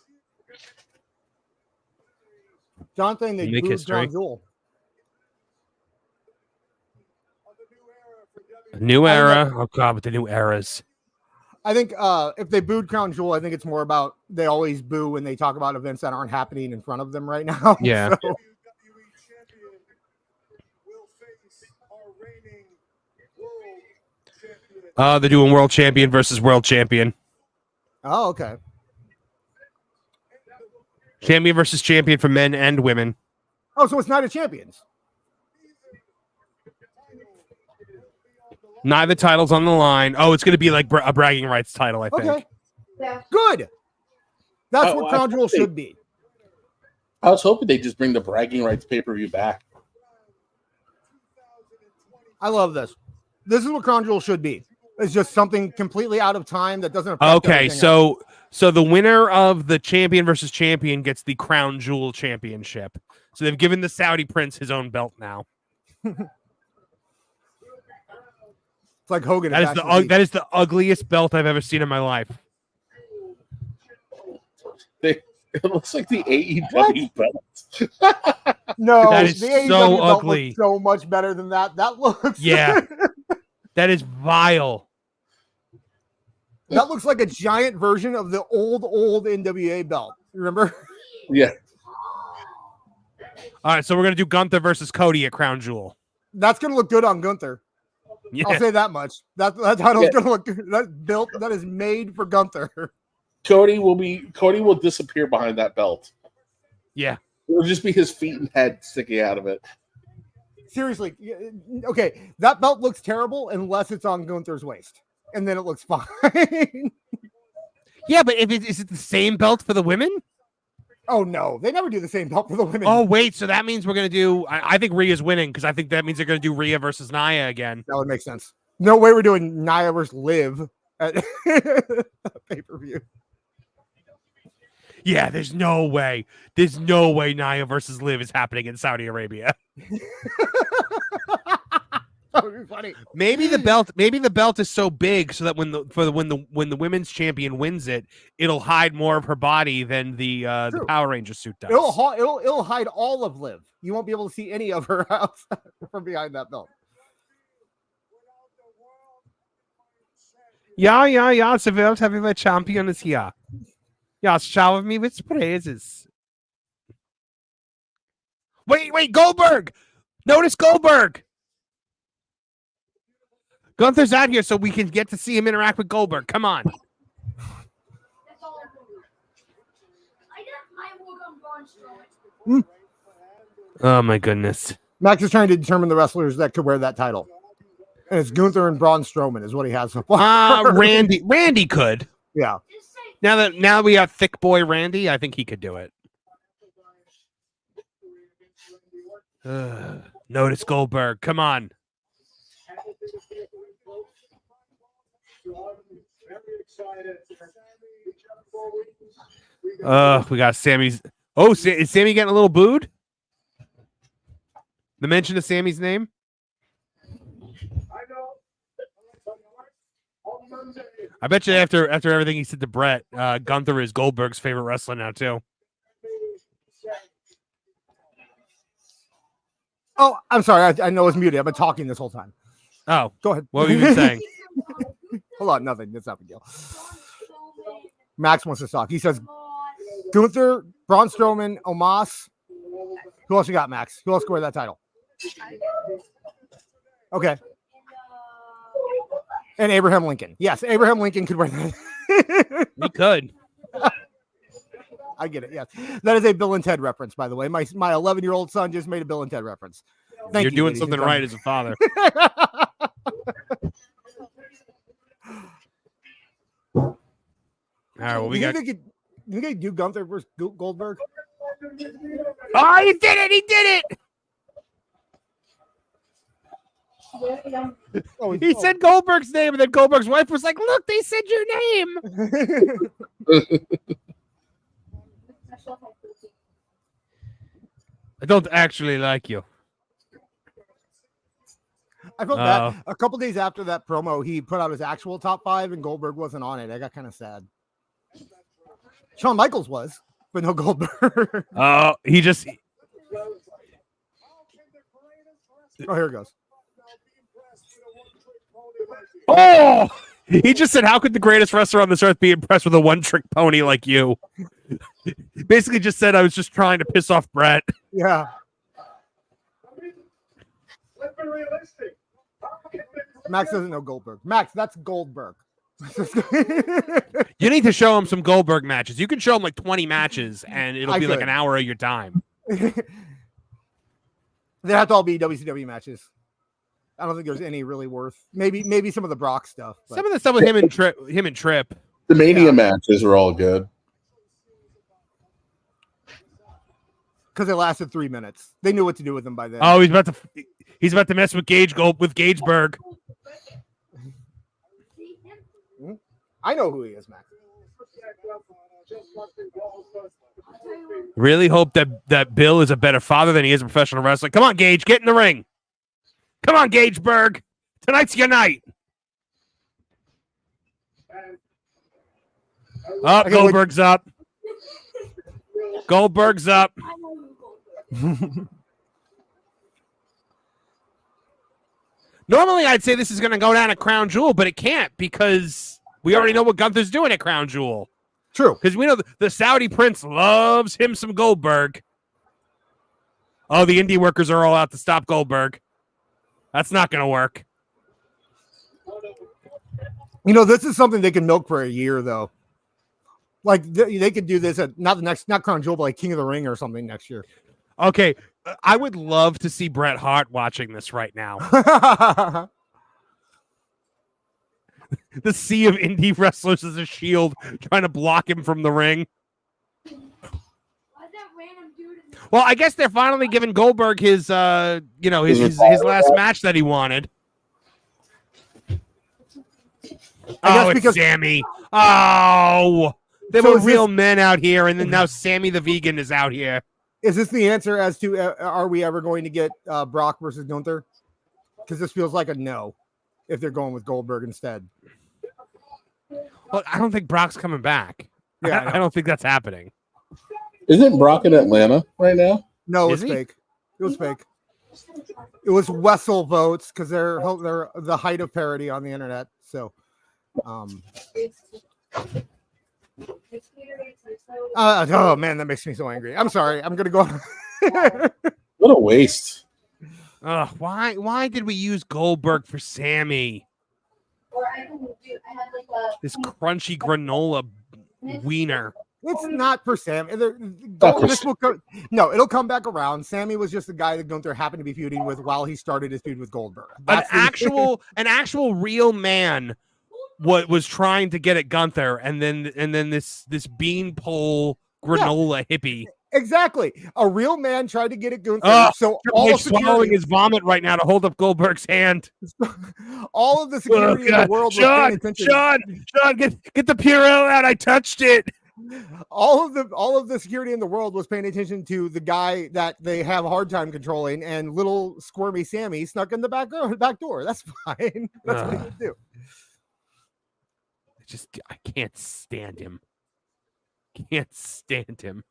Jonathan, they Make booed history. Crown Jewel. New era. Oh God, with the new eras. I think if they booed Crown Jewel, I think it's more about they always boo when they talk about events that aren't happening in front of them right now. Yeah. So. They're doing world champion versus world champion. Oh, okay. Champion versus champion for men and women. Oh, so it's Night of Champions. Neither title's on the line. Oh, it's going to be like a bragging rights title, I think. Okay. Yeah. Good. That's what Crown Jewel should be. I was hoping they'd just bring the bragging rights pay-per-view back. I love this. This is what Crown Jewel should be. It's just something completely out of time that doesn't affect Okay, everything else. so the winner of the champion versus champion gets the Crown Jewel championship. So they've given the Saudi prince his own belt now. It's like Hogan. That is the ugliest belt I've ever seen in my life. It looks like the AEW belt. No, That is the AEW so belt ugly. looks so much better than that. That looks Yeah. That is vile. That looks like a giant version of the old NWA belt. Remember? Yeah. All right, so we're gonna do Gunther versus Cody at Crown Jewel. That's gonna look good on Gunther. Yeah. I'll say that much. That title's gonna look good. That built that is made for Gunther. Cody will disappear behind that belt. Yeah. It'll just be his feet and head sticking out of it. Seriously, okay, that belt looks terrible unless it's on Gunther's waist, and then it looks fine. Yeah, but is it the same belt for the women? Oh no, they never do the same belt for the women. Oh wait, so that means we're gonna do. I think Rhea's winning because I think that means they're gonna do Rhea versus Nia again. That would make sense. No way we're doing Nia versus Liv at pay-per-view. Yeah, there's no way. There's no way Nia versus Liv is happening in Saudi Arabia. That would be funny. Maybe the belt is so big so that when the women's champion wins it, it'll hide more of her body than the Power Ranger suit does. It'll hide all of Liv. You won't be able to see any of her outside from behind that belt. Ja, the World Heavyweight Champion is here. Ja, shower me with praises. Wait, Goldberg! Notice Goldberg! Gunther's out here so we can get to see him interact with Goldberg. Come on. Oh, my goodness. Max is trying to determine the wrestlers that could wear that title. And it's Gunther and Braun Strowman is what he has so far. Randy could. Yeah. Now we have thick boy Randy, I think he could do it. Notice Goldberg. Come on. We got Sammy's. Oh, is Sammy getting a little booed? The mention of Sammy's name? I bet you after everything he said to Brett, Gunther is Goldberg's favorite wrestler now too. Oh, I'm sorry. I know it's muted. I've been talking this whole time. Oh, go ahead. What have you been saying? Hold on, nothing. That's not a big deal. Max wants to talk. He says Gunther, Braun Strowman, Omos. Who else you got, Max? Who else could wear that title? Okay. And Abraham Lincoln. Yes, Abraham Lincoln could wear that. He could. I get it. Yes. That is a Bill and Ted reference, by the way. My 11-year-old son just made a Bill and Ted reference. You're doing something right as a father. All right, well, we got. You think do Gunther versus Goldberg? Oh, he did it! He did it! He said Goldberg's name, and then Goldberg's wife was like, "Look, they said your name." I don't actually like you. I felt bad. A couple days after that promo, he put out his actual top 5, and Goldberg wasn't on it. I got kind of sad. Shawn Michaels was, but no Goldberg. He just. Oh, here it goes. Oh, he just said, "How could the greatest wrestler on this earth be impressed with a one-trick pony like you?" Basically, just said, "I was just trying to piss off Brett." Yeah. Max doesn't know Goldberg. Max, that's Goldberg. You need to show him some Goldberg matches. You can show him like 20 matches, and it'll be like an hour of your time. They have to all be WCW matches. I don't think there's any really worth. Maybe some of the Brock stuff. But. Some of the stuff with him and Trip. The Mania matches were all good because they lasted 3 minutes. They knew what to do with them by then. Oh, he's about to mess with Gageberg. I know who he is, Max. Really hope that Bill is a better father than he is a professional wrestler. Come on, Gage, get in the ring. Come on, Gageberg. Tonight's your night. Oh, Goldberg's up. Goldberg's up. Normally, I'd say this is going to go down at Crown Jewel, but it can't because we already know what Gunther's doing at Crown Jewel. True. Because we know the Saudi prince loves him some Goldberg. Oh, the indie workers are all out to stop Goldberg. That's not going to work. You know, this is something they can milk for a year, though. Like, they could do this at not Crown Jewel, but like King of the Ring or something next year. Okay. I would love to see Bret Hart watching this right now. The sea of indie wrestlers is a shield trying to block him from the ring. Well, I guess they're finally giving Goldberg his last match that he wanted. Oh, it's because Sammy. Oh, there So were is real this- men out here, and then now Sammy the vegan is out here. is this the answer as to are we ever going to get Brock versus Gunther? Because this feels like a no if they're going with Goldberg instead. Well, I don't think Brock's coming back. Yeah, I don't think that's happening. Isn't Brock in Atlanta right now? No, it Is was he? fake. It was fake. It was Wessel votes because they're the height of parody on the internet. So, oh man, that makes me so angry. I'm sorry. I'm gonna go. What a waste. Why did we use Goldberg for Sammy? Or I had like a This crunchy granola wiener. It's not for Sam. Oh, This will no, it'll come back around. Sammy was just the guy that Gunther happened to be feuding with while he started his feud with Goldberg. An actual real man was trying to get at Gunther, and then this beanpole granola hippie. Exactly. A real man tried to get at Gunther. Oh, So Triple all H of swallowing security, his vomit right now to hold up Goldberg's hand. all of the security in the world was paying attention. Sean, get the Purell out. I touched it. All of the security in the world was paying attention to the guy that they have a hard time controlling, and little squirmy Sammy snuck in the back door. That's fine. That's what he would do. I can't stand him. Can't stand him.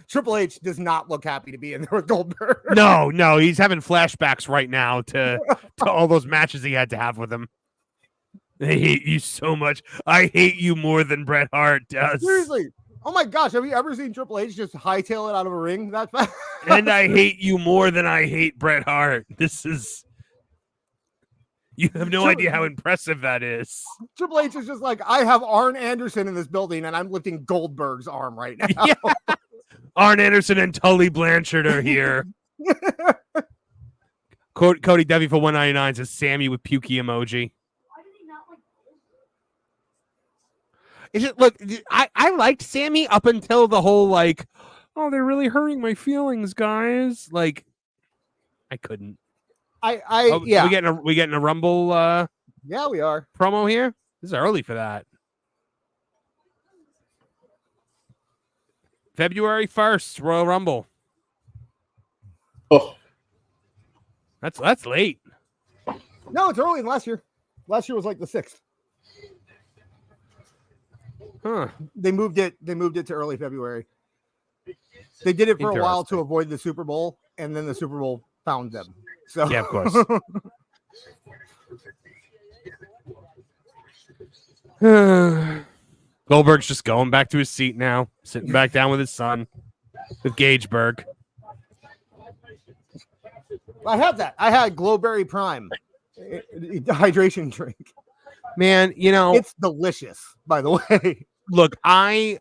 Triple H does not look happy to be in there with Goldberg. No, he's having flashbacks right now to all those matches he had to have with him. I hate you so much. I hate you more than Bret Hart does. Seriously. Oh my gosh, have you ever seen Triple H just hightail it out of a ring that fast? And I hate you more than I hate Bret Hart. You have no idea how impressive that is. Triple H is just like, I have Arn Anderson in this building, and I'm lifting Goldberg's arm right now. Yeah. Arn Anderson and Tully Blanchard are here. Cody W for 199 says Sammy with pukey emoji. Is it look? I liked Sammy up until the whole like, oh, they're really hurting my feelings, guys. Like, I couldn't. Yeah. We getting a Rumble Yeah, we are. promo here. This is early for that. February 1st, Royal Rumble. Oh, That's late. No, it's early than last year. Last year was like the 6th. Huh. They moved it to early February. They did it for a while to avoid the Super Bowl, and then the Super Bowl found them. So Yeah, of course. Goldberg's just going back to his seat now, sitting back down with his son, with Gageberg. I had that. I had Glowberry Prime hydration drink. Man, It's delicious, by the way. look, I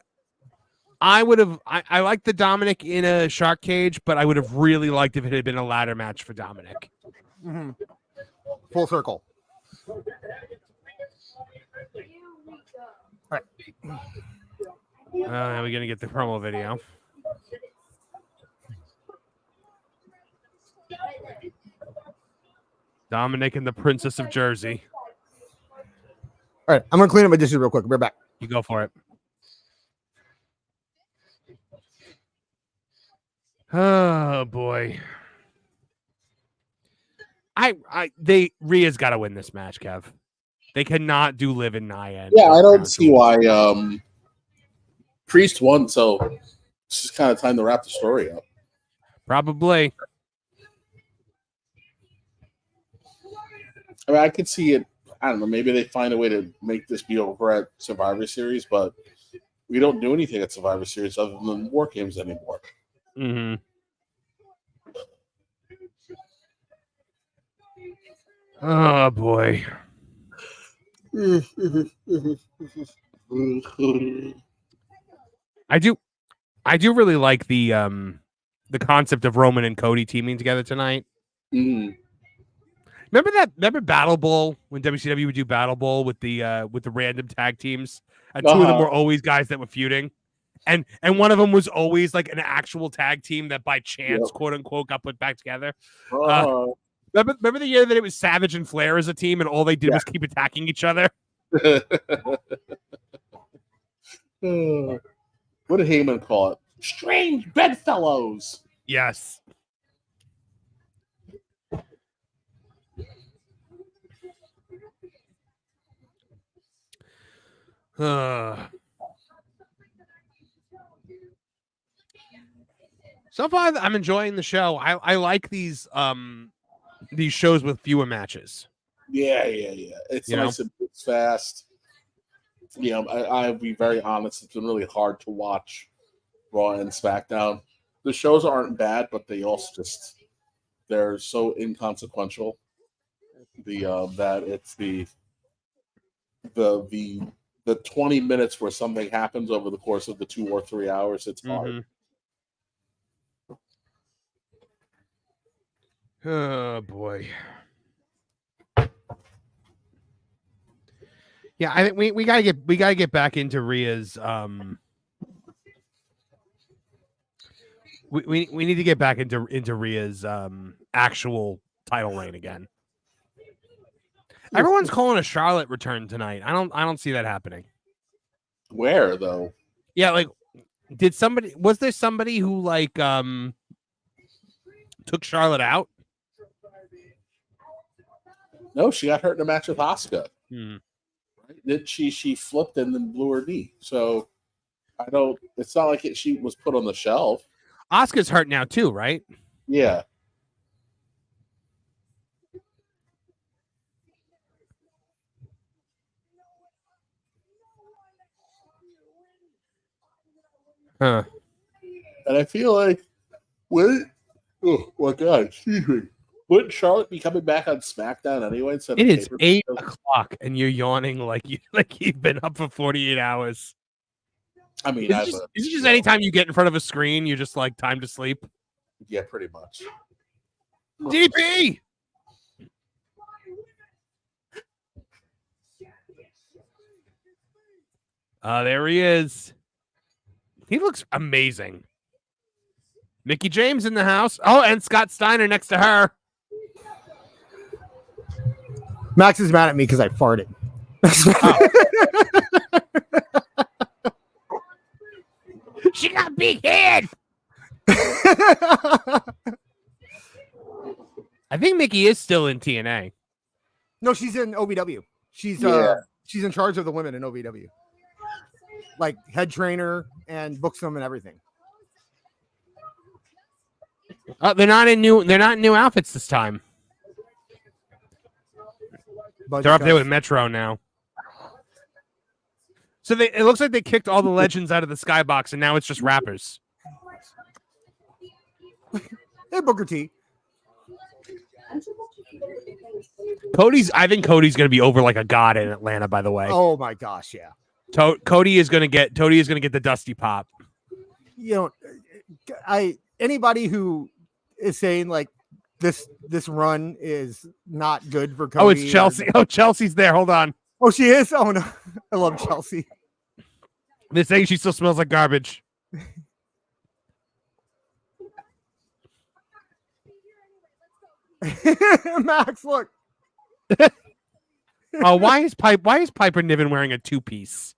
would have. I like the Dominic in a shark cage, but I would have really liked if it had been a ladder match for Dominic. Mm-hmm. Full circle. All right. We're gonna get the promo video. Dominic and the Princess of Jersey. All right. I'm gonna clean up my dishes real quick. We're back. You go for it. Oh boy. Rhea's got to win this match, Kev. They cannot do Liv and Nia. yeah, I don't see why Priest won, so it's just kind of time to wrap the story up. Probably. I mean, I could see it. I don't know. Maybe they find a way to make this be over at Survivor Series, but we don't do anything at Survivor Series other than War Games anymore. Mm-hmm. Oh boy. I do really like the concept of Roman and Cody teaming together tonight. Mm. Remember Battle Bowl when WCW would do Battle Bowl with the random tag teams? And two of them were always guys that were feuding. And one of them was always like an actual tag team that by chance, quote unquote, got put back together. Remember the year that it was Savage and Flair as a team, and all they did was keep attacking each other? What did Heyman call it? Strange bedfellows. Yes. So far, I'm enjoying the show. I like these shows with fewer matches. Yeah. It's nice and it's fast. I'll be very honest. It's been really hard to watch Raw and SmackDown. The shows aren't bad, but they also they're so inconsequential. That it's the 20 minutes where something happens over the course of the 2 or 3 hours. It's hard. Oh boy. Yeah, I think we gotta get back into Rhea's we need to get back into Rhea's actual title reign again. Everyone's calling a Charlotte return tonight. I don't see that happening. Where though? Yeah, like was there somebody who like took Charlotte out? No, she got hurt in a match with Asuka. Right? That she flipped and then blew her knee. So it's not like she was put on the shelf. Asuka's hurt now too, right? Yeah. Huh. And I feel like wouldn't Charlotte be coming back on SmackDown anyway? It is 8 o'clock and you're yawning like you've been up for 48 hours. I mean, is it just anytime you get in front of a screen, you're just like time to sleep? Yeah, pretty much. DP! There he is. He looks amazing. Mickey James in the house. Oh, and Scott Steiner next to her. Max is mad at me because I farted. She got big head. I think Mickey is still in TNA. No, she's in OVW. She's in charge of the women in OVW. Like head trainer and books them and everything. They're not in new outfits this time. They're up there with Metro now. So it looks like they kicked all the legends out of the skybox and now it's just rappers. Hey, Booker T. I think Cody's going to be over like a god in Atlanta, by the way. Oh my gosh, yeah. Cody is going to get the Dusty Pop. You know, anybody who is saying like this run is not good for Cody. Oh, it's Chelsea. Chelsea's there. Hold on. Oh, she is? Oh no. I love Chelsea. They're saying she still smells like garbage. Max, look. Oh, why is Piper Niven wearing a 2-piece?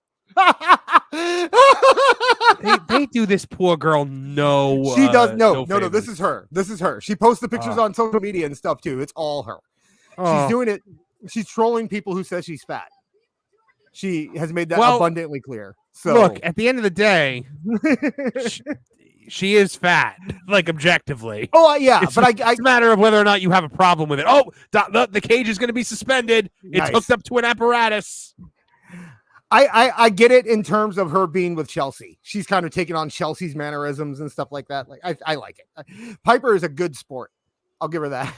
they do this poor girl no. She does no. This is her. This is her. She posts the pictures on social media and stuff too. It's all her. She's doing it. She's trolling people who say she's fat. She has made that abundantly clear. So look, at the end of the day, she is fat, like objectively. Oh yeah, it's a matter of whether or not you have a problem with it. Oh, the cage is going to be suspended. It's hooked up to an apparatus. I get it in terms of her being with Chelsea. She's kind of taking on Chelsea's mannerisms and stuff like that. Like I like it. Piper is a good sport. I'll give her that.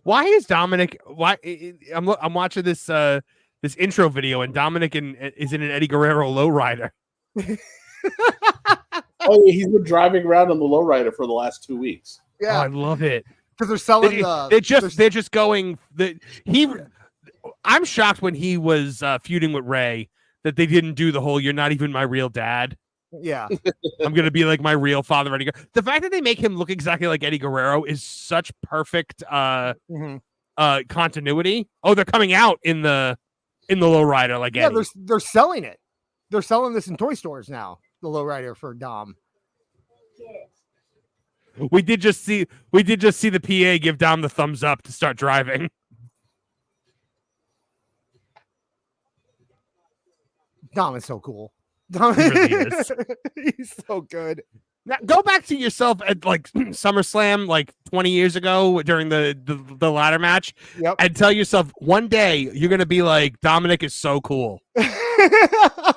Why is Dominic? I'm watching this intro video and Dominic is in an Eddie Guerrero lowrider. Oh, yeah, he's been driving around on the lowrider for the last 2 weeks. Yeah, I love it because they're selling. They're just going. I'm shocked when he was feuding with Ray that they didn't do the whole "you're not even my real dad." Yeah. I'm gonna be like my real father, Eddie. The fact that they make him look exactly like Eddie Guerrero is such perfect continuity. Oh, they're coming out in the lowrider like Yeah, Eddie. they're selling it. They're selling this in toy stores now. The lowrider for Dom. We did just see the PA give Dom the thumbs up to start driving. Dom is so cool. Dom He really is. He's so good. Now, go back to yourself at like SummerSlam, like 20 years ago during the ladder match, and tell yourself one day you're gonna be like, Dominic is so cool.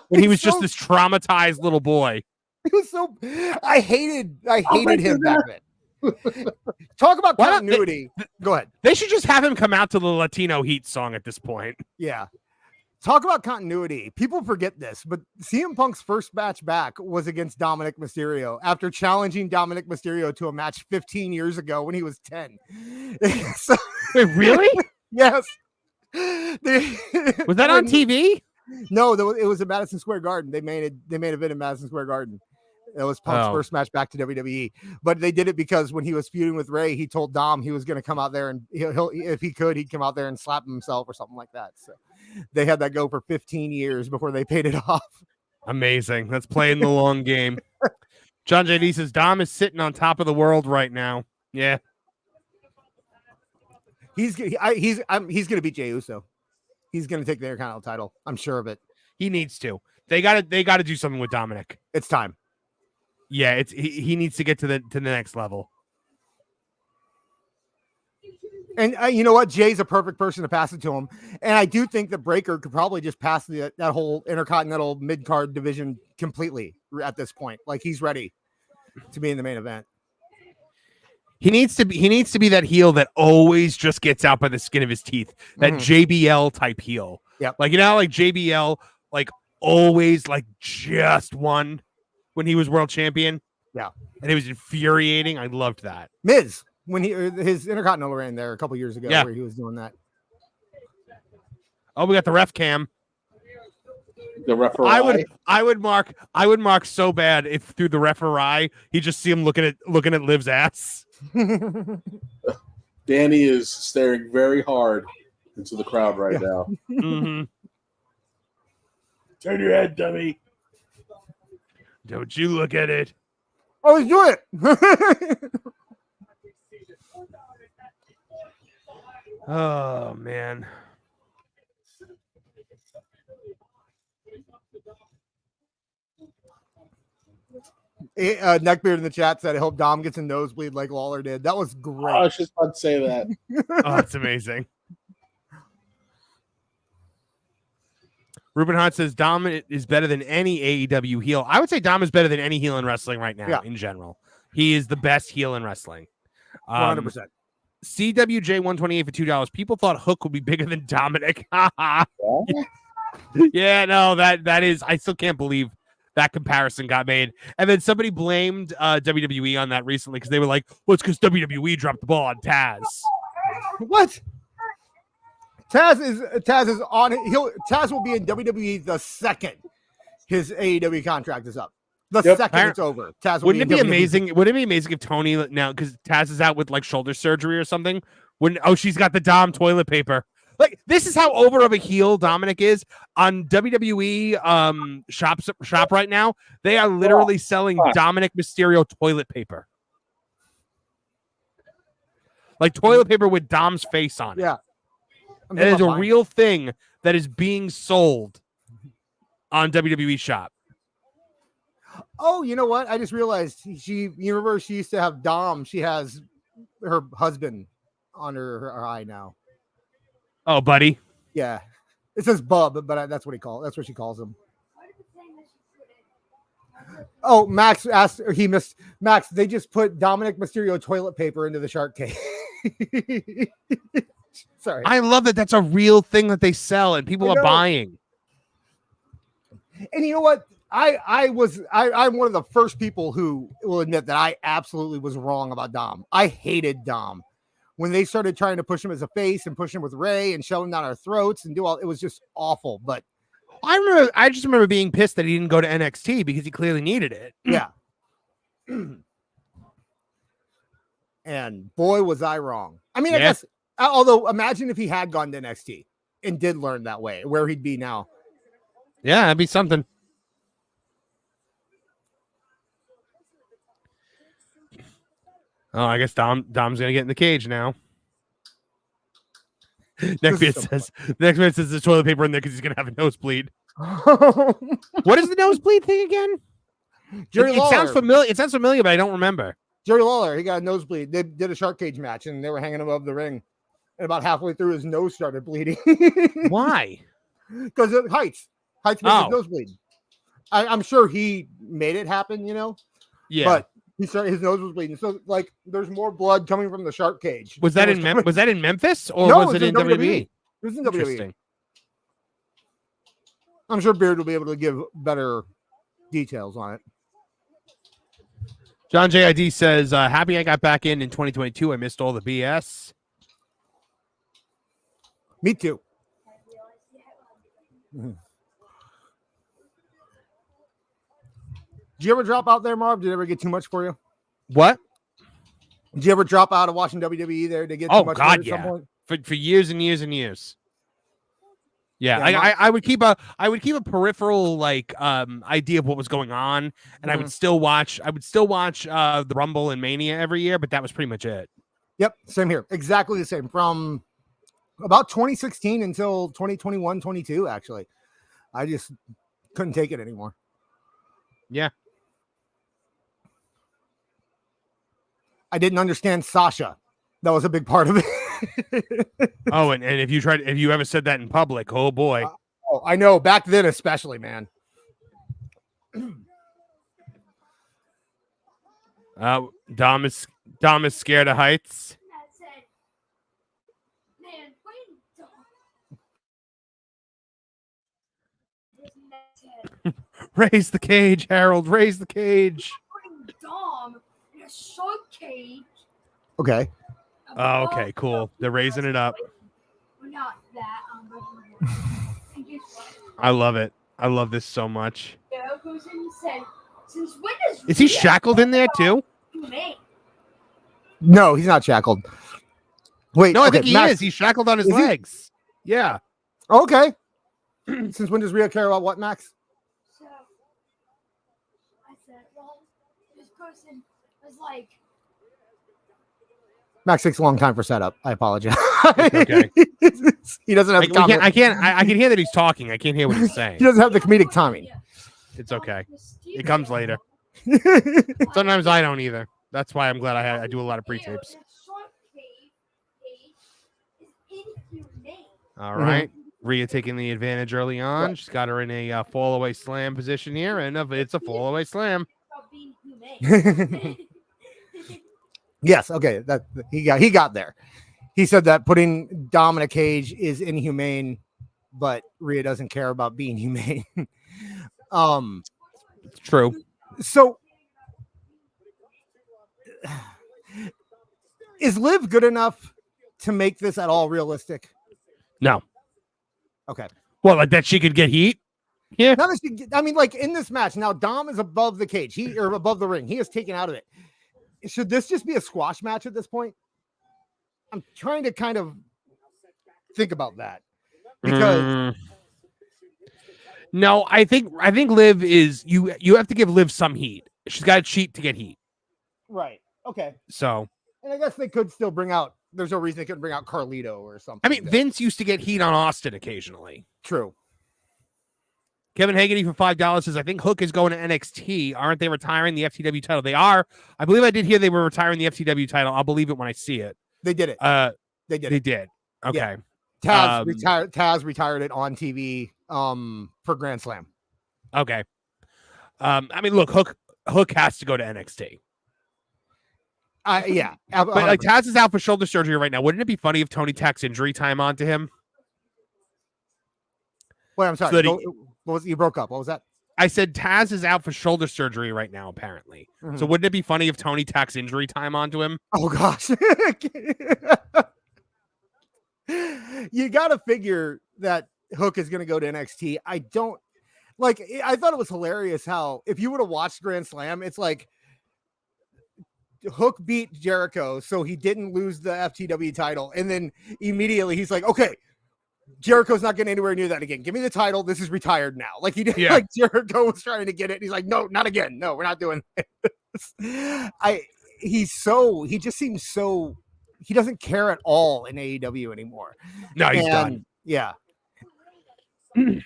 When he was just this traumatized little boy. He was so. I hated him back then. Talk about continuity. Go ahead. They should just have him come out to the Latino Heat song at this point. Yeah. Talk about continuity. People forget this, but CM Punk's first match back was against Dominic Mysterio after challenging Dominic Mysterio to a match 15 years ago when he was 10. So, wait, really? Yes. Was that on TV? No, it was at Madison Square Garden. They made event in Madison Square Garden. It was Punk's first match back to WWE, but they did it because when he was feuding with Ray, he told Dom he was going to come out there and he'll if he could, he'd come out there and slap himself or something like that. So they had that go for 15 years before they paid it off. Amazing. That's playing the long game. John JD says Dom is sitting on top of the world right now. Yeah, he's going to beat Jey Uso. He's going to take the Intercontinental title. I'm sure of it. He needs to. They got to do something with Dominic. It's time. Yeah, he needs to get to the next level. And you know what? Jay's a perfect person to pass it to him. And I do think that Breaker could probably just pass that whole Intercontinental mid-card division completely at this point. Like, he's ready to be in the main event. He needs to be that heel that always just gets out by the skin of his teeth. That JBL type heel. Yeah. Like, you know, like JBL, like always like just won when he was world champion. Yeah. And it was infuriating. I loved that. Miz, when his Intercontinental ran there a couple years ago, where he was doing that. Oh, we got the ref cam. The referee. I would mark so bad if through the referee he just see him looking at Liv's ass. Danny is staring very hard into the crowd right now. Mm-hmm. Turn your head, dummy. Don't you look at it. Oh, he's doing it. Oh, man. Neckbeard in the chat said, I hope Dom gets a nosebleed like Lawler did. That was great. I was just about to say that. Oh, it's amazing. Ruben Hart says Dom is better than any AEW heel. I would say Dom is better than any heel in wrestling right now in general. He is the best heel in wrestling. 100%. CWJ 128 for $2. People thought Hook would be bigger than Dominic. Yeah, no, that is. I still can't believe that comparison got made. And then somebody blamed WWE on that recently because they were like, well, it's because WWE dropped the ball on Taz. What? Taz is on. Taz will be in WWE the second his AEW contract is up. The second it's over, Taz. Wouldn't it be amazing? Wouldn't it be amazing if Tony now, because Taz is out with like shoulder surgery or something? She's got the Dom toilet paper. Like, this is how over of a heel Dominic is on WWE shop right now. They are literally selling Dominic Mysterio toilet paper, like toilet paper with Dom's face on it. Yeah. It is a real thing that is being sold on WWE Shop. Oh, you know what? I just realized you remember she used to have Dom. She has her husband on her eye now. Oh, buddy. Yeah. It says Bub, but that's what she calls him. Oh, Max asked, or he missed Max. They just put Dominic Mysterio toilet paper into the shark tank. Sorry. I love that. That's a real thing that they sell and people are buying. And you know what? I'm one of the first people who will admit that I absolutely was wrong about Dom. I hated Dom when they started trying to push him as a face and push him with Ray and shove him down our throats and do all. It was just awful. But I just remember being pissed that he didn't go to NXT because he clearly needed it. Yeah. And boy, was I wrong. I mean, I guess, although imagine if he had gone to NXT and did learn that way, where he'd be now. Yeah, that'd be something. Oh, I guess Dom's gonna get in the cage now. Next man says the toilet paper in there because he's gonna have a nosebleed. What is the nosebleed thing again? Jerry It sounds familiar. It sounds familiar, but I don't remember. Jerry Lawler, he got a nosebleed. They did a shark cage match and they were hanging above the ring. And about halfway through, his nose started bleeding. Why? Because of heights. Heights makes his nose bleed. I'm sure he made it happen, you know? Yeah. But his nose was bleeding. So, like, there's more blood coming from the shark cage. Was that in Memphis or No, was it in WWE? It was in WWE. I'm sure Beard will be able to give better details on it. John JID says, happy I got back in 2022. I missed all the BS. Me too. Did you ever drop out there, Marv? Did it ever get too much for you? What? Did you ever drop out of watching WWE there to get too much God, for you at some point? For years and years and years. Yeah, I would keep a peripheral like idea of what was going on, and I would still watch the Rumble and Mania every year, but that was pretty much it. Yep, same here. Exactly the same. From about 2016 until 2021, 22, actually. I just couldn't take it anymore. Yeah. I didn't understand Sasha. That was a big part of it. Oh, and if you ever said that in public, oh boy. I know. Back then, especially, man. Dom is scared of heights. Raise the cage, Harold. Raise the cage. Dom in a shark cage. Okay. Oh, okay, cool. They're raising it up. Not that. I love it. I love this so much. Since when is he shackled in there too? No, he's not shackled. Wait, no, I think he is. He's shackled on his legs. Yeah. Okay. Since when does Rhea care about what, Max? So I said, well, this person was like. Max takes a long time for setup. I apologize. Okay. He doesn't have. I can hear that he's talking. I can't hear what he's saying. He doesn't have the comedic timing. It's okay. It comes later. Sometimes I don't either. That's why I'm glad I do a lot of pre-tapes. All right. Rhea taking the advantage early on. She's got her in a fall away slam position here, and it's a fall away slam. Yes, okay. That he got there. He said that putting Dom in a cage is inhumane, but Rhea doesn't care about being humane. It's true. So is Liv good enough to make this at all realistic? No. Okay. Well, like that she could get heat? Yeah. Not that she, I mean, like in this match, now Dom is above the cage. Or above the ring. He is taken out of it. Should this just be a squash match at this point? I'm trying to kind of think about that. Because no, I think Liv is you have to give Liv some heat. She's got to cheat to get heat. Right. Okay. So, and I guess they could still bring out. There's no reason they couldn't bring out Carlito or something. I mean, Vince used to get heat on Austin occasionally. True. Kevin Haggerty for $5 says, I think Hook is going to NXT. Aren't they retiring the FTW title? They are. I believe I did hear they were retiring the FTW title. I'll believe it when I see it. They did it. They did. Okay. Yeah. Taz retired it on TV for Grand Slam. Okay. I mean, look, Hook has to go to NXT. Yeah. But like Taz is out for shoulder surgery right now. Wouldn't it be funny if Tony tacks injury time onto him? Wait, I'm sorry. What was you broke up? What was that? I said Taz is out for shoulder surgery right now, apparently. Mm-hmm. So wouldn't it be funny if Tony tacks injury time onto him? Oh gosh. You got to figure that Hook is going to go to NXT. I don't like. I thought it was hilarious how if you would have watched Grand Slam, it's like Hook beat Jericho, so he didn't lose the FTW title, and then immediately he's like, okay. Jericho's not getting anywhere near that again. Give me the title. This is retired now. Like he did, like Jericho was trying to get it. And he's like, no, not again. No, we're not doing this. He just seems so, he doesn't care at all in AEW anymore. No, he's done. Yeah. And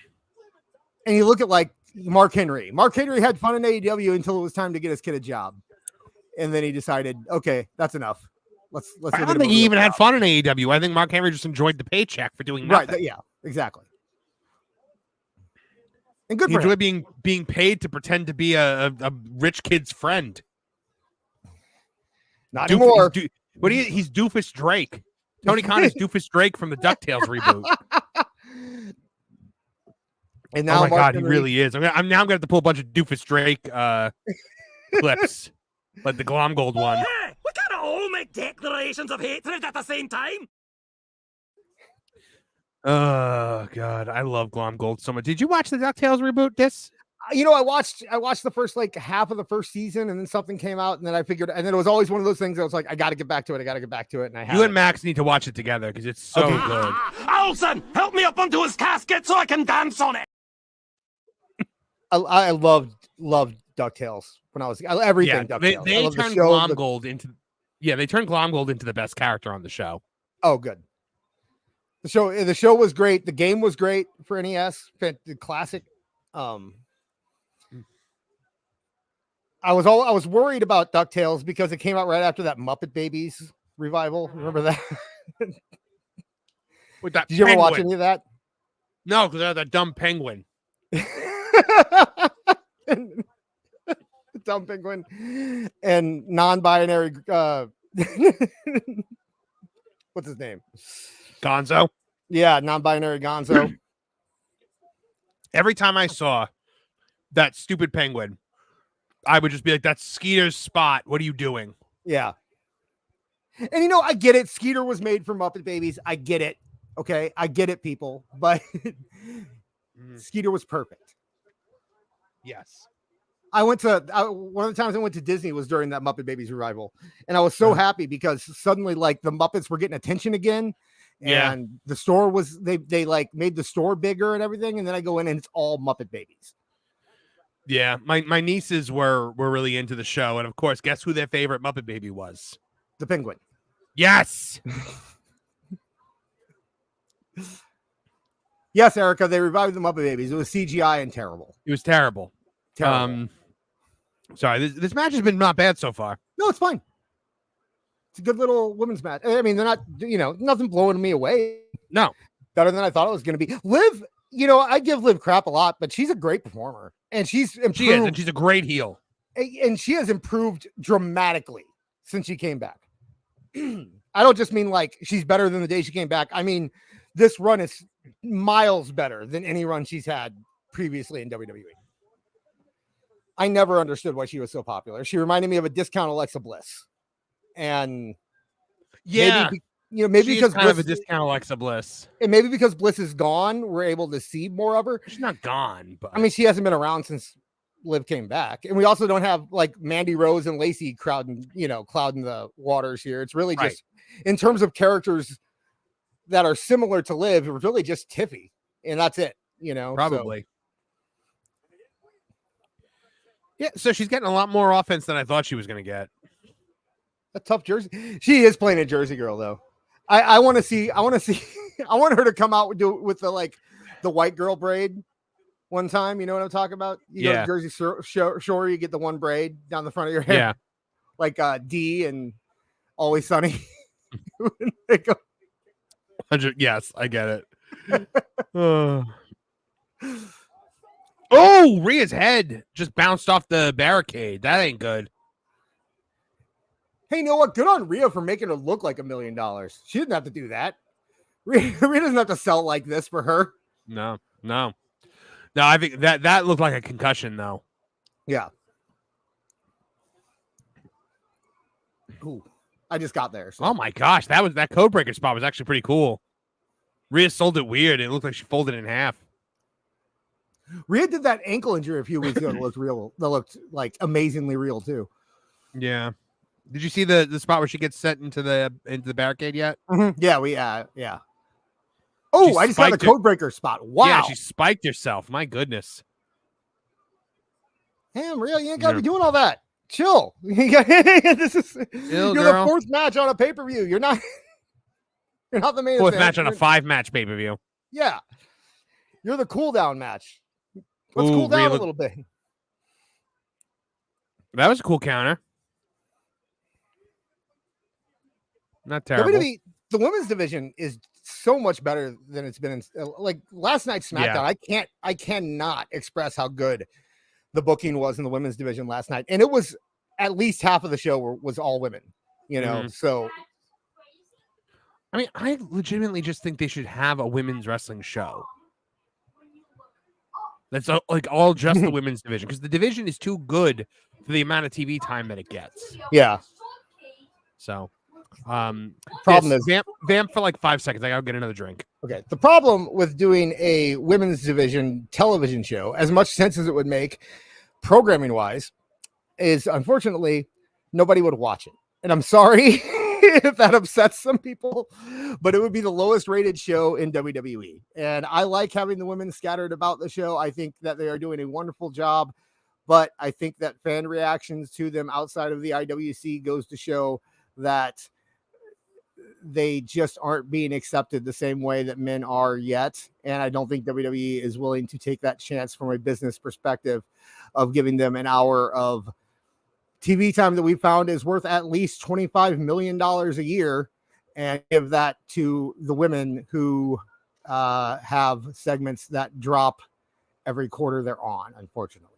you look at like Mark Henry. Mark Henry had fun in AEW until it was time to get his kid a job. And then he decided, okay, that's enough. Let's. I don't think he even had fun in AEW. I think Mark Henry just enjoyed the paycheck for doing nothing. Right. Yeah, exactly. And good he for enjoyed him. being paid to pretend to be a rich kid's friend. Not anymore. He's Doofus Drake. Tony Khan is Doofus Drake from the DuckTales reboot. And now, oh my God, he really is. I'm gonna have to pull a bunch of Doofus Drake clips, like the Glomgold one. Hey, we can't all make declarations of hatred at the same time. Oh God, I love Glomgold so much. Did you watch the DuckTales reboot? I watched the first like half of the first season, and then something came out, and then I figured, and then it was always one of those things. I was like, I got to get back to it. And I have. You and Max need to watch it together because it's so good. Olsen, help me up onto his casket so I can dance on it. I loved DuckTales when I was everything. Yeah, DuckTales. they turned Glomgold into. Yeah, they turned Glomgold into the best character on the show. Oh, good. The show was great. The game was great for NES. Classic. I was worried about DuckTales because it came out right after that Muppet Babies revival. Remember that? With that Did you ever watch any of that? No, because they're the dumb penguin. Dumb penguin and non-binary. What's his name? Gonzo. Yeah, non-binary Gonzo. Every time I saw that stupid penguin, I would just be like, that's Skeeter's spot. What are you doing? Yeah. And I get it. Skeeter was made for Muppet Babies. I get it. Okay. I get it, people. But Skeeter was perfect. Yes. One of the times I went to Disney was during that Muppet Babies revival. And I was so happy because suddenly like the Muppets were getting attention again. And the store was, they like made the store bigger and everything. And then I go in and it's all Muppet Babies. Yeah. My nieces were really into the show. And of course, guess who their favorite Muppet Baby was? The penguin. Yes. Yes, Erica, they revived the Muppet Babies. It was CGI and terrible. It was terrible. Sorry, this match has been not bad so far. No, it's fine. It's a good little women's match. I mean, they're not, nothing blowing me away. No. Better than I thought it was going to be. Liv, I give Liv crap a lot, but she's a great performer. And she's improved. She is, and she's a great heel. And she has improved dramatically since she came back. I don't just mean like she's better than the day she came back. I mean, this run is miles better than any run she's had previously in WWE. I never understood why she was so popular. She reminded me of a discount Alexa Bliss. And maybe because kind of a discount Alexa Bliss. And maybe because Bliss is gone, we're able to see more of her. She's not gone, but I mean, she hasn't been around since Liv came back. And we also don't have like Mandy Rose and Lacey clouding the waters here. It's really just in terms of characters that are similar to Liv, it's really just Tiffy. And that's it, Probably. So. Yeah, so she's getting a lot more offense than I thought she was going to get. A tough Jersey. She is playing a Jersey girl, though. I want to see. I want her to come out with the white girl braid one time. You know what I'm talking about? You go to Jersey Shore, you get the one braid down the front of your hair. Yeah. Like D and Always Sunny. Yes, I get it. Oh, Rhea's head just bounced off the barricade. That ain't good. Hey, you know what? Good on Rhea for making her look like $1 million. She didn't have to do that. Rhea doesn't have to sell like this for her. No. I think that looked like a concussion, though. Yeah. Ooh, I just got there. So. Oh my gosh, that code breaker spot was actually pretty cool. Rhea sold it weird. It looked like she folded it in half. Rhea did that ankle injury a few weeks ago. That looked real. That looked like amazingly real too. Yeah. Did you see the spot where she gets set into the barricade yet? Mm-hmm. Yeah. Oh, I just got the code breaker spot. Wow. Yeah, she spiked herself. My goodness. Damn, Rhea, you ain't gotta be doing all that. Chill. This is Chill, you're girl. the fourth match on a pay-per-view. You're not the main Fourth event. match on a 5-match pay-per-view. Yeah. You're the cool down match. Let's Ooh, cool down Rhea a little bit. That was a cool counter. Not terrible. WWE, the women's division is so much better than it's been in, like last night's SmackDown. Yeah. I cannot express how good the booking was in the women's division last night. And it was at least half of the show was all women, you know? So, I mean, I legitimately just think they should have a women's wrestling show. That's like all just the women's division, because the division is too good for the amount of TV time that it gets. yeah. So, Problem is vamp for like 5 seconds. I gotta get another drink. okay. The problem with doing a women's division television show, as much sense as it would make programming wise, is unfortunately nobody would watch it. And I'm sorry if that upsets some people, but it would be the lowest rated show in WWE. And I like having the women scattered about the show. I think that they are doing a wonderful job, but I think that fan reactions to them outside of the IWC goes to show that they just aren't being accepted the same way that men are yet. And I don't think WWE is willing to take that chance from a business perspective of giving them an hour of TV time that we found is worth at least $25 million a year, and give that to the women who have segments that drop every quarter they're on, unfortunately.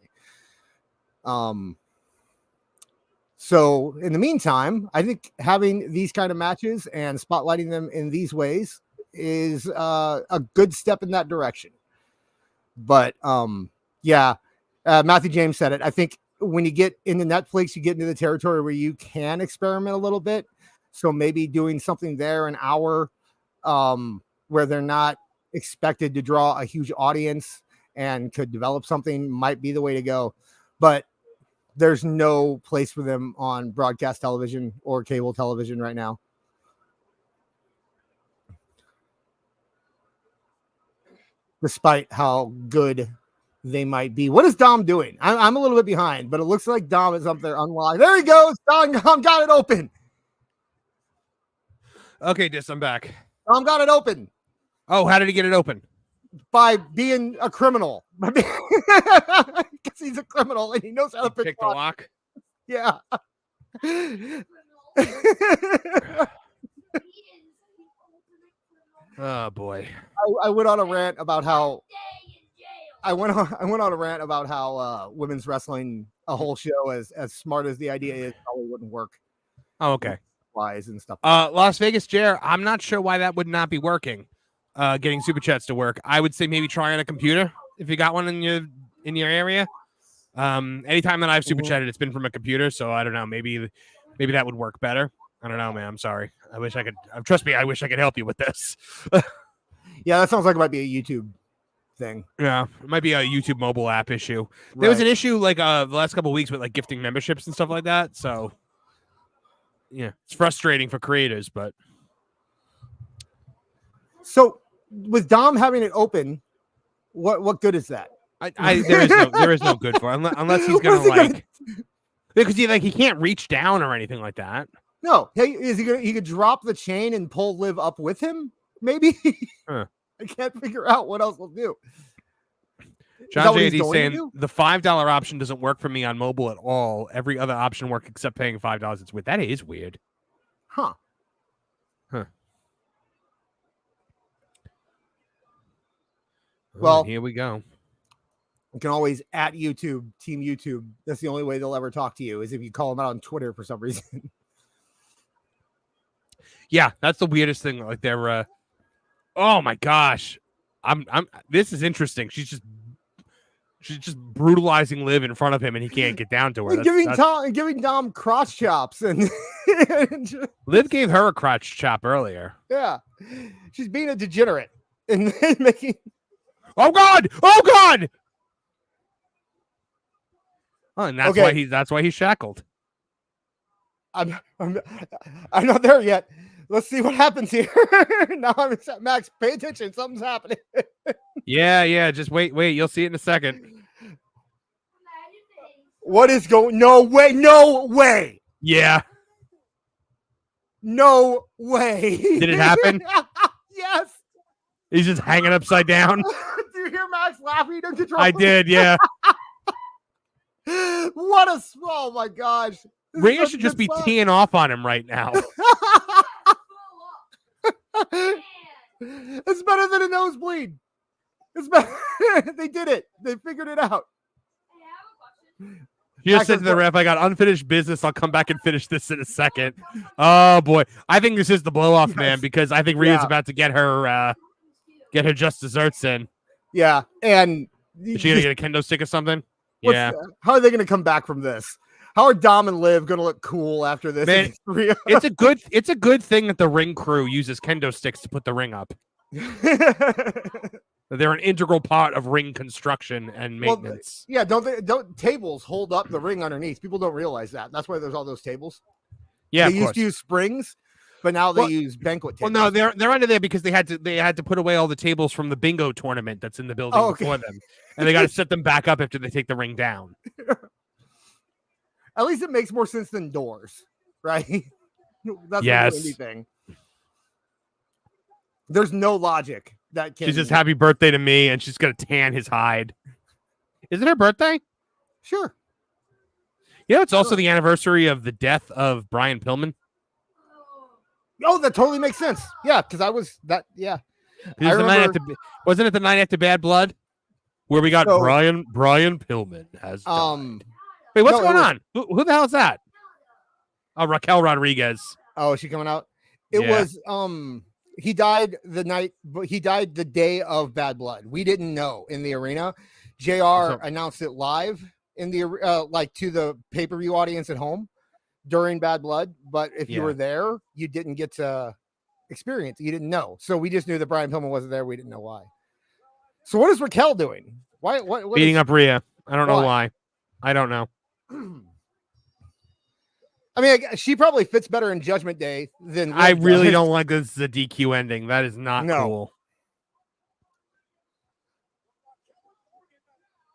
So in the meantime, I think having these kind of matches and spotlighting them in these ways is a good step in that direction. But Matthew James said it. I think when you get into Netflix, you get into the territory where you can experiment a little bit. So maybe doing something there an hour where they're not expected to draw a huge audience and could develop something might be the way to go. But there's no place for them on broadcast television or cable television right now. Despite how good they might be. What is Dom doing? I'm a little bit behind, but it looks like Dom is up there unlocked. There he goes. Dom got it open. Okay, Dis, I'm back. Dom got it open. Oh, how did he get it open? By being a criminal. Because he's a criminal and he knows how to pick the lock. Yeah. Oh boy. I went on a rant about how women's wrestling, a whole show, as smart as the idea is, probably wouldn't work. Oh, okay. Wise and stuff. Las Vegas Jer, I'm not sure why that would not be working. Getting super chats to work. I would say maybe try on a computer if you got one in your area. Anytime that I've super chatted, it's been from a computer, so I don't know. Maybe that would work better. I don't know, man. I'm sorry. I wish I could. Trust me, I wish I could help you with this. Yeah, that sounds like it might be a YouTube thing. Yeah, it might be a YouTube mobile app issue. There was an issue like the last couple of weeks with like gifting memberships and stuff like that. So yeah, it's frustrating for creators, but so with Dom having it open, what good is that? There is no good for it, unless he's gonna because he can't reach down or anything like that. No, hey, he could drop the chain and pull Liv up with him? Maybe. Huh. I can't figure out what else he'll do. John JD saying the $5 option doesn't work for me on mobile at all. Every other option works except paying $5. It's weird. That is weird. Huh. Well, here we go. You can always at YouTube, Team YouTube. That's the only way they'll ever talk to you, is if you call them out on Twitter for some reason. Yeah, that's the weirdest thing. Like they're oh my gosh. This is interesting. She's just brutalizing Liv in front of him and he can't get down to her. Giving Dom crotch chops and Liv gave her a crotch chop earlier. Yeah. She's being a degenerate. and then making. Oh God! Oh God! Oh, and that's Okay. why he's shackled. I'm not there yet. Let's see what happens here. Now I'm excited. Max, pay attention. Something's happening. Yeah. Just wait. You'll see it in a second. What is going? No way. No way. Yeah. No way. Did it happen? Yes. He's just hanging upside down. Do you hear Max laughing? Don't control. I did. Yeah. What a oh my gosh. This is Rhea such should a just good be spot. teeing off on him right now. It's better than a nosebleed. It's better. They did it. They figured it out. He just said to the ref, I got unfinished business. I'll come back and finish this in a second. Oh boy. I think this is the blow off, man, because I think Rhea's about to get her just desserts in. Yeah. And is she gonna get a kendo stick or something? Yeah. How are they gonna come back from this? How are Dom and Liv gonna look cool after this? Man, it's a good thing that the ring crew uses kendo sticks to put the ring up. They're an integral part of ring construction and maintenance. Well, yeah, don't tables hold up the ring underneath? People don't realize that. That's why there's all those tables. Yeah, they used to use springs, but now they use banquet tables. Well, no, they're under there because they had to put away all the tables from the bingo tournament that's in the building before them, and they got to set them back up after they take the ring down. At least it makes more sense than doors, right? That's anything. There's no logic that can. She says happy birthday to me, and she's gonna tan his hide. Is it her birthday? Sure. You know, it's also the anniversary of the death of Brian Pillman. Oh, that totally makes sense. Yeah, because I was that. Yeah, wasn't it the night after Bad Blood, where we got Brian Pillman has died. Wait, what's going on? Who the hell is that? Oh, Raquel Rodriguez. Oh, is she coming out? It was he died the day of Bad Blood. We didn't know in the arena. JR announced it live in the to the pay-per-view audience at home during Bad Blood, but if you were there, you didn't get to experience it. You didn't know. So we just knew that Brian Pillman wasn't there. We didn't know why. So what is Raquel doing? Why beating up Rhea? I don't know why. I don't know. I mean, she probably fits better in Judgment Day than I really don't like this is a DQ ending. That is not cool.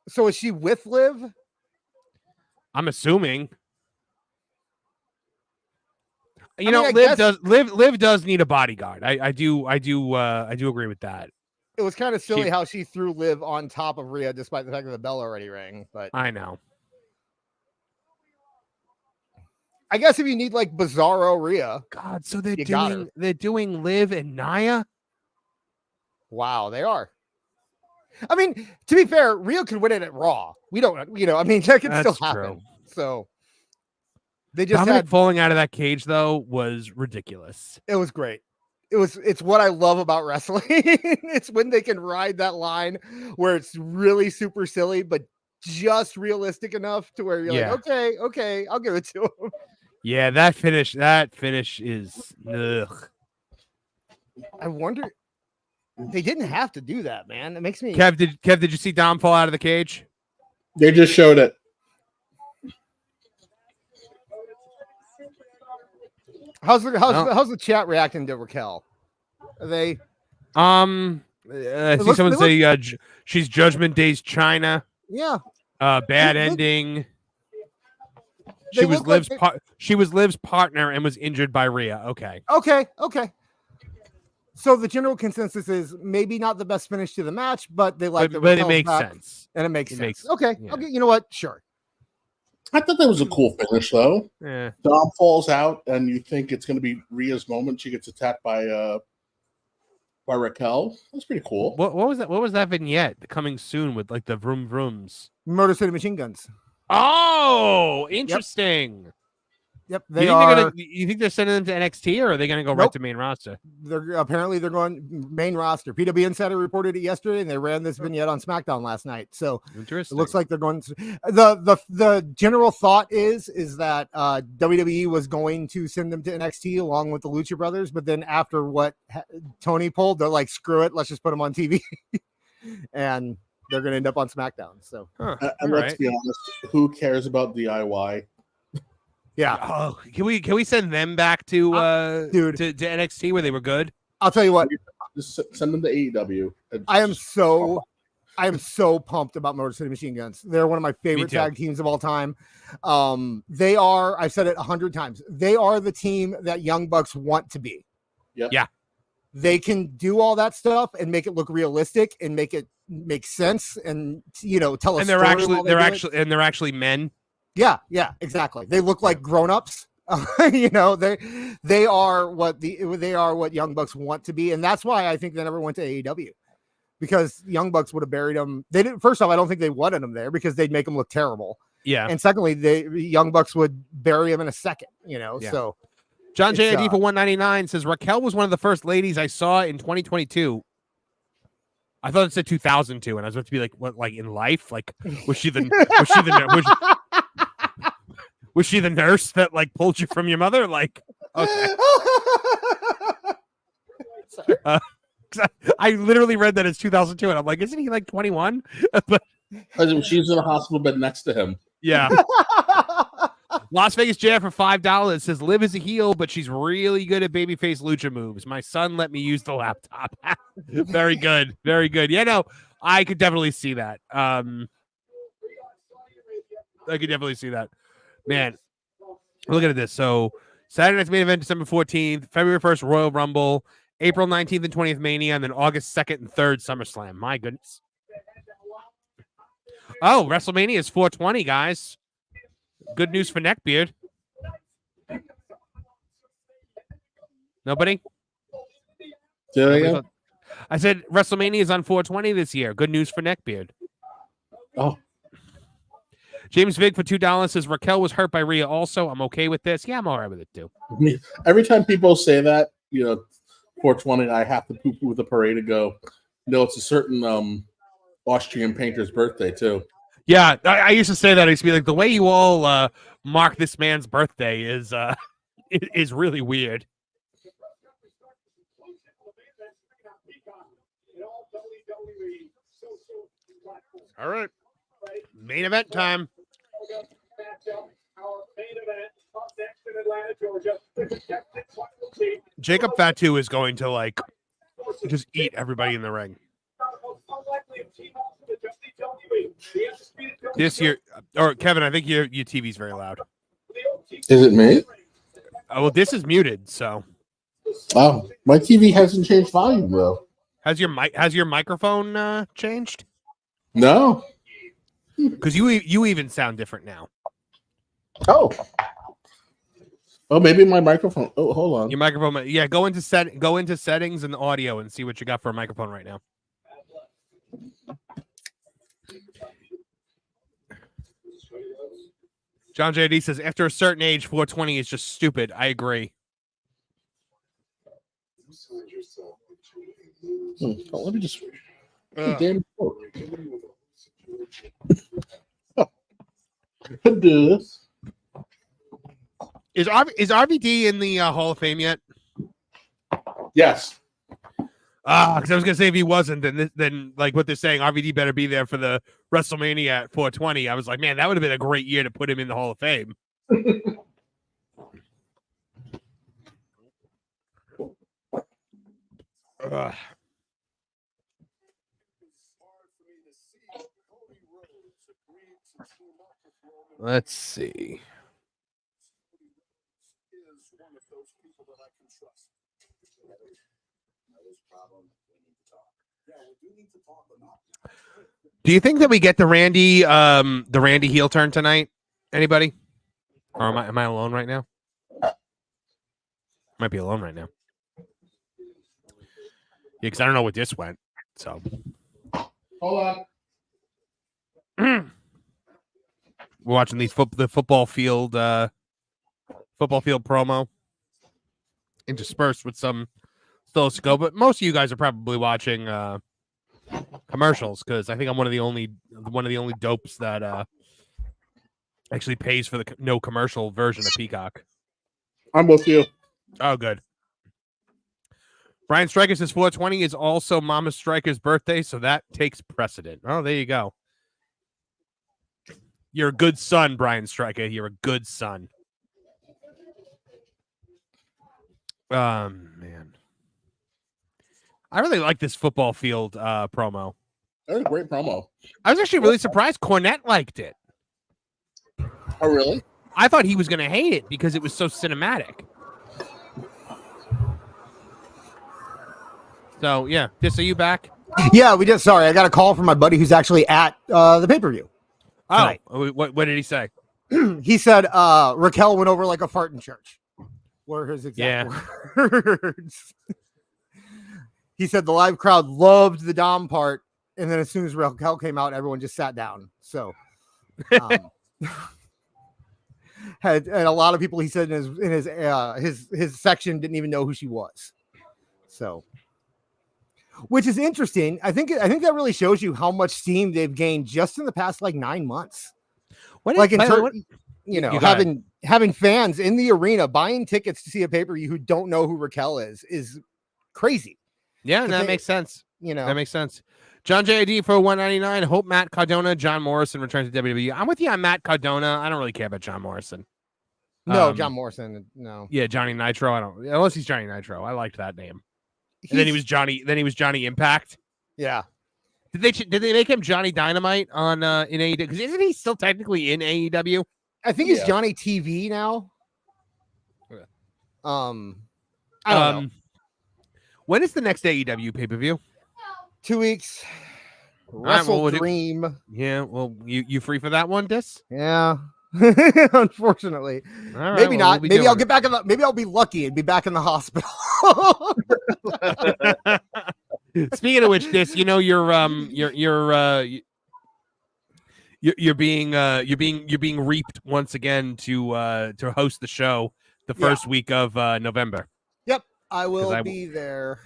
So is she with Liv? I'm assuming. Liv does need a bodyguard. I do agree with that. It was kind of silly how she threw Liv on top of Rhea despite the fact that the bell already rang, but I know. I guess if you need like Bizarro Rhea. God, so they're doing Liv and Nia? Wow, they are. I mean, to be fair, Rhea could win it at Raw. We don't, I mean, that could still happen. True. So they just Dominic falling out of that cage though was ridiculous. It was great. It's what I love about wrestling. It's when they can ride that line where it's really super silly, but just realistic enough to where you're like, okay, I'll give it to him. Yeah, that finish is ugh. I wonder they didn't have to do that, man. It makes me Kev, did you see Dom fall out of the cage? They just showed it. How's the chat reacting to Raquel? Are they I see someone say she's Judgment Day's China. Yeah. Bad ending. She was Liv's partner and was injured by Rhea. Okay. So the general consensus is maybe not the best finish to the match, but they like but it makes sense. And it makes sense. Okay. You know what? Sure. I thought that was a cool finish, though. Yeah. Dom falls out, and you think it's going to be Rhea's moment. She gets attacked by Raquel. That's pretty cool. What was that? What was that vignette coming soon with like the vroom vrooms? Motor City Machine Guns. Oh, interesting. Yep, You they think they're are. gonna? You think they're sending them to NXT, or are they going to go right Nope. to main roster? They're going main roster. PW Insider reported it yesterday, and they ran this vignette on SmackDown last night. So Interesting. it looks like they're going to. The general thought is that WWE was going to send them to NXT along with the Lucha Brothers, but then after what Tony pulled, they're like, screw it, let's just put them on TV, and they're going to end up on SmackDown. So and let's be honest, who cares about DIY? Yeah. Oh, can we send them back to dude to NXT where they were good? I'll tell you what. Just send them to AEW. I am so pumped about Motor City Machine Guns. They're one of my favorite tag teams of all time. They are, I've said it 100 times, they are the team that Young Bucks want to be. Yep. Yeah. They can do all that stuff and make it look realistic and make it make sense and tell a and story. They're actually men. Yeah, exactly. They look like grown-ups. They are what Young Bucks want to be, and that's why I think they never went to AEW, because Young Bucks would have buried them. They didn't. First off, I don't think they wanted them there because they'd make them look terrible. Yeah. And secondly, Young Bucks would bury them in a second. Yeah. So John JID for 199 says Raquel was one of the first ladies I saw in 2022. I thought it said 2002, and I was about to be like, what, like in life? Like, was she the was she the nurse that like pulled you from your mother? Like, okay. I literally read that it's 2002, and I'm like, isn't he like 21? But she's in a hospital bed next to him. Yeah. Las Vegas JF for $5 says Liv is a heel, but she's really good at babyface lucha moves. My son let me use the laptop. Very good. Very good. Yeah, no, I could definitely see that. I could definitely see that. Man, look at this. So Saturday night's main event, December 14th, February 1st, Royal Rumble, April 19th and 20th, Mania, and then August 2nd and 3rd, SummerSlam. My goodness. Oh, WrestleMania is 420, guys. Good news for Neckbeard. Nobody? I said WrestleMania is on 420 this year. Good news for Neckbeard. Oh. James Vig for $2 says Raquel was hurt by Rhea also. I'm okay with this. Yeah, I'm all right with it too. Every time people say that, 420, I have to poo-poo with the parade and go, it's a certain Austrian painter's birthday too. Yeah, I used to say that. I used to be like, the way you all mark this man's birthday is really weird. All right. Main event time. Jacob Fatu is going to just eat everybody in the ring. This year, or Kevin, I think your TV's very loud. Is it me? Well, this is muted, so. Oh, my TV hasn't changed volume though. Has your microphone changed? No, because you even sound different now. Oh, maybe my microphone. Oh, hold on. Your microphone. Yeah, go into settings and audio and see what you got for a microphone right now. John JD says, after a certain age, 420 is just stupid. I agree. Oh, let me just. Damn. Is RVD in the Hall of Fame yet? Yes. Because I was gonna say if he wasn't, then like what they're saying, RVD better be there for the WrestleMania at 420. I was like, man, that would have been a great year to put him in the Hall of Fame. Let's see. Do you think that we get the Randy heel turn tonight? Anybody? Or am I alone right now? Might be alone right now. Yeah, because I don't know where this went. So hold on. We're watching the football field football field promo interspersed with some still to go. But most of you guys are probably watching commercials because I think I'm one of the only dopes that actually pays for the no commercial version of Peacock. I'm with you. Oh, good. Brian Stryker says 420 is also Mama Stryker's birthday, so that takes precedent. Oh, there you go. You're a good son, Brian Stryker. You're a good son. Man. I really like this football field promo. That was a great promo. I was actually really surprised Cornette liked it. Oh, really? I thought he was going to hate it because it was so cinematic. So, yeah. Dis, are you back? Yeah, we just, sorry, I got a call from my buddy who's actually at the pay-per-view. Oh, what did he say? He said Raquel went over like a fart in church. Were his exact words. He said the live crowd loved the Dom part, and then as soon as Raquel came out, everyone just sat down. So, and a lot of people, he said in his section, didn't even know who she was. So, which is interesting. I think that really shows you how much steam they've gained just in the past like 9 months. Having fans in the arena buying tickets to see a pay-per-view who don't know who Raquel is crazy. Yeah, that makes sense. That makes sense. John JID for $1.99. Hope Matt Cardona, John Morrison returns to WWE. I'm with you on Matt Cardona. I don't really care about John Morrison. No, John Morrison. No. Yeah, Johnny Nitro. I don't. Unless he's Johnny Nitro. I liked that name. And then he was Johnny. Then he was Johnny Impact. Yeah. Did they make him Johnny Dynamite on in AEW? Because isn't he still technically in AEW? I think he's Johnny TV now. I don't know. When is the next AEW pay-per-view? 2 weeks. Wrestle Dream. Yeah, well, you free for that one, Dis? Yeah. Unfortunately. All right, maybe not. Maybe I'll get back maybe I'll be lucky and be back in the hospital. Speaking of which, Dis, you're being reaped once again to host the show the first week of November. Yep, I will be there.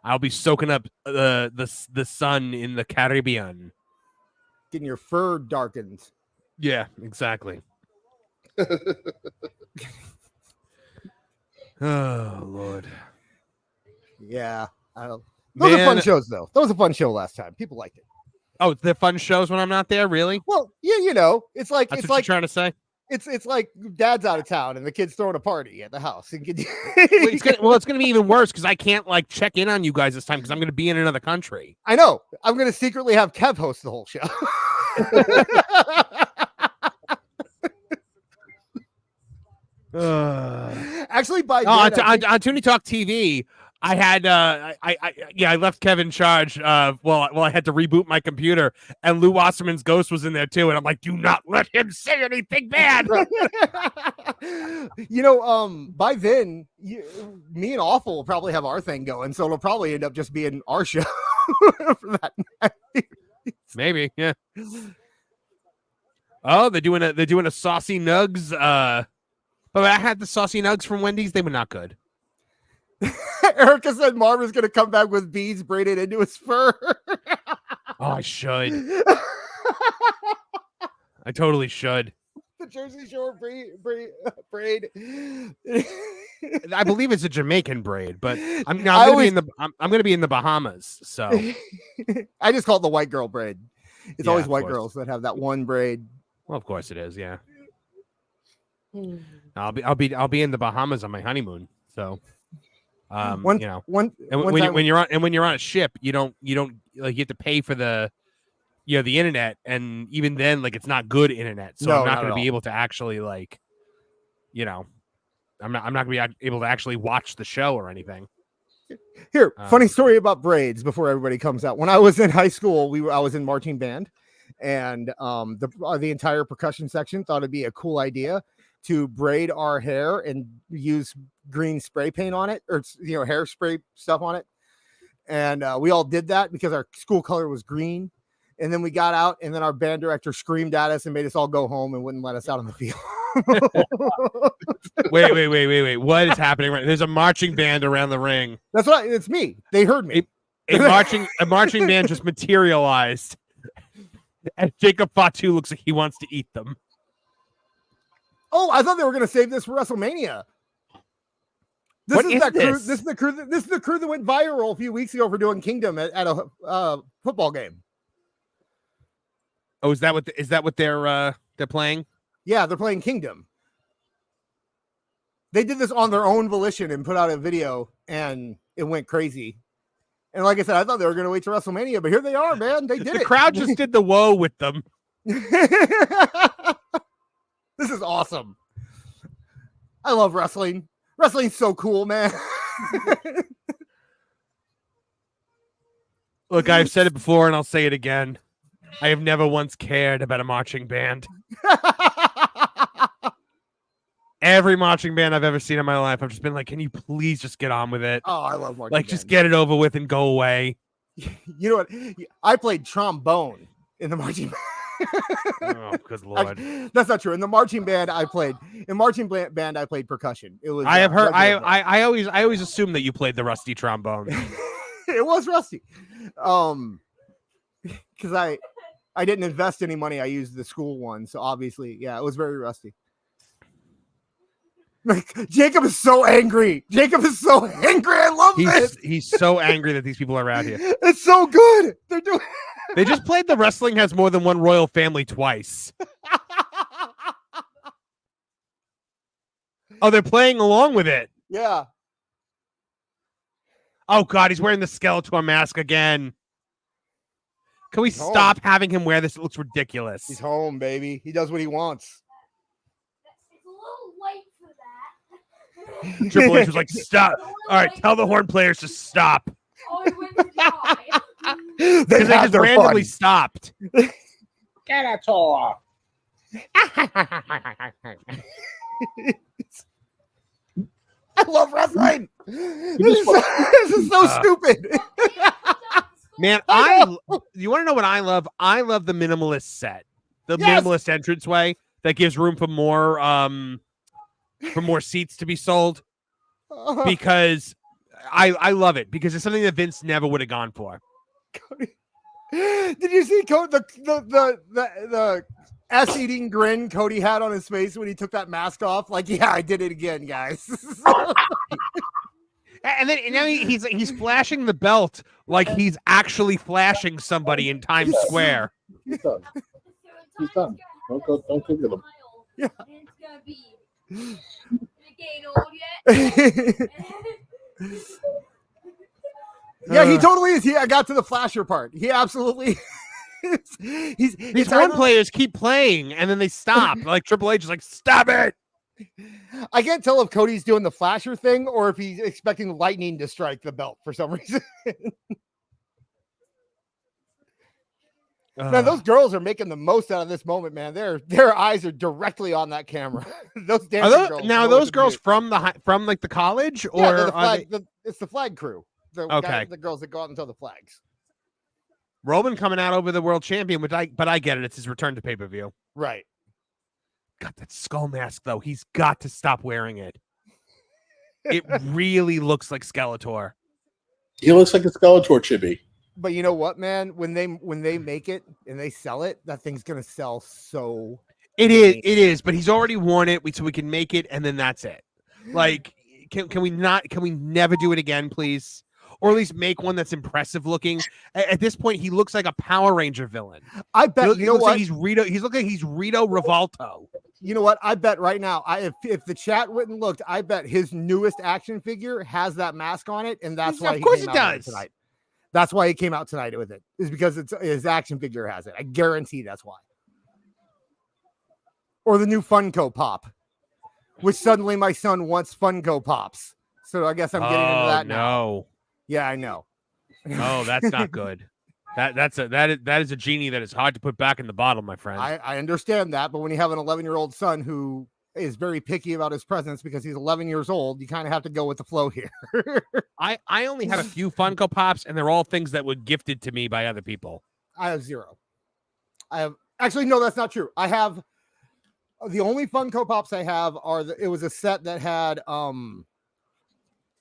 I'll be soaking up the sun in the Caribbean, getting your fur darkened. Yeah, exactly. Oh Lord. Yeah, those are fun shows though. That was a fun show last time. People liked it. Oh, they're fun shows when I'm not there, really? Well, yeah, it's like That's what you're trying to say. It's like dad's out of town and the kid's throwing a party at the house. And it's gonna be even worse because I can't like check in on you guys this time because I'm gonna be in another country. I know. I'm gonna secretly have Kev host the whole show. Actually, on Tooney Talk TV, I had I left Kev in charge. I had to reboot my computer, and Lou Wasserman's ghost was in there too. And I'm like, do not let him say anything bad. By then, me and Awful will probably have our thing going, so it'll probably end up just being our show for that night. Maybe, yeah. Oh, they're doing a saucy nugs. But I had the saucy nugs from Wendy's. They were not good. Erica said Marvin's going to come back with beads braided into his fur. Oh, I should. I totally should. The Jersey Shore braid. I believe it's a Jamaican braid, but I'm going to be in the Bahamas. So I just call it the white girl braid. It's always white girls that have that one braid. Well, of course it is. Yeah. I'll be in the Bahamas on my honeymoon. So, when you're on a ship, you don't like you have to pay for the internet, and even then, like it's not good internet. So I'm not going to be able to actually I'm not going to be able to actually watch the show or anything. Here, funny story about braids before everybody comes out. When I was in high school, I was in marching band, and the entire percussion section thought it'd be a cool idea to braid our hair and use green spray paint on it, or hairspray stuff on it. And we all did that because our school color was green. And then we got out, and then our band director screamed at us and made us all go home and wouldn't let us out on the field. Wait. What is happening right? There's a marching band around the ring. That's right. It's me. They heard me. A marching band just materialized. And Jacob Fatu looks like he wants to eat them. Oh, I thought they were going to save this for WrestleMania. This is the crew that went viral a few weeks ago for doing Kingdom at a football game. Oh, is that what they're playing? Yeah, they're playing Kingdom. They did this on their own volition and put out a video, and it went crazy. And like I said, I thought they were going to wait to WrestleMania, but here they are, man. They did it. The crowd just did the whoa with them. This is awesome. I love wrestling. Wrestling's so cool, man. Look, I've said it before and I'll say it again. I have never once cared about a marching band. Every marching band I've ever seen in my life, I've just been like, can you please just get on with it? Oh, I love marching Like, bands. just get it over with and go away. You know what? I played trombone in the marching band. Oh, good Lord. That's not true. In the marching band, I played percussion. It was. I have heard. I always assumed that you played the rusty trombone. It was rusty. Because I didn't invest any money. I used the school one, so obviously, yeah, it was very rusty. Like, Jacob is so angry. I love this. He's so angry that these people are out here. It's so good. They're doing. They just played the wrestling has more than one royal family twice. Oh, they're playing along with it. Yeah. Oh God, he's wearing the Skeletor mask again. Can we stop having him wear this? It looks ridiculous. He's home, baby. He does what he wants. It's a little late for that. Triple H was like, stop. All right, tell the horn players to stop. Oh, he went to die. They Because they just randomly stopped. Get a tour. I love wrestling. This is so stupid. Man, you want to know what I love? I love the minimalist set. The minimalist entranceway that gives room for more seats to be sold. Because I love it because it's something that Vince never would have gone for. Did you see the ass-eating grin Cody had on his face when he took that mask off? Like, yeah, I did it again, guys. And now he's flashing the belt like he's actually flashing somebody in Times Square. He's done. He's done. Don't go get him. Yeah. It's gonna be. It ain't old yet. Yeah, he totally is. I got to the flasher part. He absolutely is. These horn players keep playing and then they stop. Like Triple H is like, stop it. I can't tell if Cody's doing the flasher thing or if he's expecting lightning to strike the belt for some reason. Man, those girls are making the most out of this moment, man. Their eyes are directly on that camera. Those dancing girls. Now, are those girls from like the college, or yeah, the flag, it's the flag crew. The girls that go out and throw the flags. Roman coming out over the world champion, but I get it. It's his return to pay-per-view. Right. God, that skull mask though. He's got to stop wearing it. It really looks like Skeletor. He looks like a Skeletor chibi. But you know what, man? When they make it and they sell it, that thing's gonna sell so. It is. But he's already worn it, so we can make it, and then that's it. Like, can we never do it again, please? Or at least make one that's impressive looking. At this point, he looks like a Power Ranger villain. I bet he looks like he's Rito. He's looking like he's Rito Revolto. You know what? I bet right now, if the chat wouldn't looked, I bet his newest action figure has that mask on it, and that's why. Of course, it does. Tonight. That's why he came out tonight with it. Is because it's his action figure has it. I guarantee that's why. Or the new Funko Pop, which suddenly my son wants Funko Pops. So I guess I'm getting into that now. No. Yeah, I know. Oh, that's not good. That is a genie that is hard to put back in the bottle, my friend. I understand that, but when you have an 11-year-old son who is very picky about his presents because he's 11 years old, you kind of have to go with the flow here. I only have a few Funko Pops, and they're all things that were gifted to me by other people. I have 0. I have actually no, that's not true. I have The only Funko Pops I have are it was a set that had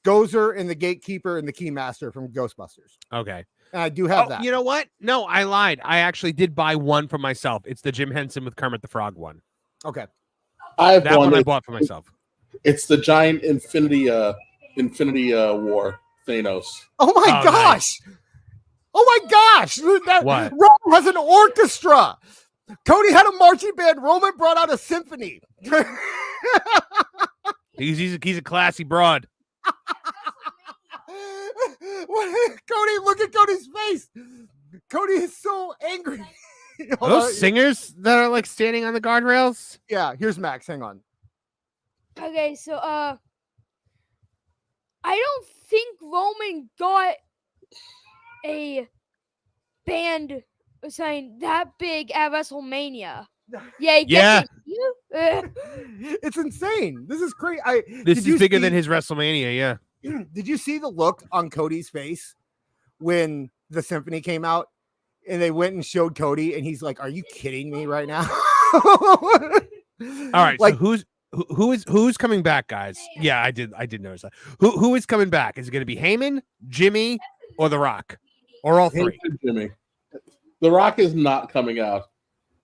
Gozer and the Gatekeeper and the Keymaster from Ghostbusters. Okay. And I do have that. You know what? No, I lied. I actually did buy one for myself. It's the Jim Henson with Kermit the Frog one. Okay. I have That one I that- bought for myself. It's the giant Infinity War Thanos. Oh my Oh, gosh. Oh my gosh. That What? Roman has an orchestra. Cody had a marching band. Roman brought out a symphony. He's a classy broad. Cody, look at Cody's face. Cody is so angry. Are those singers that are like standing on the guardrails? Yeah, here's Max. Hang on. Okay, so I don't think Roman got a band sign that big at WrestleMania. Yeah, he Yeah. It's insane. This is crazy. This is bigger than his WrestleMania, yeah. Did you see the look on Cody's face when the symphony came out and they went and showed Cody and he's like, "Are you kidding me right now?" All right, like, so who's coming back, guys? Yeah, I did notice that. Who is coming back? Is it going to be Heyman, Jimmy, or The Rock, or all three? Jimmy. The Rock is not coming out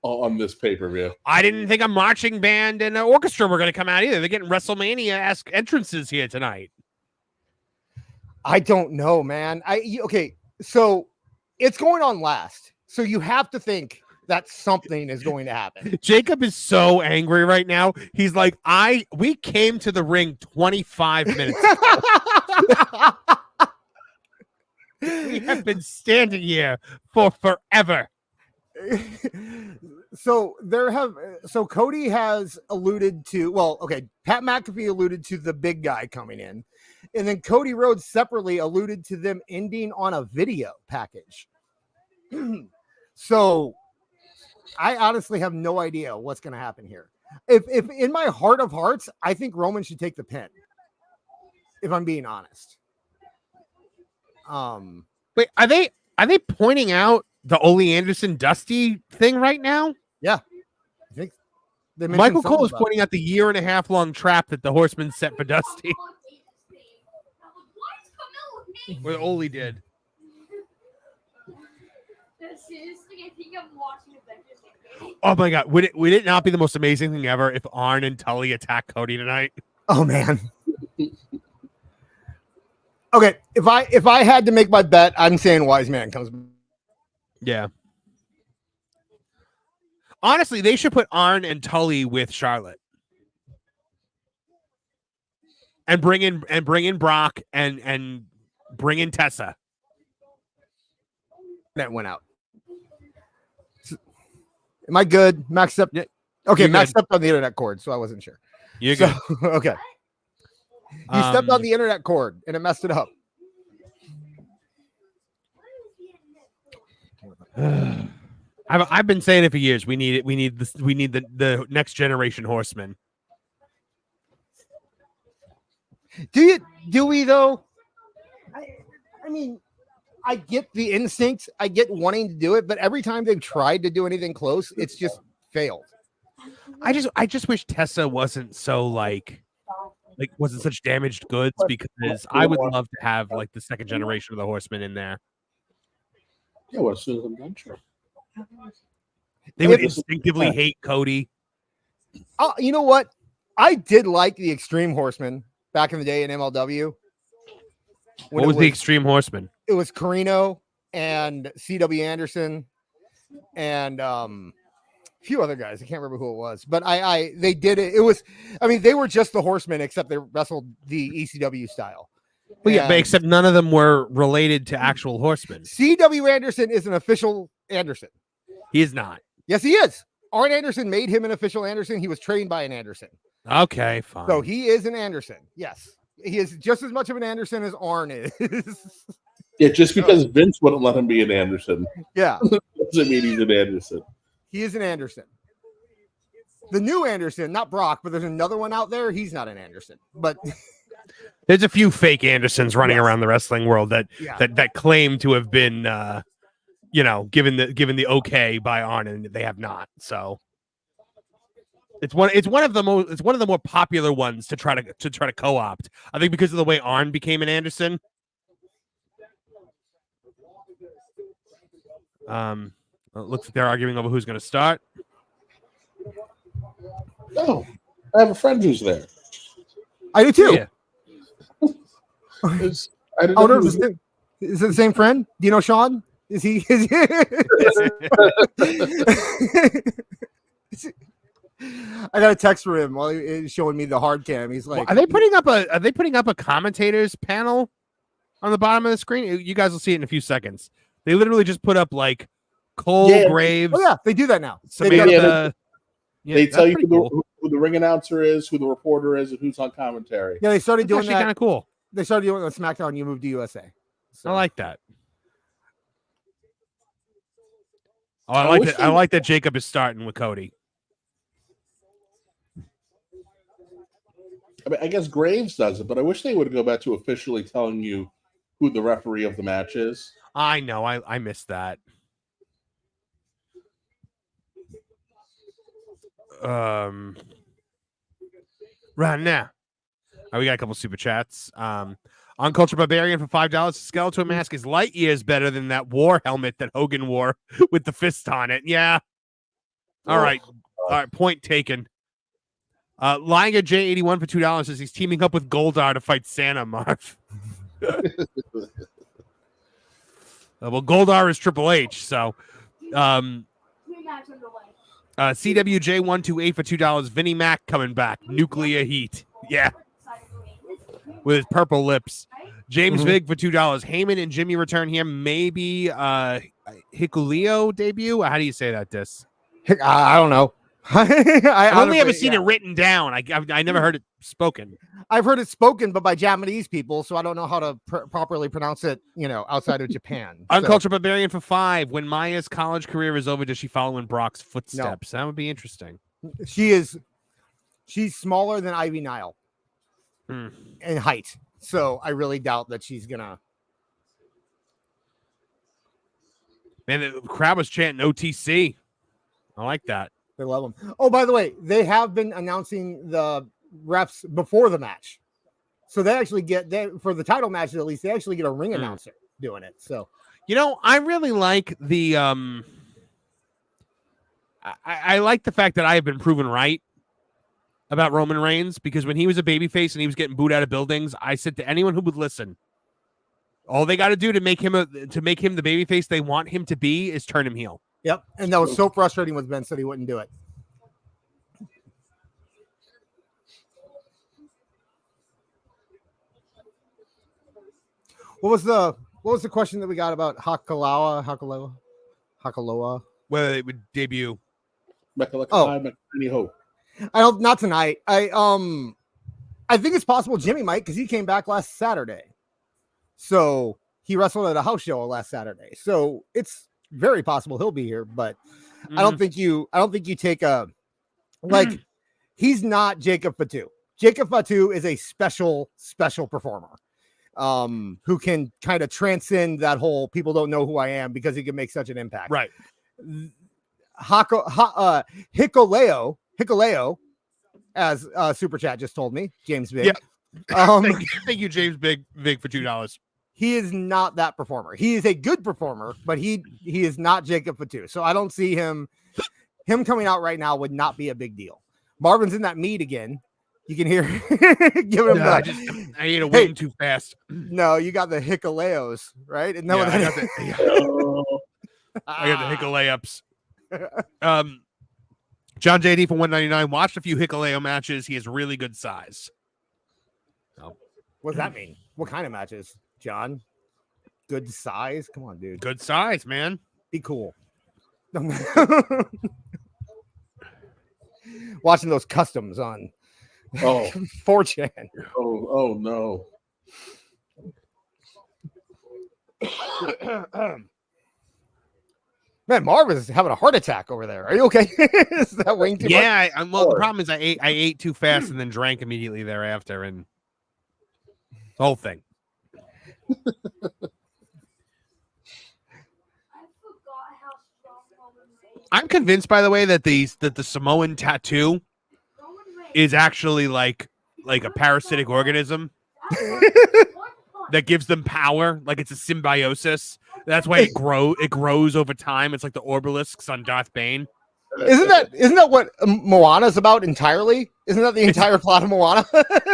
on this pay-per-view. I didn't think a marching band and an orchestra were going to come out either. They're getting WrestleMania-esque entrances here tonight. I don't know, man. Okay, so it's going on last. So you have to think that something is going to happen. Jacob is so angry right now. He's like, we came to the ring 25 minutes ago. We have been standing here for forever. So Cody has alluded to, Pat McAfee alluded to the big guy coming in, and then Cody Rhodes separately alluded to them ending on a video package. So I honestly have no idea what's going to happen here. If in my heart of hearts, I think Roman should take the pin, if I'm being honest. Wait, are they pointing out the Ole Anderson Dusty thing right now? Yeah. I think Michael Cole is pointing out the 1.5-year-long trap that the Horsemen set for Dusty. What Ole did. Seriously, I think I'm watching a Oh my god, would it not be the most amazing thing ever if Arn and Tully attack Cody tonight? Oh man. Okay, if I had to make my bet, I'm saying Wise Man comes. Yeah. Honestly, they should put Arn and Tully with Charlotte. And bring in Brock and bring in Tessa. That went out. Am I good? Max up. Yeah, okay, you're Max good. stepped on the internet cord, so I wasn't sure. You're good. Okay. You stepped on the internet cord and it messed it up. I've been saying it for years. We need it. We need this. We need the next generation Horsemen. Do we though? I mean, I get the instinct. I get wanting to do it, but every time they've tried to do anything close, it's just failed. I just wish Tessa wasn't so like wasn't such damaged goods, because I would love to have like the second generation of the Horsemen in there. Yeah, well, as soon as I'm done, sure. They would instinctively hate Cody. You know what? I did like the Extreme Horsemen back in the day in MLW. What was the Extreme Horseman? It was Carino and C.W. Anderson and a few other guys. I can't remember who it was, but they did it. It was, they were just the Horsemen, except they wrestled the ECW style. Well, yeah, but except none of them were related to actual Horsemen. C.W. Anderson is an official Anderson. He is not. Yes, he is. Arn Anderson made him an official Anderson. He was trained by an Anderson. Okay, fine. So he is an Anderson. Yes. He is just as much of an Anderson as Arn is. Yeah, just because Vince wouldn't let him be an Anderson. Yeah. Doesn't mean he's an Anderson. He is an Anderson. The new Anderson, not Brock, but there's another one out there. He's not an Anderson. But there's a few fake Andersons running around the wrestling world that claim to have been given the okay by Arn, and they have not. So It's one of the more popular ones to try to co-opt. I think because of the way Arn became an Anderson. It looks like they're arguing over who's going to start. Oh, I have a friend who's there. I do too. Yeah. I didn't Oh know no, he was- is it the same friend? Do you know Sean? Is he? I got a text from him while he's showing me the hard cam. He's like, Are they putting up a commentators panel on the bottom of the screen? You guys will see it in a few seconds. They literally just put up like Cole Yeah. Graves. "Oh yeah, they do that now." Samantha. They that's tell you pretty who the ring announcer is, who the reporter is, and who's on commentary. Yeah, they started That's doing actually that. kind of cool. They started doing it on SmackDown. You moved to USA. So I like that. Oh, I I like wish that. I like that Jacob is starting with Cody. I mean, I guess Graves does it, but I wish they would go back to officially telling you who the referee of the match is. I know. I missed that. Right now. We got a couple super chats. Uncultured Barbarian for $5. Skeletor mask is light years better than that war helmet that Hogan wore with the fist on it. Yeah. All right. Point taken. Liger J81 for $2 says he's teaming up with Goldar to fight Santa, Marv. Well, Goldar is Triple H, so Rematch underway. CWJ128 for $2. Vinnie Mac coming back. Nuclear heat. Yeah. With his purple lips. James Vig for $2. Heyman and Jimmy return here. Maybe Hikuleo debut. How do you say that, Dis? I don't know. I've only ever seen it written down. I never heard it spoken. I've heard it spoken, but by Japanese people, so I don't know how to properly pronounce it. Outside of Japan. Uncultured Barbarian for $5. When Maya's college career is over, does she follow in Brock's footsteps? That would be interesting. She's smaller than Ivy Nile in height, so I really doubt that she's gonna. Man, the crowd was chanting OTC. I like that. They love them. Oh, by the way, they have been announcing the refs before the match, so they actually get for the title matches at least. They actually get a ring announcer doing it. So, I really like the I like the fact that I have been proven right about Roman Reigns, because when he was a babyface and he was getting booed out of buildings, I said to anyone who would listen, all they got to do to make him the babyface they want him to be is turn him heel. Yep, and that was so frustrating when Ben said he wouldn't do it. What was the question that we got about Hakaloa? Whether it would debut. Not tonight. I think it's possible Jimmy might, because he came back last Saturday. So he wrestled at a house show last Saturday. So it's very possible he'll be here, but I don't think you take he's not Jacob Fatu. Jacob Fatu is a special performer who can kind of transcend that whole people don't know who I am, because he can make such an impact. Right. Hikuleo, as Super Chat just told me, James Big. Yeah. Thank you, James Big for $2. He is not that performer. He is a good performer, but he is not Jacob Fatu. So I don't see him coming out right now would not be a big deal. Marvin's in that meat again. You can hear give him I ate a wing too fast. No, you got the Hikuleos, right? And no, I got the Hikuleups. John JD for $1.99 watched a few Hikuleo matches. He has really good size. What does that mean? What kind of matches, John? Good size? Come on, dude. Good size, man. Be cool. Watching those customs on 4chan. Oh no. Man, Marv is having a heart attack over there. Are you okay? Is that wing too much? Yeah, the problem is I ate too fast and then drank immediately thereafter, and the whole thing. I'm convinced, by the way, that the Samoan tattoo is actually like a parasitic organism that gives them power. Like it's a symbiosis. That's why it grows over time. It's like the obelisks on Darth Bane. Isn't that what Moana's about entirely? Isn't that the entire plot of Moana?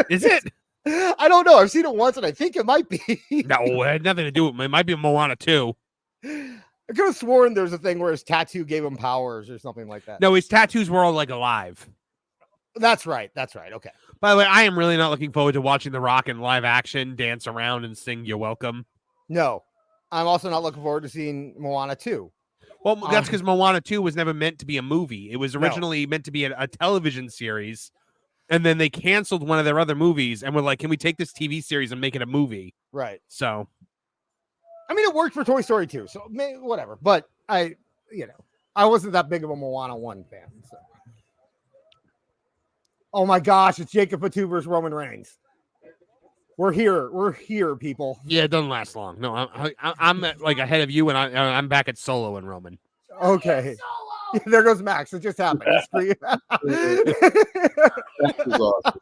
Is it? I don't know. I've seen it once, and I think it might be. No, it had nothing to do with it. It might be Moana too. I could have sworn there's a thing where his tattoo gave him powers or something like that. No, his tattoos were all like alive. That's right. That's right. Okay. By the way, I am really not looking forward to watching The Rock in live action dance around and sing "You're Welcome." No, I'm also not looking forward to seeing Moana 2. Well, that's because Moana 2 was never meant to be a movie. It was originally meant to be a television series, and then they canceled one of their other movies and were like, "Can we take this TV series and make it a movie?" Right. So, I mean, it worked for Toy Story 2, so whatever. But I wasn't that big of a Moana 1 fan. So. Oh my gosh, it's Jacob Fatu versus Roman Reigns. We're here, people. yeah, it doesn't last long. No, I'm like ahead of you, and I'm back at Solo and Roman. Okay. There goes Max. It just happened. That was awesome.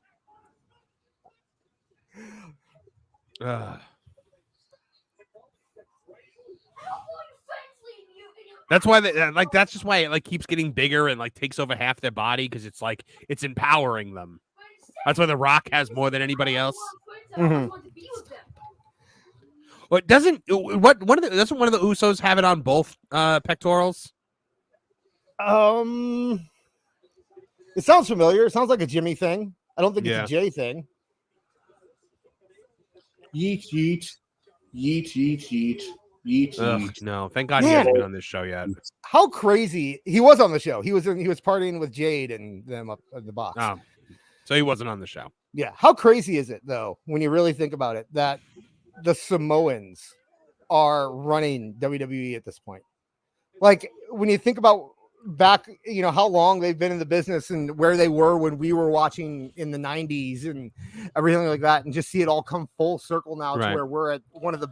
That's why that's just why it like keeps getting bigger and like takes over half their body because it's like it's empowering them. That's why The Rock has more than anybody else. Mm-hmm. What doesn't one of the Usos have it on both pectorals? It sounds familiar. It sounds like a Jimmy thing. I don't think it's a Jay thing. Yeet, yeet, yeet, yeet, yeet. Yeet, yeet. No, thank God he hasn't been on this show yet. How crazy he was on the show. He was partying with Jade and them up in the box. Oh, so he wasn't on the show. Yeah. How crazy is it though, when you really think about it, that the Samoans are running WWE at this point? Like when you think about back, how long they've been in the business and where they were when we were watching in the 90s and everything like that, and just see it all come full circle now to where we're at one of the.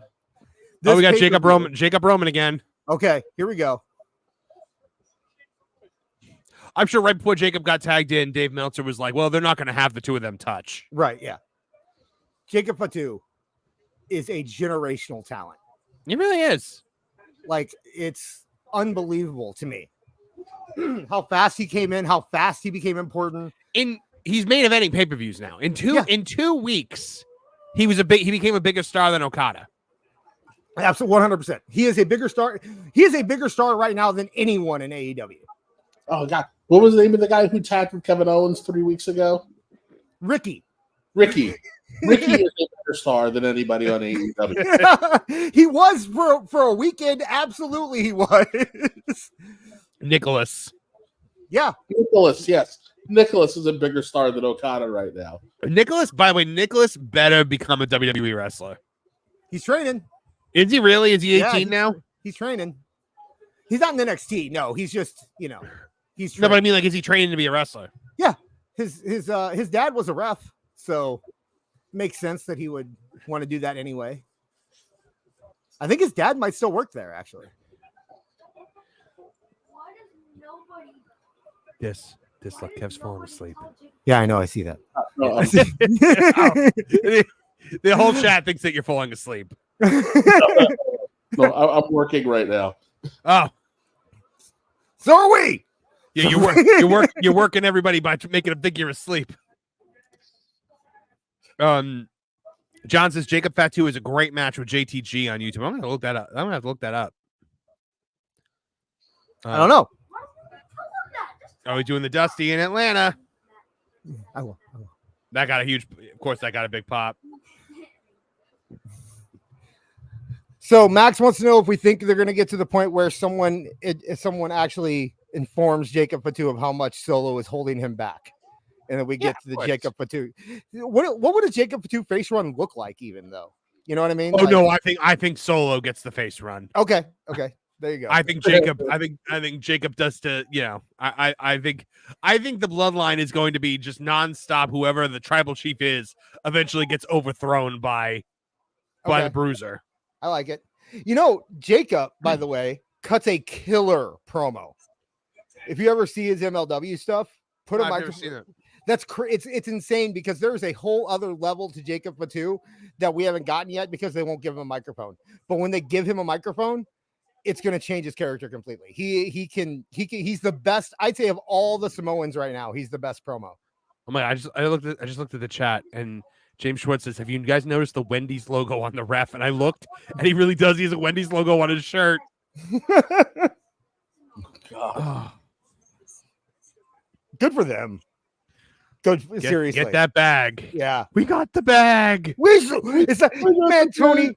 We got Jacob Roman again. Okay, here we go. I'm sure right before Jacob got tagged in, Dave Meltzer was like, well, they're not going to have the two of them touch. Right, yeah. Jacob Fatu is a generational talent. He really is. Like, it's unbelievable to me. How fast he came in, how fast he became important. He's main eventing pay-per-views now. In 2 weeks, he became a bigger star than Okada. Absolutely, 100%. He is a bigger star. He is a bigger star right now than anyone in AEW. Oh God, what was the name of the guy who tagged with Kevin Owens 3 weeks ago? Ricky is a bigger star than anybody on AEW. He was for a weekend. Absolutely, he was. Nicholas. Yeah, Nicholas. Yes, Nicholas is a bigger star than Okada right now. Nicholas. By the way, Nicholas better become a WWE wrestler. He's training. Is he really? Is he 18 now? He's training. He's not in NXT. No, he's just, he's training. No, but I mean, like, is he training to be a wrestler? Yeah. His dad was a ref, so makes sense that he would want to do that anyway. I think his dad might still work there, actually. This look, Kev's falling asleep. Yeah, I know. I see that. The whole chat thinks that you're falling asleep. No, I'm working right now. Oh, so are we. Yeah, you're working everybody by making them think you're asleep. John says Jacob Fatu is a great match with JTG on YouTube. I'm gonna look that up. I'm gonna have to look that up. I don't know. Are we doing the Dusty in Atlanta? I will. That got a big pop. So Max wants to know if we think they're going to get to the point where someone actually informs Jacob Fatu of how much Solo is holding him back, and then we get to the Jacob Fatu. What would a Jacob Fatu face run look like, even though? You know what I mean? Oh, no, I think Solo gets the face run. Okay. There you go. I think Jacob. I think Jacob does to. I think the Bloodline is going to be just nonstop. Whoever the tribal chief is eventually gets overthrown by the Bruiser. I like it. Jacob, by the way, cuts a killer promo. If you ever see his MLW stuff, put a microphone. It's insane because there's a whole other level to Jacob Fatu that we haven't gotten yet because they won't give him a microphone. But when they give him a microphone, it's going to change his character completely. He's the best. I'd say of all the Samoans right now, he's the best promo. Oh my! I just looked at the chat and James Schwartz says, "Have you guys noticed the Wendy's logo on the ref?" And I looked, and he really does. He has a Wendy's logo on his shirt. God. Good for them. Good, seriously. Get that bag. Yeah, we got the bag. Man, Tony.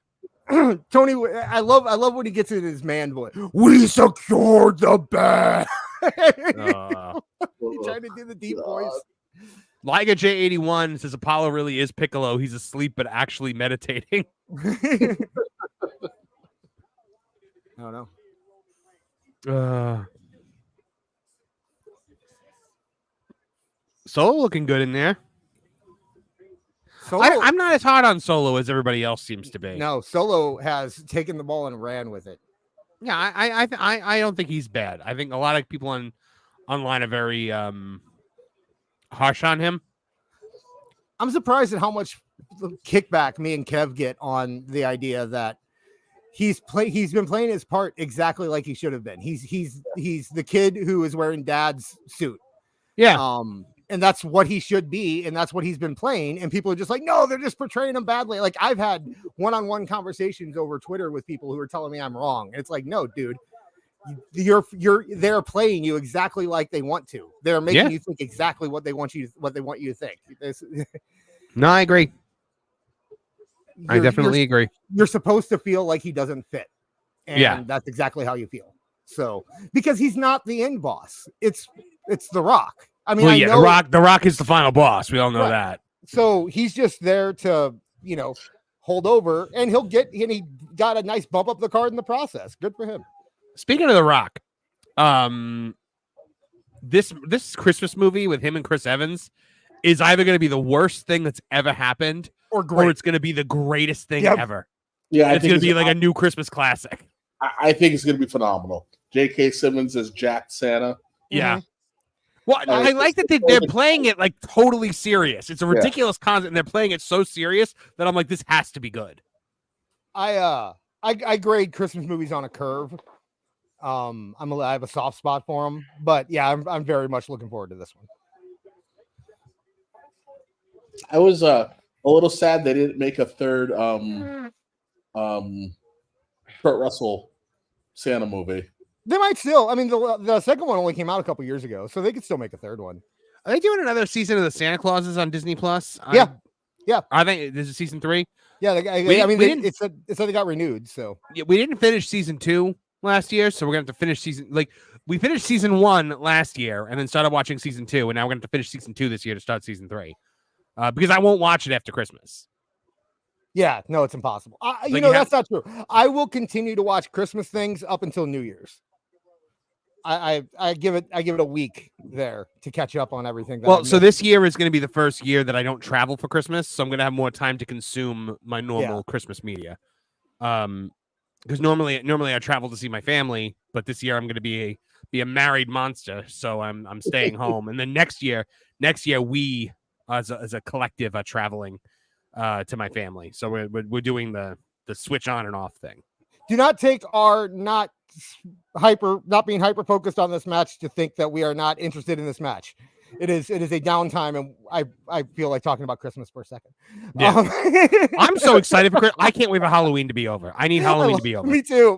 Tony, I love when he gets in his man voice. We secured the bag. He's trying to do the deep voice. Liga J81 says Apollo really is Piccolo. He's asleep but actually meditating. I don't know. Solo looking good in there. Solo, I'm not as hard on Solo as everybody else seems to be. No, Solo has taken the ball and ran with it. Yeah, I don't think he's bad. I think a lot of people online are very harsh on him. I'm surprised at how much kickback me and Kev get on the idea that he's been playing his part exactly like he should have been. He's the kid who is wearing dad's suit. Yeah. And that's what he should be, and that's what he's been playing. And people are just like, no, they're just portraying him badly. Like I've had one-on-one conversations over Twitter with people who are telling me I'm wrong. And it's like, no, dude, they're playing you exactly like they want to. They're making you think exactly what they want you to think. No, I agree. I definitely agree. You're supposed to feel like he doesn't fit. And that's exactly how you feel. So because he's not the end boss. It's The Rock. I mean, I know the Rock is the final boss. We all know that. So he's just there to, hold over, and he got a nice bump up the card in the process. Good for him. Speaking of The Rock, this Christmas movie with him and Chris Evans is either going to be the worst thing that's ever happened, or it's going to be the greatest thing ever. Yeah, it's going to be like a new Christmas classic. I think it's going to be phenomenal. J.K. Simmons as Jack Santa. Yeah. Well, I like that they're playing it like totally serious. It's a ridiculous concept, and they're playing it so serious that I'm like, this has to be good. I grade Christmas movies on a curve. I have a soft spot for them, but yeah, I'm very much looking forward to this one. I was a little sad they didn't make a third Kurt Russell Santa movie. They might still. I mean, the second one only came out a couple years ago, so they could still make a third one. Are they doing another season of the Santa Clauses on Disney Plus? Yeah. I think this is season 3. Yeah, it said they got renewed. So yeah, we didn't finish season 2 last year, so we're gonna have to finish we finished season 1 last year and then started watching season 2, and now we're gonna have to finish season 2 this year to start season 3. Because I won't watch it after Christmas. Yeah, no, it's impossible. That's not true. I will continue to watch Christmas things up until New Year's. I give it a week there to catch up on everything. So this year is going to be the first year that I don't travel for Christmas, so I'm going to have more time to consume my normal Christmas media. Because normally I travel to see my family, but this year I'm going to be a married monster, so I'm staying home. And then next year we as a collective are traveling to my family, so we're doing the switch on and off thing. Do not take our not being hyper focused on this match to think that we are not interested in this match. It is a downtime, and I feel like talking about Christmas for a second. Yeah. I'm so excited for Christmas. I can't wait for Halloween to be over. I need Halloween to be over. Me too.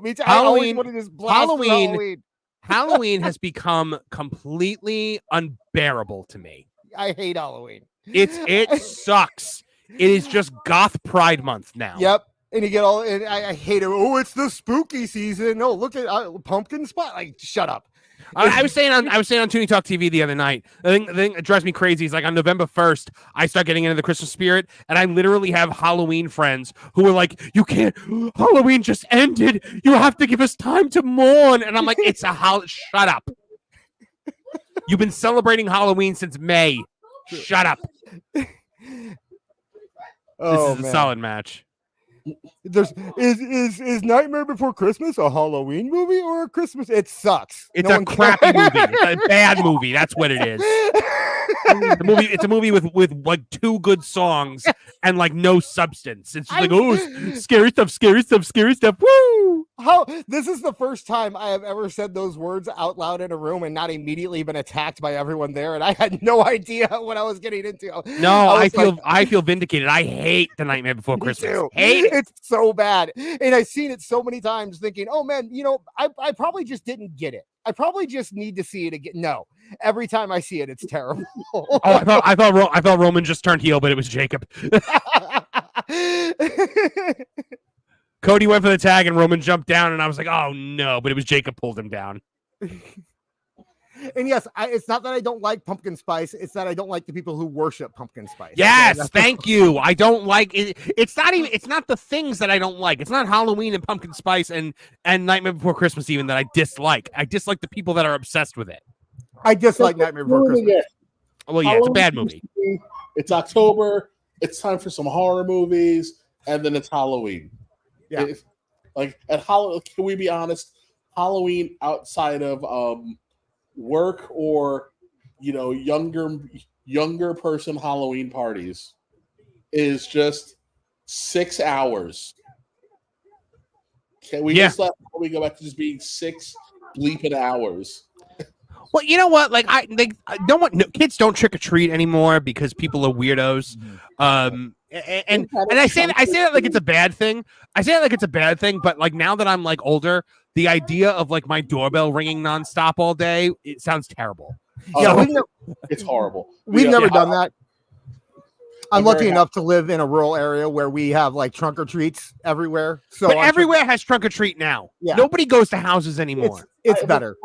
Halloween has become completely unbearable to me. I hate Halloween. It sucks. It is just Goth Pride Month now. Yep. And you get all, and I hate it. Oh, it's the spooky season. No, look at pumpkin spot. Like, shut up. I was saying on Tooney Talk TV the other night. The thing that drives me crazy is like on November 1st, I start getting into the Christmas spirit, and I literally have Halloween friends who are like, "You can't. Halloween just ended. You have to give us time to mourn." And I'm like, "It's shut up. You've been celebrating Halloween since May. Shut up." This is a solid match. Is Nightmare Before Christmas a Halloween movie or a Christmas? It sucks. It's a crappy movie. It's a bad movie. That's what it is. It's a movie with like 2 good songs and like no substance. It's just like, oh, scary stuff, scary stuff, scary stuff. Woo! This is the first time I have ever said those words out loud in a room and not immediately been attacked by everyone there, and I had no idea what I was getting into. No, I feel vindicated. I hate The Nightmare Before Christmas. Too. Hate it. It's so bad, and I've seen it so many times, thinking, "Oh man, I probably just didn't get it. I probably just need to see it again." No, every time I see it, it's terrible. I thought Roman just turned heel, but it was Jacob. Cody went for the tag and Roman jumped down, and I was like, oh no, but it was Jacob pulled him down. And yes, it's not that I don't like pumpkin spice, it's that I don't like the people who worship pumpkin spice. Yes, okay, thank you. I don't like it. It's not the things that I don't like. It's not Halloween and pumpkin spice and Nightmare Before Christmas even that I dislike. I dislike the people that are obsessed with it. I dislike Nightmare Before Christmas. Well, yeah, it's a bad movie. It's October. It's time for some horror movies, and then it's Halloween. Yeah, like at Halloween. Can we be honest? Halloween outside of work or younger person Halloween parties is just 6 hours. Can we just let we go back to just being 6 bleeping hours? Well, you know what? Like kids don't trick or treat anymore because people are weirdos. And I say that like it's a bad thing. I say that like it's a bad thing, but like now that I'm like older, the idea of like my doorbell ringing nonstop all day, it sounds terrible. Yeah, it's horrible. We've never done that. I'm lucky enough to live in a rural area where we have like trunk or treats everywhere. So but everywhere has trunk or treat now. Yeah. Nobody goes to houses anymore. It's better.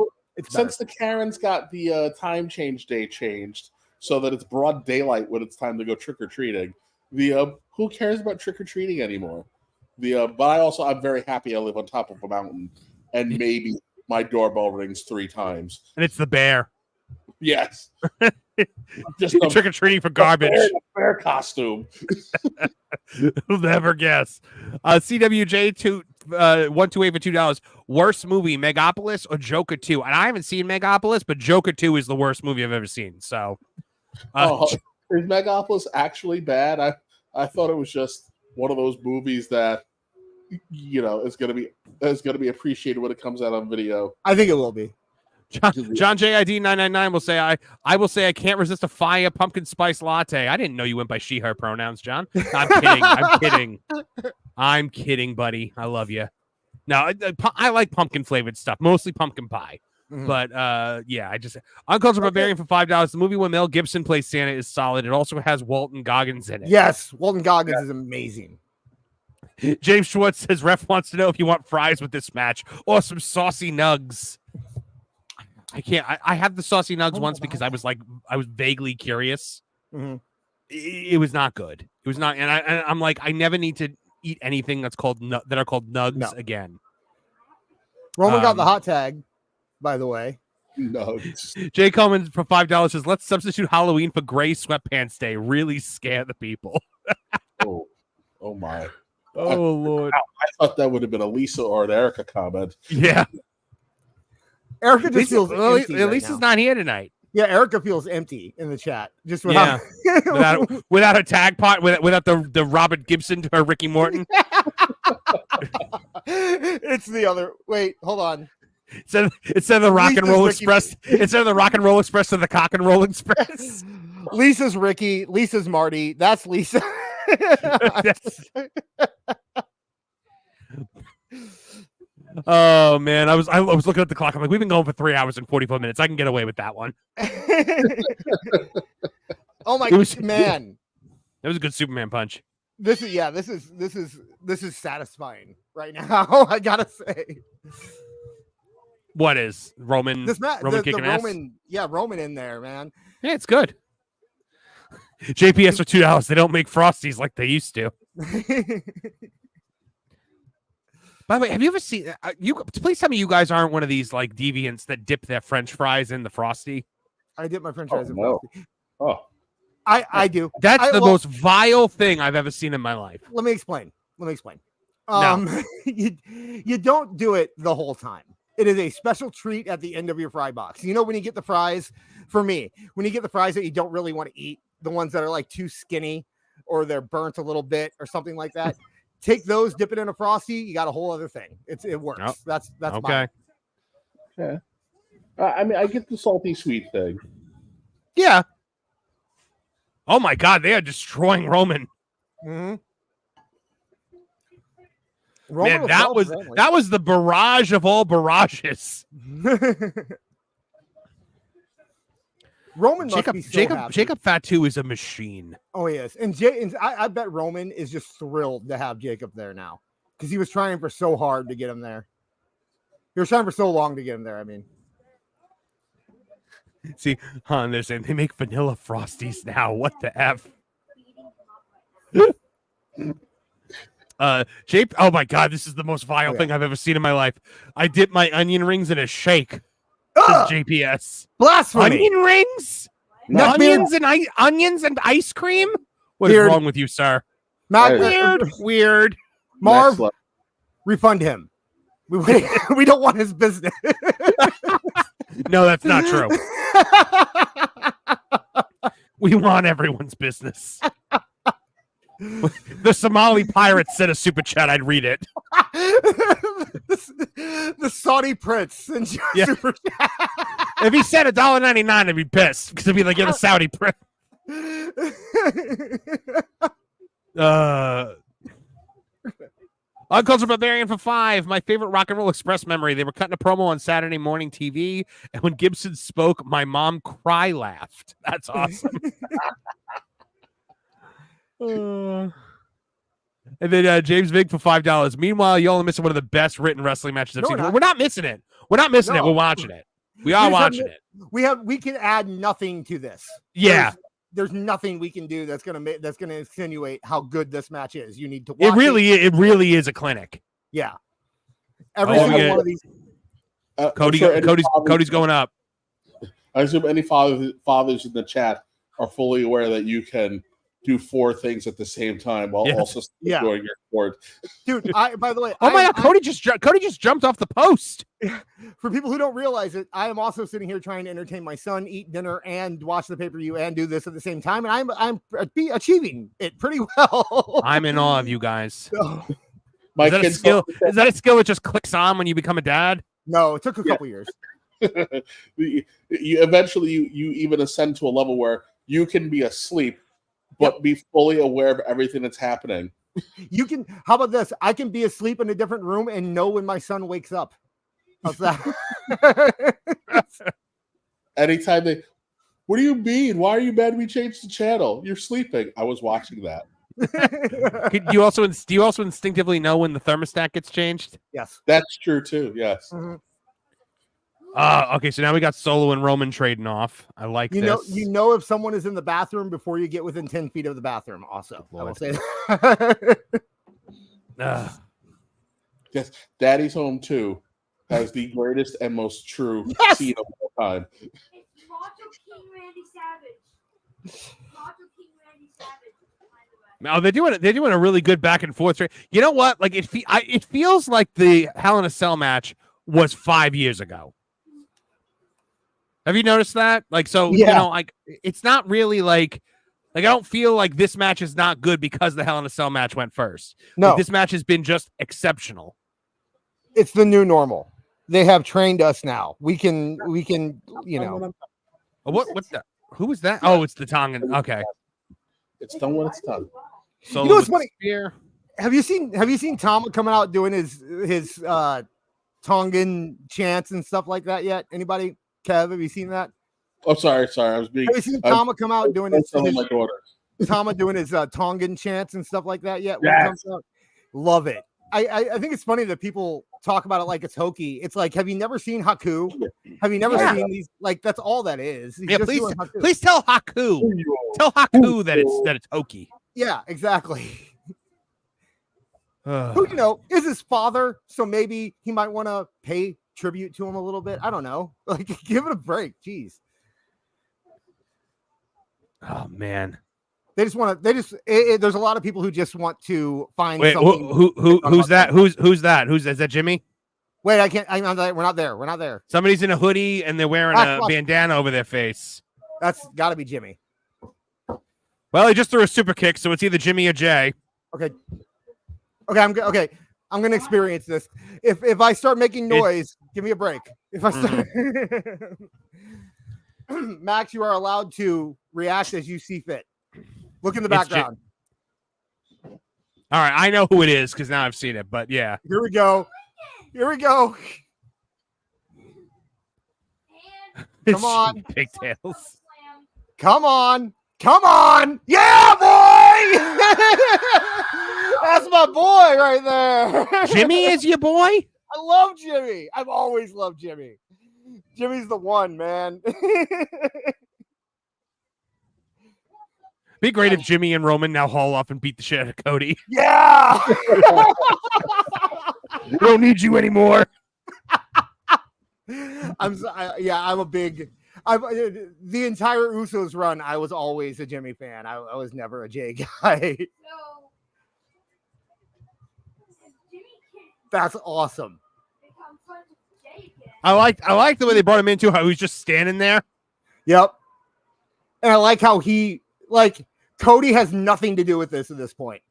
Since the Karens got the time change day changed so that it's broad daylight when it's time to go trick or treating, who cares about trick or treating anymore? But I'm very happy I live on top of a mountain, and maybe my doorbell rings 3 times, and it's the bear. Yes, just trick or treating for garbage. Bear costume. You'll never guess. CWJ 128 for $2. Worst movie, Megapolis or Joker 2? And I haven't seen Megapolis, but Joker 2 is the worst movie I've ever seen. So, is Megapolis actually bad? I thought it was just one of those movies that is going to be appreciated when it comes out on video. I think it will be. John JID 999 will say I will say I can't resist a fire pumpkin spice latte. I didn't know you went by she her pronouns, John. I'm kidding. I'm kidding, buddy. I love you. No, I like pumpkin flavored stuff, mostly pumpkin pie. Mm-hmm. But I just Uncultured Barbarian for $5. The movie where Mel Gibson plays Santa is solid. It also has Walton Goggins in it. Yes, Walton Goggins is amazing. James Schwartz says ref wants to know if you want fries with this match or some saucy nugs. I can't. I had the saucy nugs once because I was vaguely curious. Mm-hmm. It was not good. It was not, and I'm like, I never need to eat anything that's called that are called nugs again. Roman got the hot tag, by the way. Nugs. Jay Coleman for $5 says, let's substitute Halloween for gray sweatpants day. Really scare the people. Oh my. Oh Lord. I thought that would have been a Lisa or an Erica comment. Yeah. Erica just feels empty. Lisa's not here tonight. Yeah, Erica feels empty in the chat. Just without without a tag part, without the Robert Gibson to her Ricky Morton. It's the other. Wait, hold on. Instead of the Rock and Roll Express, instead of the Rock and Roll Express to the Cock and Roll Express. Lisa's Ricky. Lisa's Marty. That's Lisa. Oh man, I was looking at the clock. I'm like, we've been going for 3 hours and 44 minutes. I can get away with that one. Oh my man, that was a good Superman punch. This is satisfying right now. I gotta say. What is Roman? Roman kicking ass? Roman in there, man. Yeah, it's good. JPS for $2. They don't make Frosties like they used to. By the way, have you ever seen please tell me you guys aren't one of these like deviants that dip their French fries in the Frosty? I dip my French fries in Frosty. Oh. I do. That's the most vile thing I've ever seen in my life. Let me explain. No. You don't do it the whole time. It is a special treat at the end of your fry box. You know, when you get the fries, for me, when you get the fries that you don't really want to eat, the ones that are like too skinny or they're burnt a little bit or something like that, take those, dip it in a Frosty. You got a whole other thing. It works. Oh, That's okay. Yeah. I mean, I get the salty sweet thing. Yeah. Oh my God, they are destroying Roman. Mm-hmm. Man, that was the barrage of all barrages. Roman must be so happy. Jacob Fatu is a machine. Oh, he is. And I bet Roman is just thrilled to have Jacob there now because he was trying for so hard to get him there. He was trying for so long to get him there. I mean, see, they're saying they make vanilla Frosties now. What the F? Oh my God, this is the most vile thing I've ever seen in my life. I dip my onion rings in a shake. JPS. Blasphemy. Onion rings? No. Onions and ice cream? What Weird. is wrong with you, sir? Weird. Marv, refund him. We don't want his business. No, that's not true. We want everyone's business. The Somali pirates sent a super chat. I'd read it. The Saudi prince sends you a super chat. If he said $1.99, I'd be pissed because it'd be like, you're the Saudi prince. Uncultured Barbarian for 5. My favorite Rock and Roll Express memory. They were cutting a promo on Saturday morning TV, and when Gibson spoke, my mom cry laughed. That's awesome. And then James Vig for $5. Meanwhile, y'all are missing one of the best written wrestling matches I've seen. We're not missing it. We're not missing it. We're watching it. We are watching it. We can add nothing to this. Yeah. There's nothing we can do that's gonna insinuate how good this match is. You need to watch it really is a clinic. Yeah. Every single one of these. Cody's going up. I assume any fathers in the chat are fully aware that you can do 4 things at the same time while also doing your sport. Dude, by the way, oh my God, Cody just jumped off the post. For people who don't realize it, I am also sitting here trying to entertain my son, eat dinner, and watch the pay-per-view and do this at the same time, and I'm achieving it pretty well. I'm in awe of you guys. My is that a skill? Is that a skill that just clicks on when you become a dad? No, it took a couple years. You eventually even ascend to a level where you can be asleep but be fully aware of everything that's happening. You can. How about this? I can be asleep in a different room and know when my son wakes up. How's that? Anytime what do you mean? Why are you mad we changed the channel? You're sleeping. I was watching that. Do you also instinctively know when the thermostat gets changed? Yes. That's true too. Yes. Mm-hmm. Okay, so now we got Solo and Roman trading off. I like this. You know if someone is in the bathroom before you get within 10 feet of the bathroom. Also, I will say that. Yes, Daddy's Home 2 has the greatest and most true scene of all time. It's Macho King Randy Savage. Macho King Randy Savage. Oh, they're doing a really good back and forth. You know what? Like it feels like the Hell in a Cell match was 5 years ago. Have you noticed that? Like, so, you know, like it's not really like I don't feel like this match is not good because the Hell in a Cell match went first. No, like, this match has been just exceptional. It's the new normal. They have trained us now. We can, you know. What the? Who was that? Oh, it's the Tongan. Okay. It's done when it's done. So you know what's funny? Have you seen Tama coming out doing his Tongan chants and stuff like that yet? Anybody? Kev, have you seen that? Oh, sorry. I was being. Have you seen Tama come out doing his Tama doing his Tongan chants and stuff like that yet? Yes. Love it. I think it's funny that people talk about it like it's hokey. It's like, have you never seen Haku? Have you never seen these? Like, that's all that is. He's just please tell Haku. Tell Haku that it's hokey. Yeah, exactly. Who is his father, so maybe he might want to pay tribute to him a little bit. I don't know. Like, give it a break. Jeez. Oh man. There's a lot of people who just want to find something. Who's that? Who's that? Is that Jimmy? Wait, I can't. We're not there. We're not there. Somebody's in a hoodie and they're wearing a bandana over their face. That's got to be Jimmy. Well, he just threw a super kick, so it's either Jimmy or Jay. Okay. Okay. I'm gonna experience this. If I start making noise, give me a break. If I start, Max, you are allowed to react as you see fit. Look in the background. All right, I know who it is because now I've seen it. But yeah, here we go. Come on, pigtails. Come on. Yeah, boy. That's my boy right there. Jimmy is your boy? I love Jimmy. I've always loved Jimmy. Jimmy's the one, man. Be great if Jimmy and Roman now haul off and beat the shit out of Cody. Yeah. We don't need you anymore. The entire Usos run, I was always a Jimmy fan. I was never a Jay guy. That's awesome. I like the way they brought him into how he was just standing there. Yep. And I like how Cody has nothing to do with this at this point.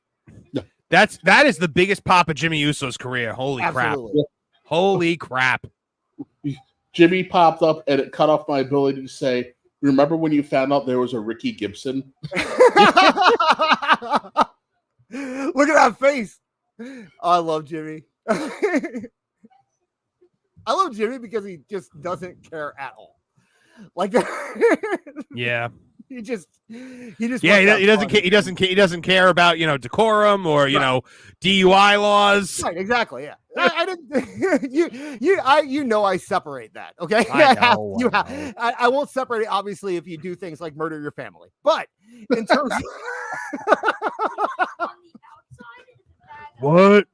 That is the biggest pop of Jimmy Uso's career. Holy Absolutely. crap. Holy crap. Jimmy popped up and it cut off my ability to say, remember when you found out there was a Ricky Gibson? Look at that face. Oh, I love Jimmy. I love Jimmy because he just doesn't care at all. Like yeah. He just he doesn't care about decorum or DUI laws. Right, exactly. Yeah, I didn't. I separate that. Okay, I won't separate it. Obviously, if you do things like murder your family, but in terms of what?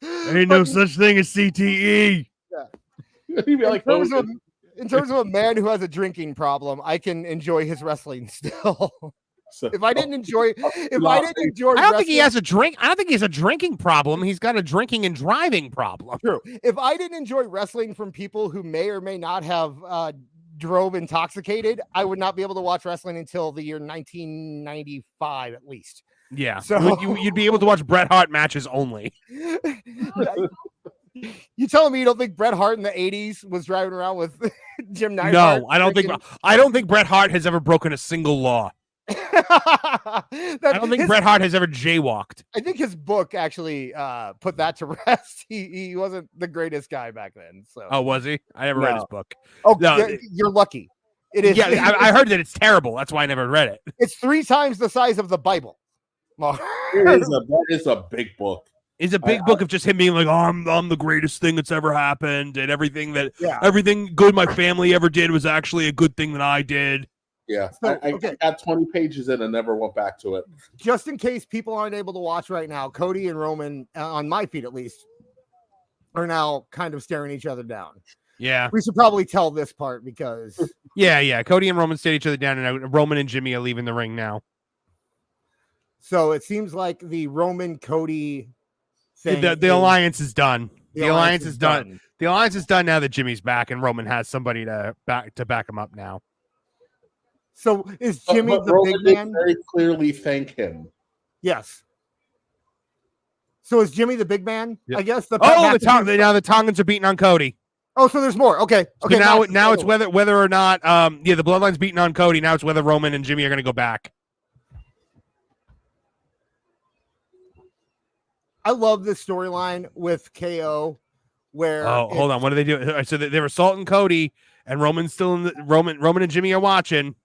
Ain't no such thing as CTE. Yeah. In terms of a man who has a drinking problem, I can enjoy his wrestling still. If I didn't enjoy, I don't think he has a drink. I don't think he has a drinking problem. He's got a drinking and driving problem. True. If I didn't enjoy wrestling from people who may or may not have drove intoxicated, I would not be able to watch wrestling until the year 1995 at least. Yeah. So you'd be able to watch Bret Hart matches only. You telling me you don't think Bret Hart in the 80s was driving around with Jim Neidhart? No, I don't think Bret Hart has ever broken a single law. I don't think Bret Hart has ever jaywalked. I think his book actually put that to rest. He wasn't the greatest guy back then. So. Oh, was he? I never read his book. Oh, no, you're lucky. It is. Yeah, I heard that it's terrible. That's why I never read it. It's 3 times the size of the Bible. That is a big book. It's a big book of just him being like, oh, I'm the greatest thing that's ever happened, and everything good my family ever did was actually a good thing that I did. Yeah, so, I got 20 pages in and never went back to it. Just in case people aren't able to watch right now, Cody and Roman, on my feed at least, are now kind of staring each other down. Yeah. We should probably tell this part because... Yeah. Cody and Roman stare each other down, and Roman and Jimmy are leaving the ring now. So it seems like the Roman-Cody... The alliance is done. The alliance is done. The alliance is done now that Jimmy's back and Roman has somebody to back him up now. So is Jimmy the Roman big man? Very clearly thank him. Yes. So is Jimmy the big man? Yep. I guess now the Tongans are beating on Cody. Oh, so there's more. Okay. So now it's whether or not the Bloodline's beating on Cody. Now it's whether Roman and Jimmy are going to go back. I love this storyline with KO where hold on, what do they do? So they're assaulting Cody and Roman's still in the Roman and Jimmy are watching.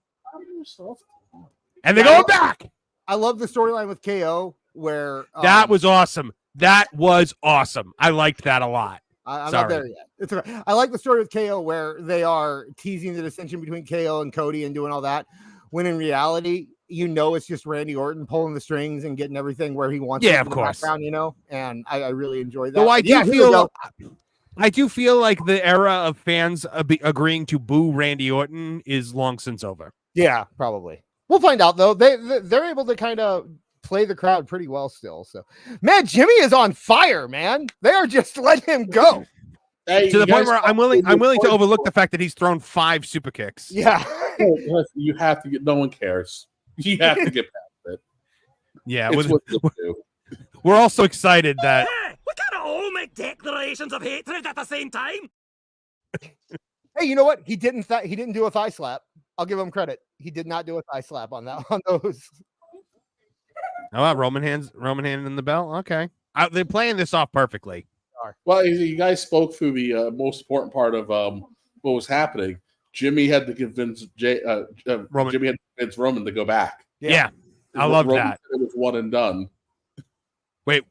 And they're going back. I love the storyline with KO where that was awesome. That was awesome. I liked that a lot. I'm not there yet. It's okay. I like the story with KO where they are teasing the dissension between KO and Cody and doing all that, when in reality, it's just Randy Orton pulling the strings and getting everything where he wants. Yeah, of course. And I really enjoy that. So I do feel like the era of fans agreeing to boo Randy Orton is long since over. Yeah, probably. We'll find out though. They're able to kind of play the crowd pretty well still. So, man, Jimmy is on fire, man. They are just letting him go. Hey, To the point guys where I'm willing to overlook the fact that he's thrown 5 super kicks. Yeah. You have to get. No one cares. You have to get past it. Yeah, It's what you do. we're also excited that Hey, we can't all make declarations of hatred at the same time. Hey, you know what? He didn't do a thigh slap. I'll give him credit. He did not do a thigh slap on those. how about Roman hand in the belt? Okay, they're playing this off perfectly. Well, you guys spoke through the most important part of what was happening. Jimmy had to convince Roman. Jimmy had to convince Roman to go back. Yeah, I love Roman that. said it was one and done. Wait,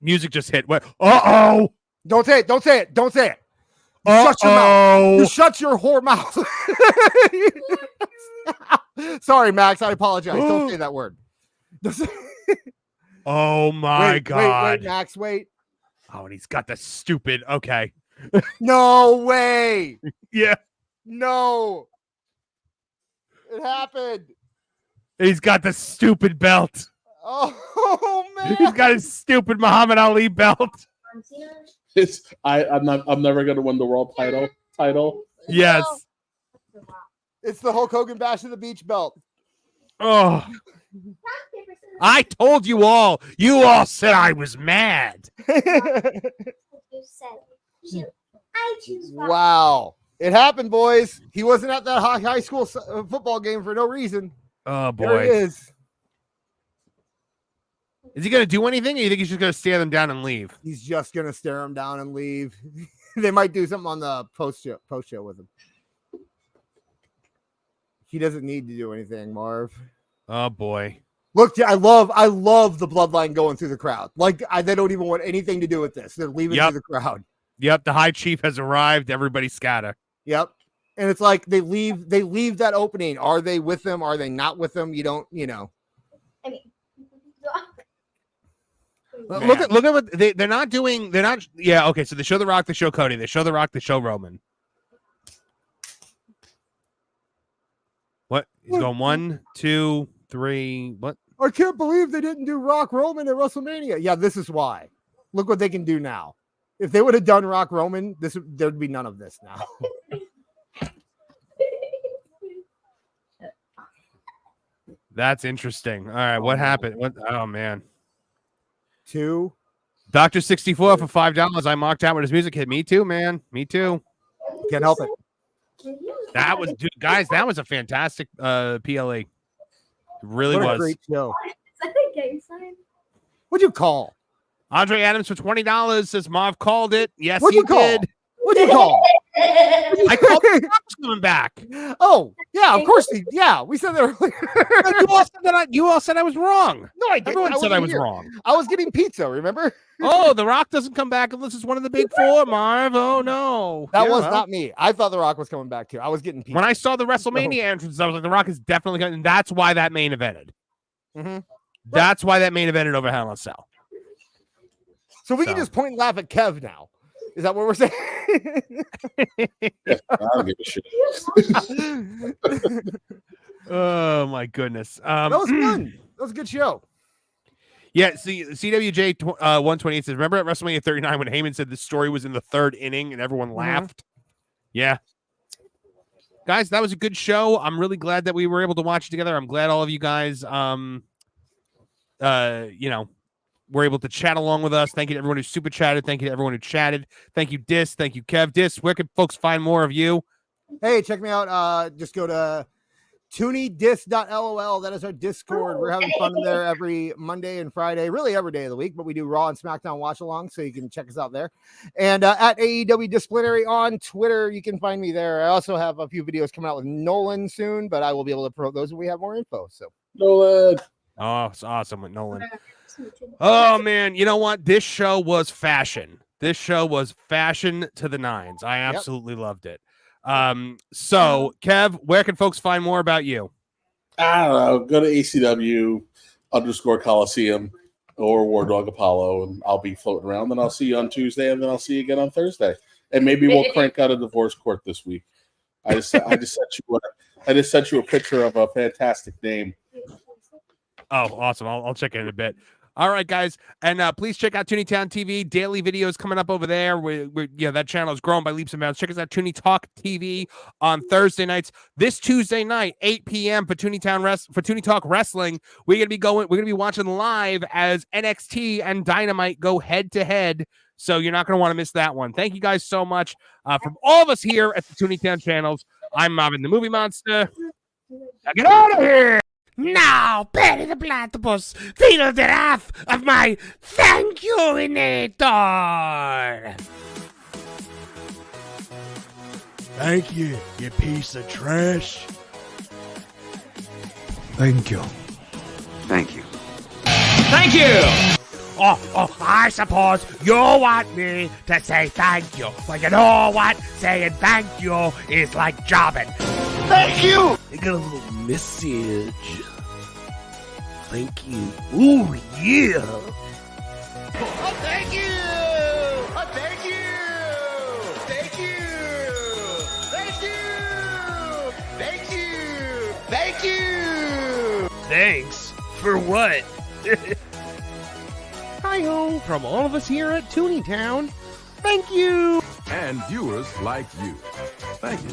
music just hit. What? Uh-oh. Don't say it. Don't say it. Don't say it. You shut your mouth. You shut your whore mouth. Sorry, Max. I apologize. Don't say that word. Oh my God. Wait, Max. Wait. Oh, and he's got the stupid. Okay. No way. Yeah. No. It happened. He's got the stupid belt. Oh man. He's got his stupid Muhammad Ali belt. I'm never gonna win the world title. Yes. It's the Hulk Hogan Bash of the Beach belt. Oh. I told you all. You all said I was mad. Wow. It happened, boys. He wasn't at that high school football game for no reason. Oh boy. There he is. Is he going to do anything, or you think he's just going to stare them down and leave? He's just gonna stare him down and leave. They might do something on the post show with him. He doesn't need to do anything, Marv. Oh boy. Look, I love the bloodline going through the crowd. Like they don't even want anything to do with this. They're leaving through the crowd. Yep, the high chief has arrived. Everybody scatter. Yep. And it's like they leave that opening. Are they with them? Are they not with them? You don't, I mean, Look at what they're not doing. They're not. Yeah. Okay. So they show The Rock. They show Cody. They show The Rock. They show Roman. What? He's going 1, 2, 3. What? I can't believe they didn't do Rock Roman at WrestleMania. Yeah, this is why. Look what they can do now. If they would have done Rock Roman, there'd be none of this now. That's interesting. All right. What happened? What? Oh man. 2. Dr. 64 for $5. I marked out when his music hit. Me too, man. Me too. Can't help it. That was, dude, guys. That was a fantastic PLE. It really What a was. great show. is that a gang sign? What'd you call? Andre Adams for $20 says Marv called it. Yes, What'd he you call? did. What'd you call? I called the cops coming back. Oh, yeah, of course. We said that earlier. You all said I was wrong. No, I didn't. Everyone said I wasn't was here. wrong. I was getting pizza, remember? Oh, The Rock doesn't come back unless it's one of the big 4, Marv. Oh no. That Yeah, was well. not me. I thought The Rock was coming back too. I was getting pizza. When I saw the WrestleMania entrance, I was like, The Rock is definitely coming. And that's why that main evented. Mm-hmm. That's why that main evented over Hell in a Cell. So we can just point and laugh at Kev now. Is that what we're saying? I don't give a shit. Oh my goodness. That was fun. That was a good show. Yeah, see, CWJ 128 says, remember at WrestleMania 39 when Heyman said the story was in the 3rd inning and everyone laughed? Yeah. Guys, that was a good show. I'm really glad that we were able to watch it together. I'm glad all of you guys were able to chat along with us. Thank you to everyone who super chatted. Thank you to everyone who chatted. Thank you, Dis. Thank you, Kev. Dis, where can folks find more of you? Hey, check me out. Just go to tooney.dis.lol. That is our Discord. We're having fun in there every Monday and Friday, really every day of the week, but we do Raw and SmackDown watch along, so you can check us out there. And at AEW Disciplinary on Twitter, you can find me there. I also have a few videos coming out with Nolan soon, but I will be able to promote those when we have more info. So Nolan. Oh, it's awesome with Nolan. Oh man, you know what? This show was fashion. This show was fashion to the nines. I absolutely loved it. So Kev, where can folks find more about you? I don't know. Go to ACW_Coliseum or War Dog Apollo, and I'll be floating around. Then I'll see you on Tuesday, and then I'll see you again on Thursday. And maybe we'll crank out a divorce court this week. I just sent you a picture of a fantastic name. Oh, awesome. I'll check it in a bit. All right, guys. And please check out Tooney Town TV. Daily videos coming up over there. That channel is growing by leaps and bounds. Check us out, Tooney Talk TV on Thursday nights. This Tuesday night, 8 p.m. for Tooney Talk Wrestling. We're gonna be watching live as NXT and Dynamite go head to head. So you're not gonna want to miss that one. Thank you guys so much. From all of us here at the Tooney Town channels, I'm Marvin the Movie Monster. Now get out of here! Now, Perry the Platypus, feel the wrath of my thank you-inator! Thank you, you piece of trash. Thank you. Thank you. Thank you! Oh, I suppose you want me to say thank you. But you know what? Saying thank you is like jobbing. Thank you! I got a little message. Thank you. Ooh, yeah. Oh, thank you! Oh, thank you! Thank you! Thank you! Thank you! Thank you! Thanks. For what? Hi-ho from all of us here at Tooney Town. Thank you! And viewers like you. Thank you.